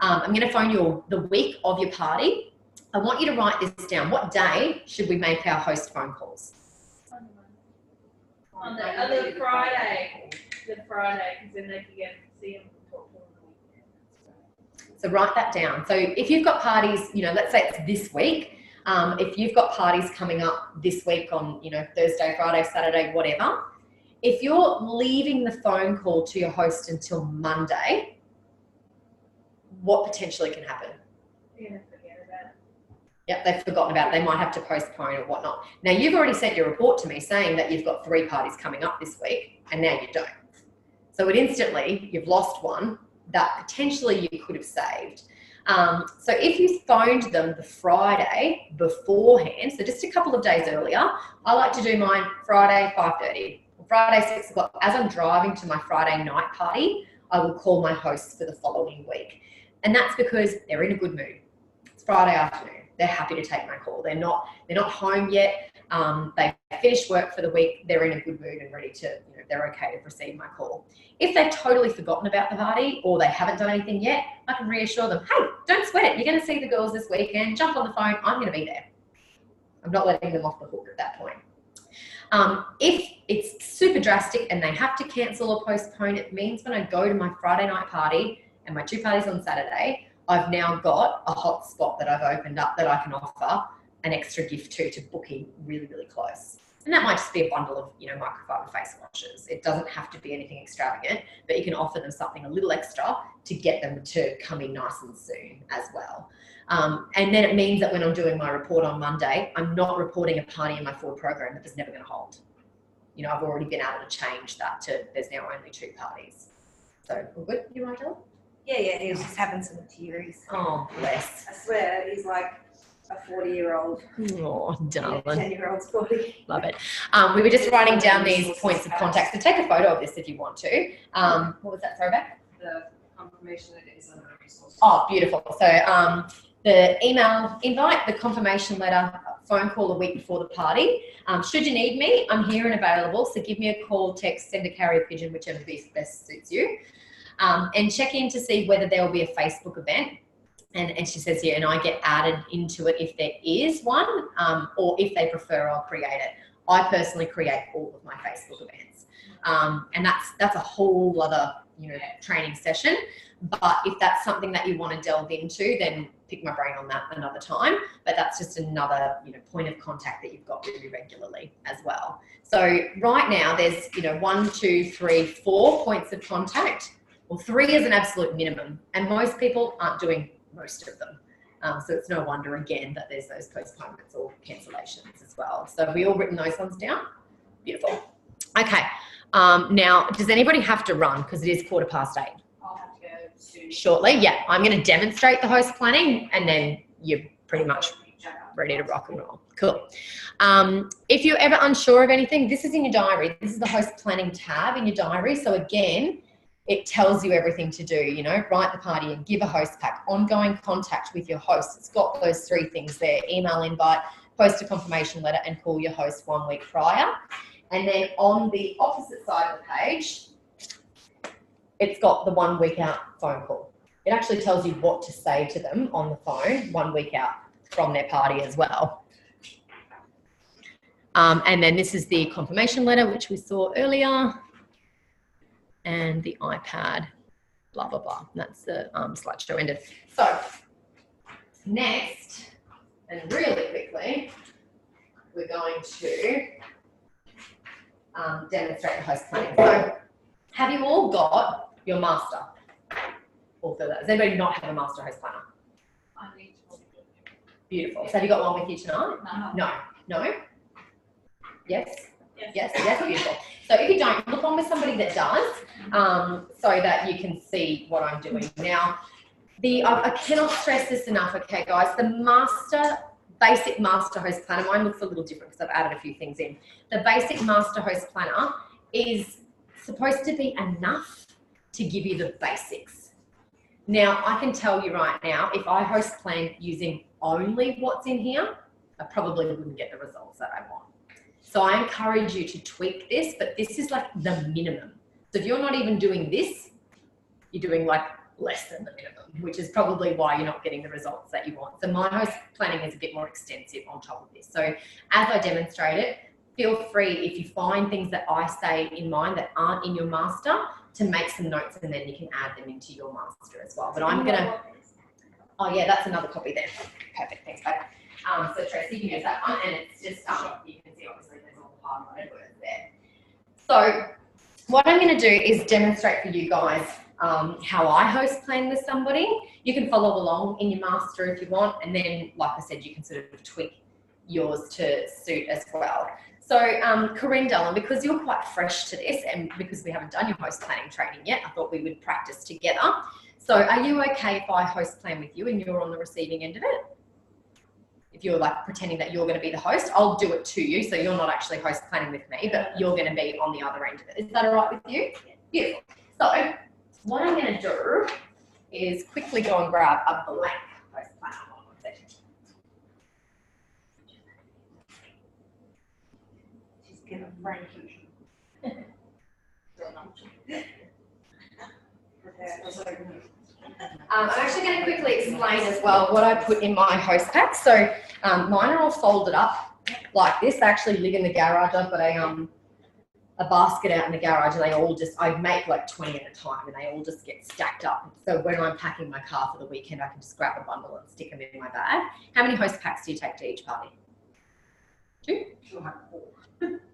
A: I'm going to phone you the week of your party. I want you to write this down. What day should we make our host phone calls?
E: On the other Friday, because then they can get to see him and talk to him on the weekend.
A: So write that down. So if you've got parties, you know, let's say it's this week. If you've got parties coming up this week on, you know, Thursday, Friday, Saturday, whatever, if you're leaving the phone call to your host until Monday, what potentially can happen?
E: You're gonna forget about it.
A: Yep, they've forgotten about it. They might have to postpone or whatnot. Now, you've already sent your report to me saying that you've got 3 parties coming up this week, and now you don't. So it instantly, you've lost one that potentially you could have saved. So if you phoned them the Friday beforehand, so just a couple of days earlier, I like to do mine Friday 5:30, or Friday 6 o'clock. As I'm driving to my Friday night party, I will call my hosts for the following week. And that's because they're in a good mood. It's Friday afternoon. They're happy to take my call. They're not home yet. They've finished work for the week. They're in a good mood and ready to, you know, they're okay to receive my call. If they've totally forgotten about the party or they haven't done anything yet, I can reassure them, hey, don't sweat it. You're going to see the girls this weekend. Jump on the phone. I'm going to be there. I'm not letting them off the hook at that point. If it's super drastic and they have to cancel or postpone, it means when I go to my Friday night party and my 2 parties on Saturday, I've now got a hot spot that I've opened up that I can offer an extra gift to book in really, really close. And that might just be a bundle of, you know, microfiber face washes. It doesn't have to be anything extravagant, but you can offer them something a little extra to get them to come in nice and soon as well. And then it means that when I'm doing my report on Monday, I'm not reporting a party in my forward program that was never going to hold. You know, I've already been able to change that to there's now only 2 parties. So, all good? You right, Ella?
F: Yeah, he was just having some tears.
A: Oh, bless.
F: I swear, he's like a 40-year-old.
A: Oh, darling.
F: 10-year-old's body.
A: Love it. We were just writing down these points of contact. So take a photo of this if you want to. What was that throwback?
B: The confirmation that it is under resources.
A: Oh, beautiful. So the email invite, the confirmation letter, phone call a week before the party. Should you need me, I'm here and available. So give me a call, text, send a carrier pigeon, whichever best suits you. And check in to see whether there will be a Facebook event. And she says, yeah, and I get added into it if there is one, or if they prefer, I'll create it. I personally create all of my Facebook events. And that's a whole other, you know, training session. But if that's something that you want to delve into, then pick my brain on that another time. But that's just another, you know, point of contact that you've got really regularly as well. So right now there's, you know, 1, 2, 3, 4 points of contact. Well, 3 is an absolute minimum. And most people aren't doing most of them. So it's no wonder, again, that there's those postponements or cancellations as well. So have we all written those ones down? Beautiful. Okay. Now, does anybody have to run? Because it is 8:15.
C: I'll have to go to.
A: Shortly. Yeah, I'm going to demonstrate the host planning and then you're pretty much ready to rock and roll. Cool. If you're ever unsure of anything, this is in your diary. This is the host planning tab in your diary. So again, it tells you everything to do, you know, write the party and give a host pack, ongoing contact with your host. It's got those 3 things there: email invite, post a confirmation letter, and call your host 1 week prior. And then on the opposite side of the page, it's got the 1 week out phone call. It actually tells you what to say to them on the phone 1 week out from their party as well. And then this is the confirmation letter, which we saw earlier, and the iPad blah, blah, blah. And that's the slideshow ended. So next, and really quickly, we're going to demonstrate the host planning. So have you all got your master? Or for that? Does anybody not have a master host planner?
C: I need to.
A: Beautiful. So have you got one with you tonight?
C: No.
A: No? Yes?
E: Yes.
A: Yes, beautiful. So if you don't, look on with somebody that does, so that you can see what I'm doing. Now, I cannot stress this enough, okay, guys, the basic master host planner, mine looks a little different because I've added a few things in. The basic master host planner is supposed to be enough to give you the basics. Now, I can tell you right now, if I host plan using only what's in here, I probably wouldn't get the results that I want. So I encourage you to tweak this, but this is like the minimum. So if you're not even doing this, you're doing like less than the minimum, which is probably why you're not getting the results that you want. So my host planning is a bit more extensive on top of this. So as I demonstrate it, feel free, if you find things that I say in mine that aren't in your master, to make some notes, and then you can add them into your master as well. But I'm gonna, oh yeah, that's another copy there. Perfect, thanks babe. So Tracy, you can use that one, and it's just, you can see obviously there's all the highlighted words there. So what I'm gonna do is demonstrate for you guys how I host plan with somebody. You can follow along in your master if you want, and then, like I said, you can sort of tweak yours to suit as well. So Corinne Dallin, because you're quite fresh to this, and because we haven't done your host planning training yet, I thought we would practice together. So are you okay if I host plan with you and you're on the receiving end of it? If you're like pretending that you're going to be the host, I'll do it to you, so you're not actually host planning with me, but you're going to be on the other end of it. Is that all right with you? Beautiful. So what I'm going to do is quickly go and grab a blank host planner. One second.
F: She's gonna Frankie.
A: I'm actually going to quickly explain as well what I put in my host pack. So mine are all folded up like this. They actually live in the garage. I've got a basket out in the garage, and they all just, I make like 20 at a time, and they all just get stacked up. So when I'm packing my car for the weekend, I can just grab a bundle and stick them in my bag. How many host packs do you take to each party? 2?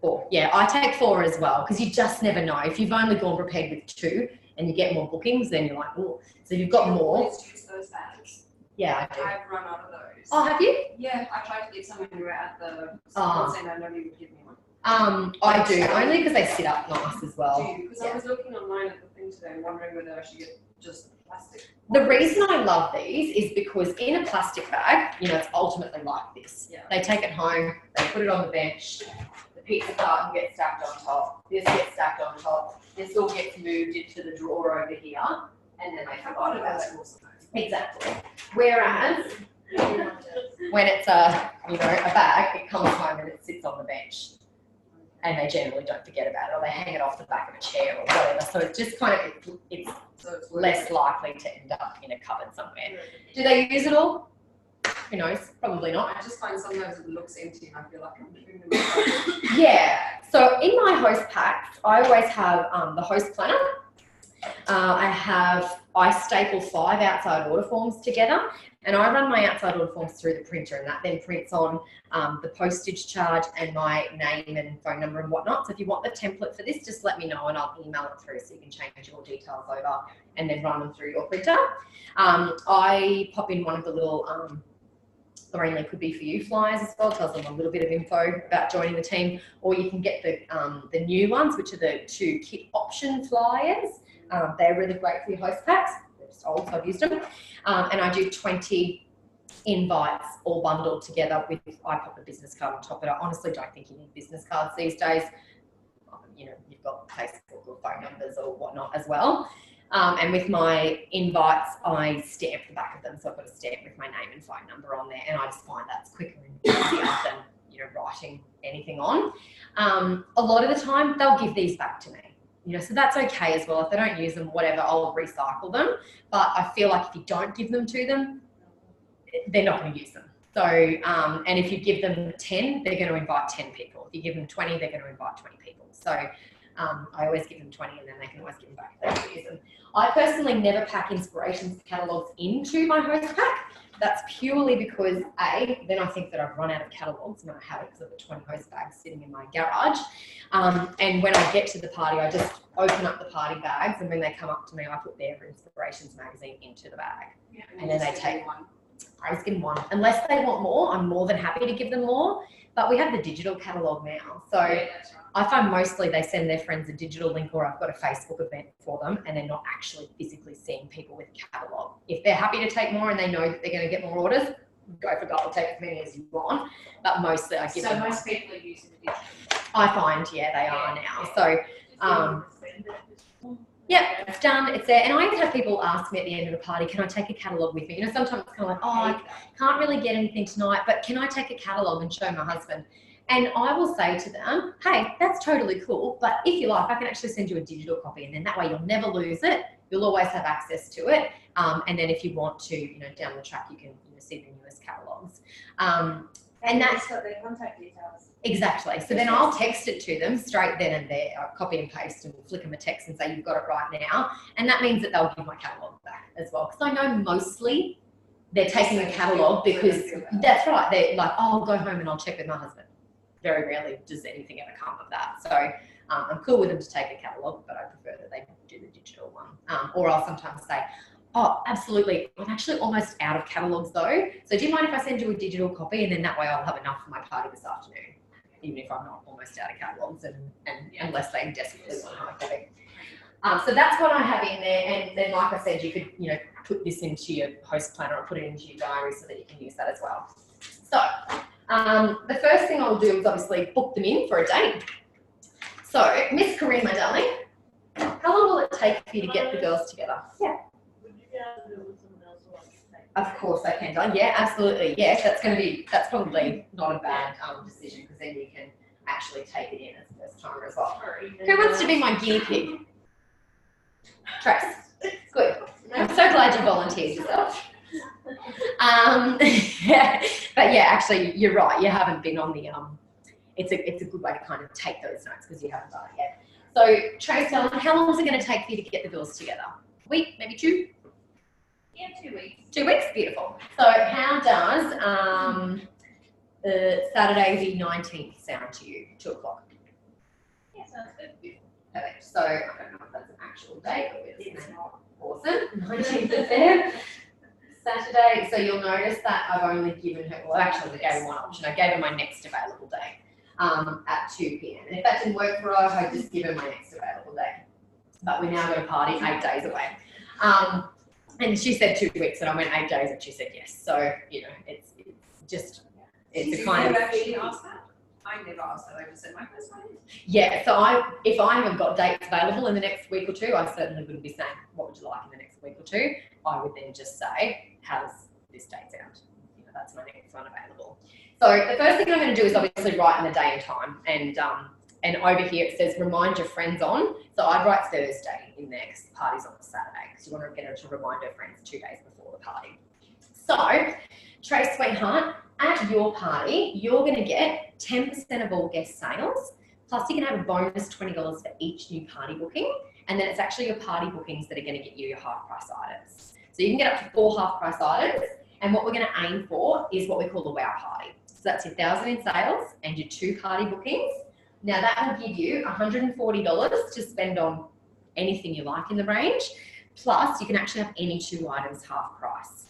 A: Four. Yeah, I take 4 as well, because you just never know. If you've only gone prepared with 2 and you get more bookings, then you're like, oh. So you've got more.
B: Always use those bags.
A: Yeah, I do.
B: I've run out of those.
A: Oh, have you?
B: Yeah, I tried to get some when we were at the support centre, nobody would give me one.
A: I do, only because they sit up nice as well.
B: Because I was looking online at the thing today and wondering whether I should get just plastic.
A: The reason I love these is because in a plastic bag, you know, it's ultimately like this.
B: Yeah.
A: They take it home, they put it on the bench, the pizza carton gets stacked on top, this gets stacked on top, this all gets moved into the drawer over here, and then they forgot about it. Exactly. Whereas when it's a bag, it comes home and it sits on the bench, and they generally don't forget about it, or they hang it off the back of a chair or whatever. So it's just kind of, it's less likely to end up in a cupboard somewhere. Do they use it all? Who knows? Probably not.
B: I just find sometimes it looks empty and I feel like I'm giving them.
A: Yeah. So in my host packs, I always have the host planner. I staple 5 outside order forms together, and I run my outside order forms through the printer, and that then prints on the postage charge and my name and phone number and whatnot. So if you want the template for this, just let me know and I'll email it through so you can change your details over and then run them through your printer. I pop in one of the little Lorraine Lee could be for you flyers as well. Tells them a little bit of info about joining the team, or you can get the new ones, which are the 2 kit option flyers. They're really great for your host packs. They're just old, so I've used them. And I do 20 invites all bundled together with, I pop a business card on top, but I honestly don't think you need business cards these days. You know, you've got Facebook or phone numbers or whatnot as well. And with my invites, I stamp the back of them. So I've got a stamp with my name and phone number on there, and I just find that's quicker and easier than, you know, writing anything on. A lot of the time, they'll give these back to me. You know, so that's okay as well. If they don't use them, whatever, I'll recycle them. But I feel like if you don't give them to them, they're not going to use them. So, and if you give them 10, they're going to invite 10 people. If you give them 20, they're going to invite 20 people. So I always give them 20 and then they can always give them back if they don't use them. I personally never pack inspirations catalogues into my host pack. That's purely because then I think that I've run out of catalogues and I have it because I've got 20 host bags sitting in my garage. And when I get to the party, I just open up the party bags, and when they come up to me, I put their inspirations magazine into the bag.
B: Yeah,
A: And then they take one. I just give them one. Unless they want more, I'm more than happy to give them more. But we have the digital catalogue now. So
C: Yeah, that's right.
A: I find mostly they send their friends a digital link, or I've got a Facebook event for them, and they're not actually physically seeing people with catalogue. If they're happy to take more and they know that they're going to get more orders, go for gold, take as many as you want. But mostly I give
C: So
A: them.
C: most people are using the digital.
A: I find, yeah, they are now. So, yeah, it's done, it's there. And I even have people ask me at the end of the party, can I take a catalogue with me? You know, sometimes it's kind of like, oh, I can't really get anything tonight, but can I take a catalogue and show my husband? And I will say to them, hey, that's totally cool, but if you like, I can actually send you a digital copy, and then that way you'll never lose it. You'll always have access to it. And then if you want to, you know, down the track, you can see the newest catalogues. And that's
F: got their contact details.
A: exactly. So then I'll text it to them straight then and there. I'll copy and paste and flick them a text and say, you've got it right now. And that means that they'll give my catalogue back as well. Because I know mostly they're taking the catalogue because that's right. They're like, oh, I'll go home and I'll check with my husband. Very rarely does anything ever come of that. So I'm cool with them to take a catalogue, but I prefer that they do the digital one. Or I'll sometimes say, oh, absolutely. I'm actually almost out of catalogues though. So do you mind if I send you a digital copy, and then that way I'll have enough for my party this afternoon, even if I'm not almost out of catalogues, and unless they desperately want my copy. So that's what I have in there. And then, like I said, you could, you know, put this into your host planner or put it into your diary so that you can use that as well. So the first thing I'll do is obviously book them in for a date. So, Miss Corinne, my darling, how long will it take for you to get the girls together? Yeah.
E: Would you be able to do it with someone else who wants to take?
A: Of course I can, darling. Yeah, absolutely. Yes, that's probably not a bad decision, because then you can actually take it in as a first timer as well. Who wants to be my guinea pig? Trace. Good. I'm so glad you volunteered yourself. Yeah, but yeah, actually, you're right. You haven't been on the It's a good way to kind of take those notes because you haven't done it yet. So, Trace, darling, how long is it going to take for you to get the girls together? A week, maybe two?
C: Yeah, 2 weeks.
A: 2 weeks, beautiful. So, how does Saturday the 19th sound to you? 2 o'clock.
C: Yeah, sounds good.
A: Perfect. So, I don't know if that's an actual date, but it's not awesome. 19th of Feb. Saturday, so you'll notice that I've only given her, well, actually, I gave her one option. I gave her my next available day at 2 p.m. And if that didn't work for her, I'd just give her my next available day. But we're now going to party 8 days away. And she said 2 weeks, and I went 8 days, and she said yes. So, you know, it's a kind of.
B: actually asked that? I never asked that. I just said my first name.
A: Yeah, so if I haven't got dates available in the next week or two, I certainly wouldn't be saying, what would you like in the next week or two? I would then just say, how does this date sound? You know, that's my next one available. So the first thing I'm going to do is obviously write in the day and time. And over here it says, remind your friends on. So I'd write Thursday in there because the party's on Saturday, because you want to get her to remind her friends 2 days before the party. So, Trace, sweetheart, at your party, you're going to get 10% of all guest sales, plus you can have a bonus $20 for each new party booking, and then it's actually your party bookings that are going to get you your half-price items. So you can get up to 4 half-price items, and what we're going to aim for is what we call the wow party. So that's your 1,000 in sales and your 2 party bookings. Now that will give you $140 to spend on anything you like in the range, plus you can actually have any 2 items half price.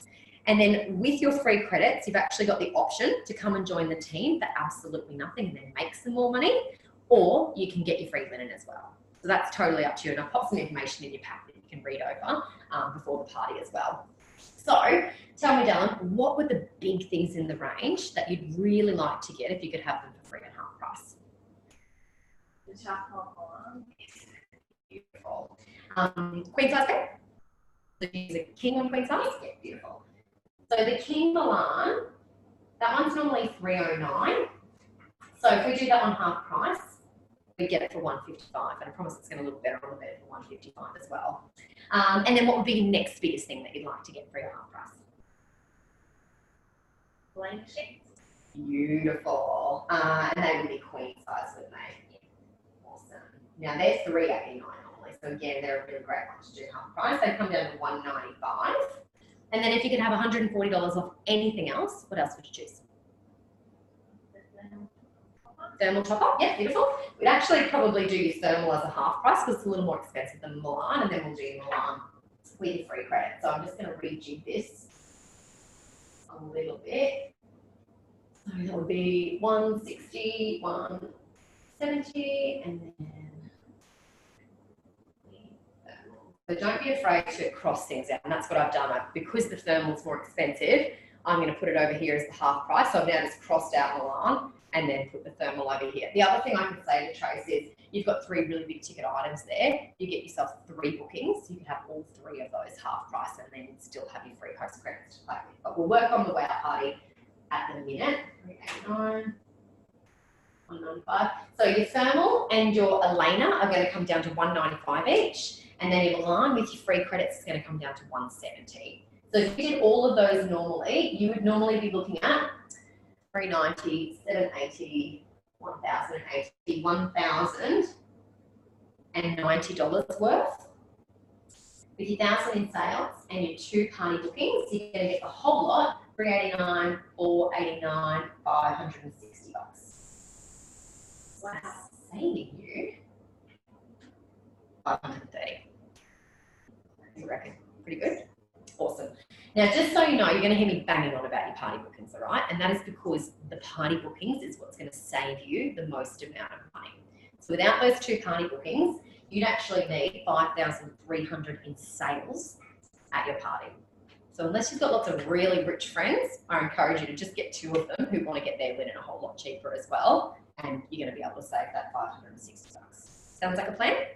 A: And then with your free credits, you've actually got the option to come and join the team for absolutely nothing and then make some more money, or you can get your free linen as well. So that's totally up to you. And I'll pop some information in your pack that you can read over before the party as well. So tell me, darling, what were the big things in the range that you'd really like to get if you could have them for free and half price?
E: The charcoal collar.
A: Beautiful. Queen size bed? So you use a king on queen size? Yeah, beautiful. So the King Milan, that one's normally $309. So if we do that on half price, we get it for $155, and I promise it's going to look better on the bed for $155 as well. And then what would be your next biggest thing that you'd like to get free or half price?
E: Blank sheets.
A: Beautiful. And they would be queen size, wouldn't they? Yeah. Awesome. Now they're $3.89 normally, so again, they're a really great one to do half price. They come down to $1.95. And then if you could have $140 off anything else, what else would you choose? Thermal top-up, yeah, beautiful. We'd actually probably do your thermal as a half price because it's a little more expensive than Milan, and then we'll do your Milan with your free credit. So I'm just going to rejig this a little bit. So that would be 160, 170, and then thermal. So don't be afraid to cross things out, and that's what I've done. Because the thermal's more expensive, I'm going to put it over here as the half price. So I've now just crossed out Milan and then put the thermal over here. The other thing I can say to Trace is you've got 3 really big ticket items there. You get yourself 3 bookings. You can have all 3 of those half price and then still have your free host credits to play with. But we'll work on the way out party at the minute. 389, 195. So your thermal and your Elena are going to come down to 195 each. And then your Milan with your free credits is going to come down to 170. So if you did all of those normally, you would normally be looking at 390, 780, 1,080, $1,090 worth. With your 1,000 in sales and your 2 party bookings, you're going to get the whole lot, 389, 489, $560. Wow, saving you 530. You reckon? Pretty good? Awesome. Now, just so you know, you're going to hear me banging on about your party bookings, all right? And that is because the party bookings is what's going to save you the most amount of money. So without those 2 party bookings, you'd actually need 5,300 in sales at your party. So unless you've got lots of really rich friends, I encourage you to just get 2 of them who want to get their linen a whole lot cheaper as well, and you're going to be able to save that $560. Sounds like a plan?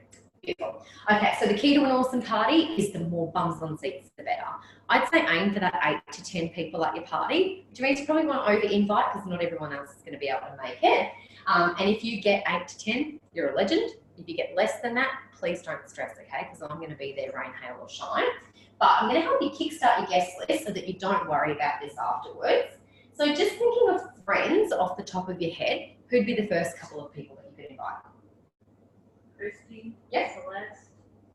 A: Beautiful. Okay, so the key to an awesome party is the more bums on seats, the better. I'd say aim for that 8 to 10 people at your party, which means you probably want to over-invite because not everyone else is going to be able to make it. And if you get 8 to 10, you're a legend. If you get less than that, please don't stress, okay? Because I'm going to be there rain, hail or shine. But I'm going to help you kickstart your guest list so that you don't worry about this afterwards. So just thinking of friends off the top of your head, who'd be the first couple of people that you could invite?
E: Christy.
A: Yes.
E: Celeste.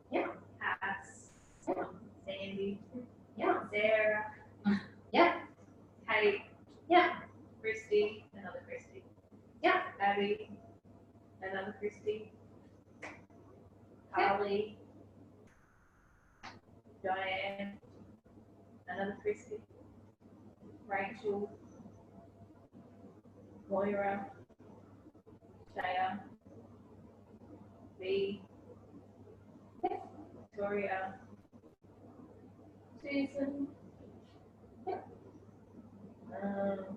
A: Yeah.
E: Cass.
A: Yeah.
E: Sandy.
A: Yeah.
E: Sarah.
A: Yeah.
E: Kate.
A: Yeah.
E: Christy. Another Christy.
A: Yeah.
E: Abby. Another Christy. Carly. Diane. Another Christy. Rachel. Moira. Shaya. B. Victoria. Susan.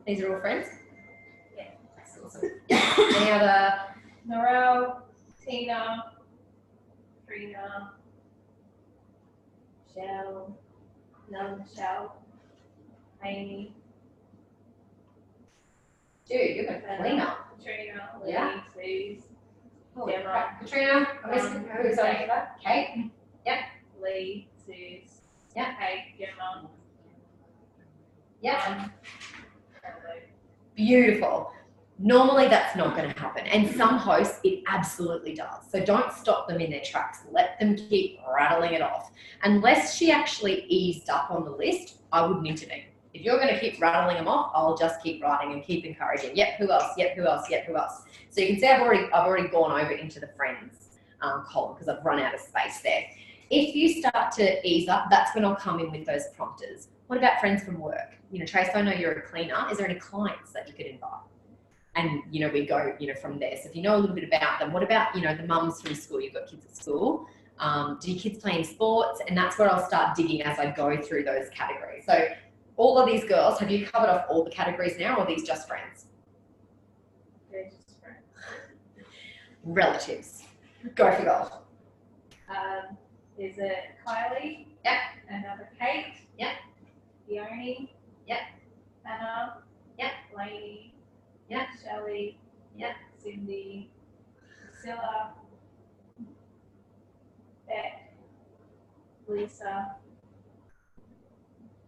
A: These are all friends?
E: Yeah.
A: That's awesome. Any other?
E: Norel. Tina. Trina. Michelle. Another Michelle. Amy.
A: Dude, you're going to clean up.
E: Katrina.
A: Yeah.
E: Lee. Suze.
A: Holy
E: Gemma.
A: crap. Katrina, who's on that? Kate?
E: Lee. Suze.
A: Yeah.
E: Kate. Gemma.
A: Yeah. Beautiful. Normally that's not going to happen. And some hosts, it absolutely does. So don't stop them in their tracks. Let them keep rattling it off. Unless she actually eased up on the list, I wouldn't intervene. If you're going to keep rattling them off, I'll just keep writing and keep encouraging. Yep, who else? Yep, who else? Yep, who else? So you can see I've already gone over into the friends column because I've run out of space there. If you start to ease up, that's when I'll come in with those prompters. What about friends from work? You know, Trace, I know you're a cleaner. Is there any clients that you could invite? And, you know, we go, you know, from there. So if you know a little bit about them, what about, you know, the mums from school? You've got kids at school. Do your kids play any sports? And that's where I'll start digging as I go through those categories. So all of these girls, have you covered off all the categories now, or are these just friends?
E: They're just friends.
A: Relatives. Go for gold.
E: Is it Kylie?
A: Yep.
E: Another Kate?
A: Yep.
E: Leonie?
A: Yep.
E: Anna?
A: Yep.
E: Lainey?
A: Yep.
E: Shelley?
A: Yep.
E: Cindy? Priscilla? Beck? Lisa?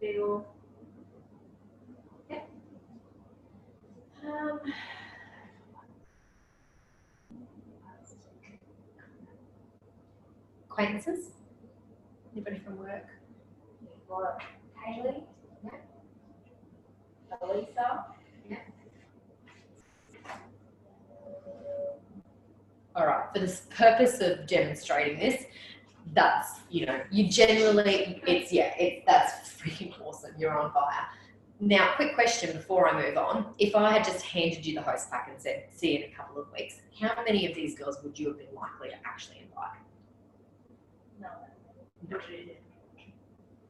E: Bill?
A: Yep. Acquaintances? Anybody from work?
C: You've got Hayley.
A: Yeah.
C: Elisa.
A: All right, for the purpose of demonstrating this, that's, you know, you generally, that's freaking awesome. You're on fire. Now, quick question before I move on. If I had just handed you the host pack and said, see you in a couple of weeks, how many of these girls would you have been likely to actually invite?
E: No, literally,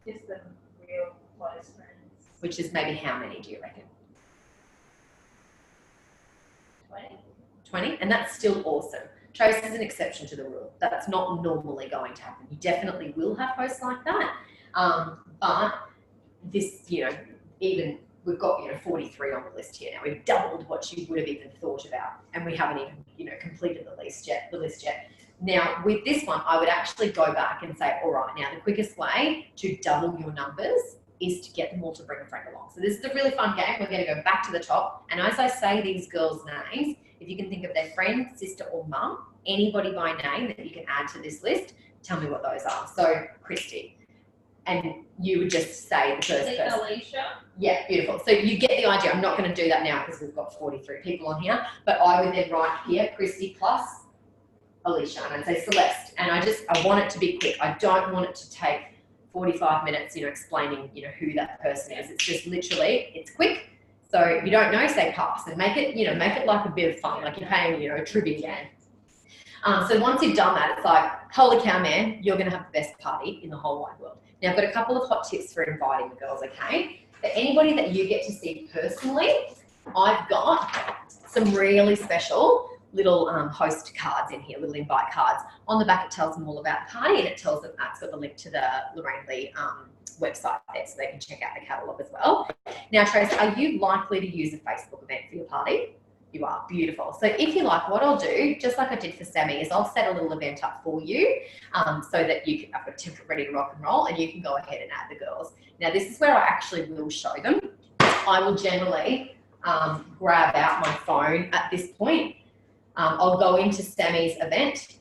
E: just the real close friends.
A: Which is maybe how many do you reckon?
E: 20.
A: 20? And that's still awesome. Trace is an exception to the rule. That's not normally going to happen. You definitely will have hosts like that. But this, you know, even we've got, you know, 43 on the list here now. We've doubled what you would have even thought about, and we haven't even, you know, completed the list yet. Now, with this one, I would actually go back and say, all right, now the quickest way to double your numbers is to get them all to bring a friend along. So this is a really fun game. We're going to go back to the top, and as I say these girls' names, if you can think of their friend, sister, or mum, anybody by name that you can add to this list, tell me what those are. So, Christy. And you would just say the first person.
C: Alicia.
A: Yeah, beautiful. So you get the idea. I'm not going to do that now because we've got 43 people on here, but I would then write here, Christy plus Alicia, and I'd say Celeste. And I want it to be quick. I don't want it to take 45 minutes, you know, explaining, you know, who that person is. It's just literally, it's quick. So if you don't know, say pass and make it, you know, make it like a bit of fun, like you're playing, you know, a trivia game. So once you've done that, it's like, holy cow, man, you're going to have the best party in the whole wide world. Now, I've got a couple of hot tips for inviting the girls, okay? For anybody that you get to see personally, I've got some really special little host cards in here, little invite cards. On the back, it tells them all about the party, and it tells them that's got the link to the Lorraine Lee website there, so they can check out the catalogue as well. Now, Trace, are you likely to use a Facebook event for your party? You are. Beautiful. So if you like, what I'll do, just like I did for Sammy, is I'll set a little event up for you so that you can, I've got a template ready to rock and roll, and you can go ahead and add the girls. Now, this is where I actually will show them. I will generally grab out my phone at this point. I'll go into Sammy's event,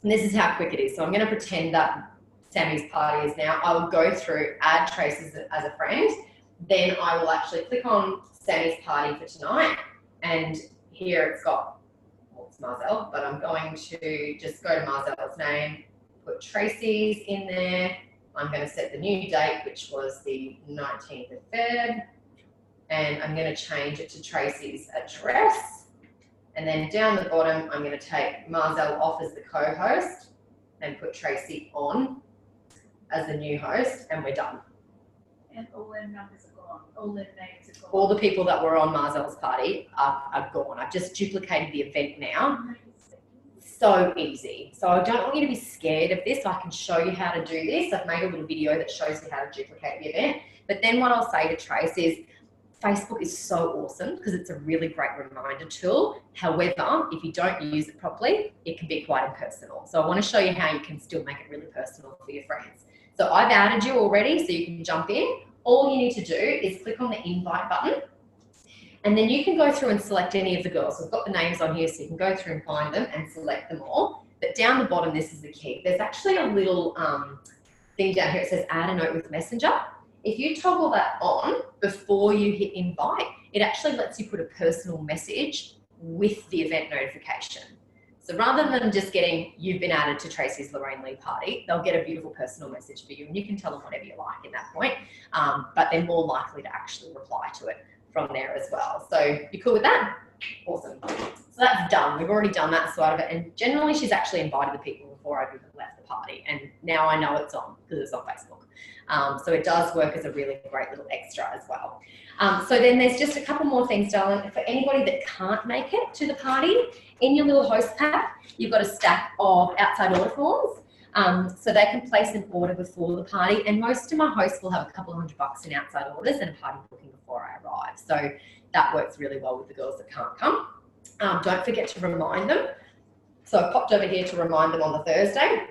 A: and this is how quick it is. So I'm going to pretend that Sammy's party is now. I will go through, add Trace as a friend. Then I will actually click on Sammy's party for tonight. And here it's got, well, it's Marzel, but I'm going to just go to Marzel's name, put Tracy's in there. I'm going to set the new date, which was the 19th of Feb. And I'm going to change it to Tracy's address. And then down the bottom, I'm going to take Marzel off as the co-host and put Tracy on as the new host, and we're done.
E: And all their numbers are gone. All their names are gone.
A: All the people that were on Marzel's party are gone. I've just duplicated the event now. So easy. So I don't want you to be scared of this. I can show you how to do this. I've made a little video that shows you how to duplicate the event. But then what I'll say to Trace is, Facebook is so awesome because it's a really great reminder tool. However, if you don't use it properly, it can be quite impersonal. So I want to show you how you can still make it really personal for your friends. So I've added you already, so you can jump in. All you need to do is click on the invite button, and then you can go through and select any of the girls. We've got the names on here, so you can go through and find them and select them all. But down the bottom, this is the key. There's actually a little thing down here. It says add a note with Messenger. If you toggle that on before you hit invite, it actually lets you put a personal message with the event notification. So rather than just getting, you've been added to Tracy's Lorraine Lee party, they'll get a beautiful personal message for you, and you can tell them whatever you like in that point, but they're more likely to actually reply to it from there as well. So you cool with that? Awesome. So that's done. We've already done that side of it, and generally she's actually invited the people before I've even left the party, and now I know it's on because it's on Facebook. So it does work as a really great little extra as well. So then there's just a couple more things, darling. For anybody that can't make it to the party, in your little host pack, you've got a stack of outside order forms. So they can place an order before the party, and most of my hosts will have a couple of $100 in outside orders and a party booking before I arrive. So that works really well with the girls that can't come. Don't forget to remind them. So I popped over here to remind them on the Thursday.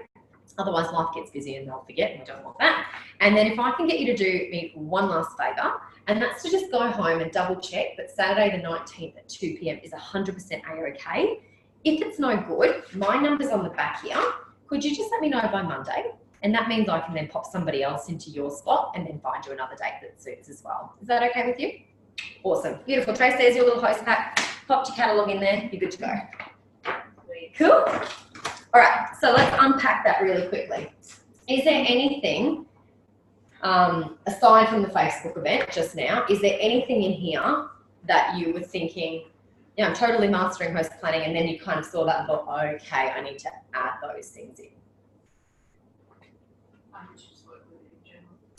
A: Otherwise, life gets busy and they'll forget, and we don't want that. And then if I can get you to do me one last favour, and that's to just go home and double check that Saturday the 19th at 2 p.m. is 100% A-OK. If it's no good, my number's on the back here. could you just let me know by Monday? And that means I can then pop somebody else into your spot and then find you another date that suits as well. Is that okay with you? Awesome. Beautiful. Trace, there's your little host pack. Pop your catalogue in there. You're good to go. Cool. All right. So let's unpack that really quickly. Is there anything, aside from the Facebook event just now, is there anything in here that you were thinking, yeah, I'm totally mastering host planning, and then you kind of saw that and thought, okay, I need to add those things in?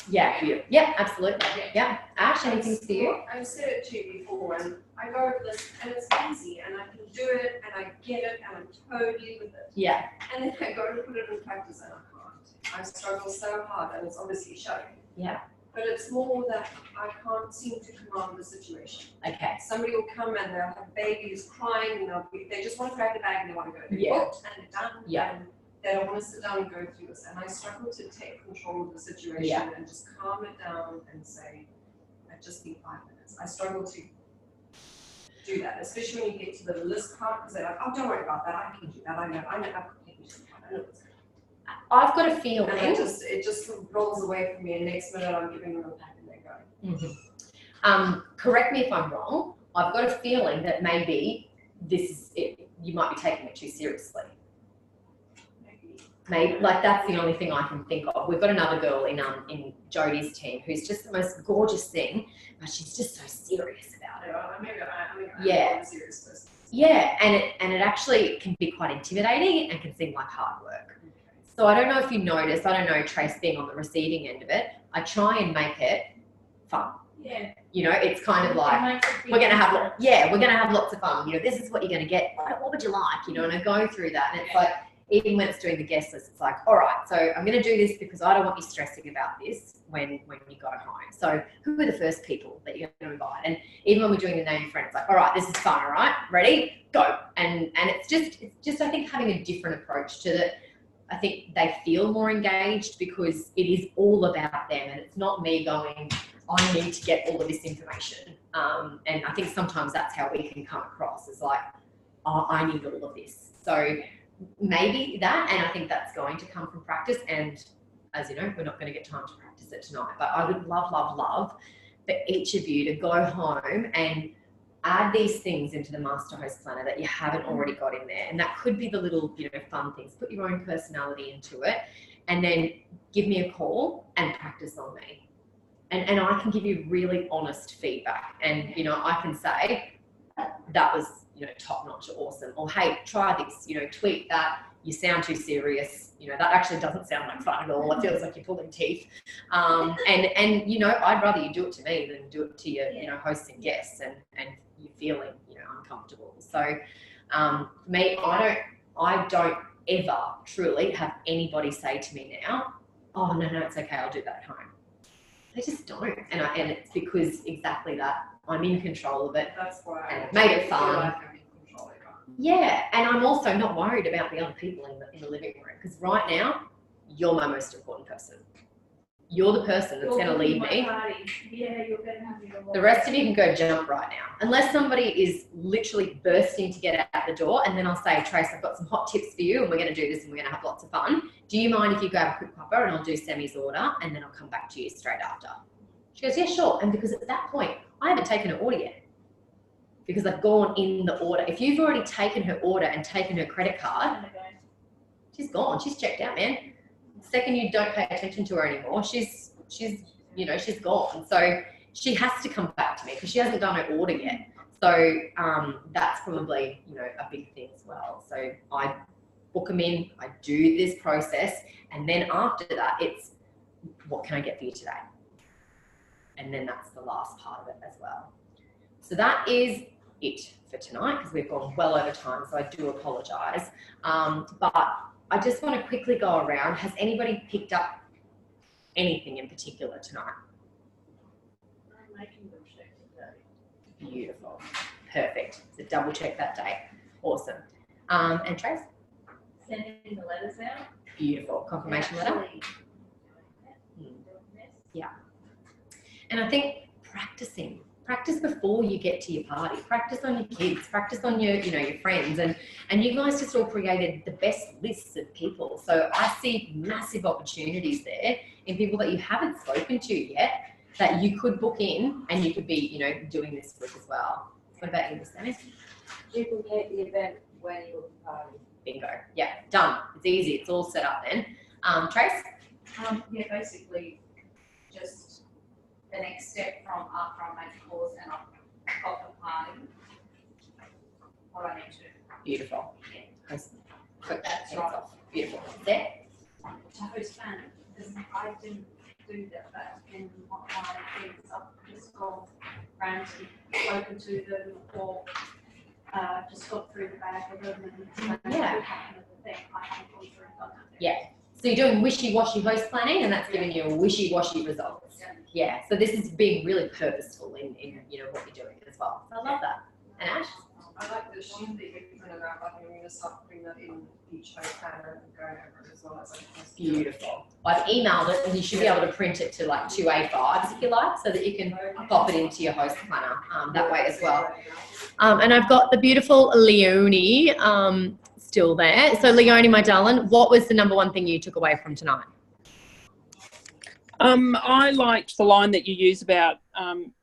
A: Yeah, you. Yeah, absolutely. Yeah. Ash, anything for you?
B: I've said it to you before, and I go over this, and it's easy, and I can do it, and I get it, and I'm totally with it.
A: Yeah.
B: And then I go to put it in practice, and I can't. I struggle so hard, and it's obviously showing.
A: Yeah.
B: But it's more that I can't seem to command the situation.
A: Okay.
B: Somebody will come and they'll have babies crying, and they just want to grab the bag and they want to go. They're
A: Yeah.
B: booked and they're done.
A: Yeah.
B: And they don't want to sit down and go through this. And I struggle to take control of the situation
A: Yeah.
B: and just calm it down and say, I just need 5 minutes. I struggle to do that, especially when you get to the list part, because they're like, oh, don't worry about that. I can do that. I know. I know what's going on.
A: I've got a feeling.
B: And it just rolls away from me, and next minute I'm giving them a pack and they're going.
A: Correct me if I'm wrong. I've got a feeling that maybe this is it. You might be taking it too seriously. Maybe like that's the only thing I can think of. We've got another girl in Jodie's team who's just the most gorgeous thing, but she's just so serious about it.
B: I'm a serious person.
A: Yeah, and it actually can be quite intimidating and can seem like hard work. So I don't know if you noticed, I don't know, Trace being on the receiving end of it, I try and make it fun.
C: Yeah.
A: You know, it's kind of like, we're going to have lots of fun. You know, this is what you're going to get. What would you like? You know, and I go through that, and it's like, even when it's doing the guest list, it's like, all right, so I'm going to do this because I don't want you stressing about this when you go home. So who are the first people that you're going to invite? And even when we're doing the name your friend, it's like, all right, this is fun, all right, ready, go. And it's just I think having a different approach to it. I think they feel more engaged because it is all about them, and it's not me going, I need to get all of this information. And I think sometimes that's how we can come across, is like, oh, I need all of this. So maybe that, and I think that's going to come from practice. And as you know, we're not going to get time to practice it tonight, but I would love for each of you to go home and add these things into the master host planner that you haven't already got in there. And that could be the little, you know, fun things. Put your own personality into it, and then give me a call and practice on me. And I can give you really honest feedback. And, you know, I can say, that was, you know, top notch or awesome. Or, hey, try this, you know, tweak that. You sound too serious. You know, that actually doesn't sound like fun at all. It feels like you're pulling teeth. And you know, I'd rather you do it to me than do it to your, you know, hosts and guests, and you're feeling, you know, uncomfortable. So for me, I don't ever truly have anybody say to me now, oh, no, it's okay, I'll do that at home. They just don't. And it's because exactly that. I'm in control of it.
B: That's why
A: and I've made it fun.
B: Like I'm in control of it.
A: Yeah, and I'm also not worried about the other people in the living room, because right now, you're my most important person. You're the person that's going to lead me.
C: Yeah, you're going to have your
A: The rest of you can go jump right now. Unless somebody is literally bursting to get out the door, and then I'll say, Trace, I've got some hot tips for you, and we're going to do this, and we're going to have lots of fun. Do you mind if you grab a quick cuppa, and I'll do Sammy's order, and then I'll come back to you straight after? She goes, yeah, sure. And because at that point, I haven't taken her order yet, because I've gone in the order. If you've already taken her order and taken her credit card, she's gone. She's checked out, man. The second you don't pay attention to her anymore, she's you know, she's gone. So she has to come back to me because she hasn't done her order yet. So that's probably, you know, a big thing as well. So I book them in, I do this process, and then after that, it's what can I get for you today? And then that's the last part of it as well. So that is it for tonight, because we've gone well over time, so I do apologise. But I just want to quickly go around. Has anybody picked up anything in particular tonight?
E: I'm making them check the date.
A: Beautiful. Perfect. So double check that date. Awesome. And Trace?
C: Sending the letters out.
A: Beautiful. Confirmation letter?
C: Actually,
A: Yeah. And I think practicing practice before you get to your party. Practice on your kids. Practice on your, you know, your friends. And you guys just all created the best lists of people. So I see massive opportunities there in people that you haven't spoken to yet that you could book in and you could be, you know, doing this with as well. What about you, Sammy?
F: Duplicate the event when you book the party.
A: Bingo. Yeah, done. It's easy. It's all set up then. Trace?
C: Yeah, basically just the next step from after I make the course and I've got the party, what I need to do.
A: Beautiful.
C: Yeah.
A: Quick,
C: That's
A: hands
C: right.
A: off. Beautiful. There.
C: To host planning, because I didn't do that in my things. I've just gone around and spoken to them or just got through the bag of them and
A: Yeah.
C: what happened with the thing. I haven't gone through and done that.
A: Yeah. So you're doing wishy-washy host planning and that's giving you wishy-washy results. Yeah. So this is being really purposeful in you know, what you're doing as well. So I love that. And Ash?
B: I like the sheet that you're putting around, I think I'm gonna start putting that in each host planner and going over it as well as I can.
A: Beautiful. I've emailed it and you should be able to print it to like 2 A5s if you like, so that you can pop it into your host planner that way as well. And I've got the beautiful Leonie still there. So Leonie, my darling, what was the number one thing you took away from tonight?
G: I liked the line that you use about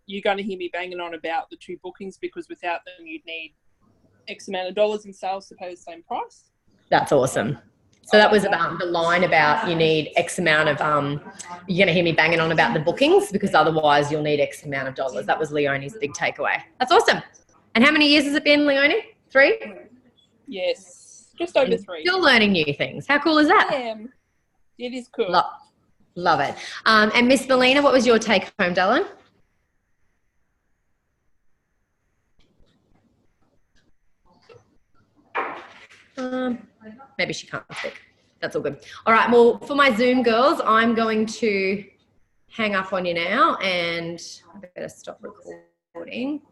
G: you're going to hear me banging on about the 2 bookings because without them you'd need X amount of dollars in sales to pay the same price.
A: That's awesome. So that was about the line about you need X amount of, you're going to hear me banging on about the bookings because otherwise you'll need X amount of dollars. That was Leonie's big takeaway. That's awesome. And how many years has it been, Leonie? 3?
G: Yes, just over 3.
A: Still learning new things. How cool is that?
G: Yeah, it is cool.
A: Love it. And Miss Melina, what was your take home, darling? Maybe she can't speak. That's all good. All right. Well, for my Zoom girls, I'm going to hang up on you now and I better stop recording.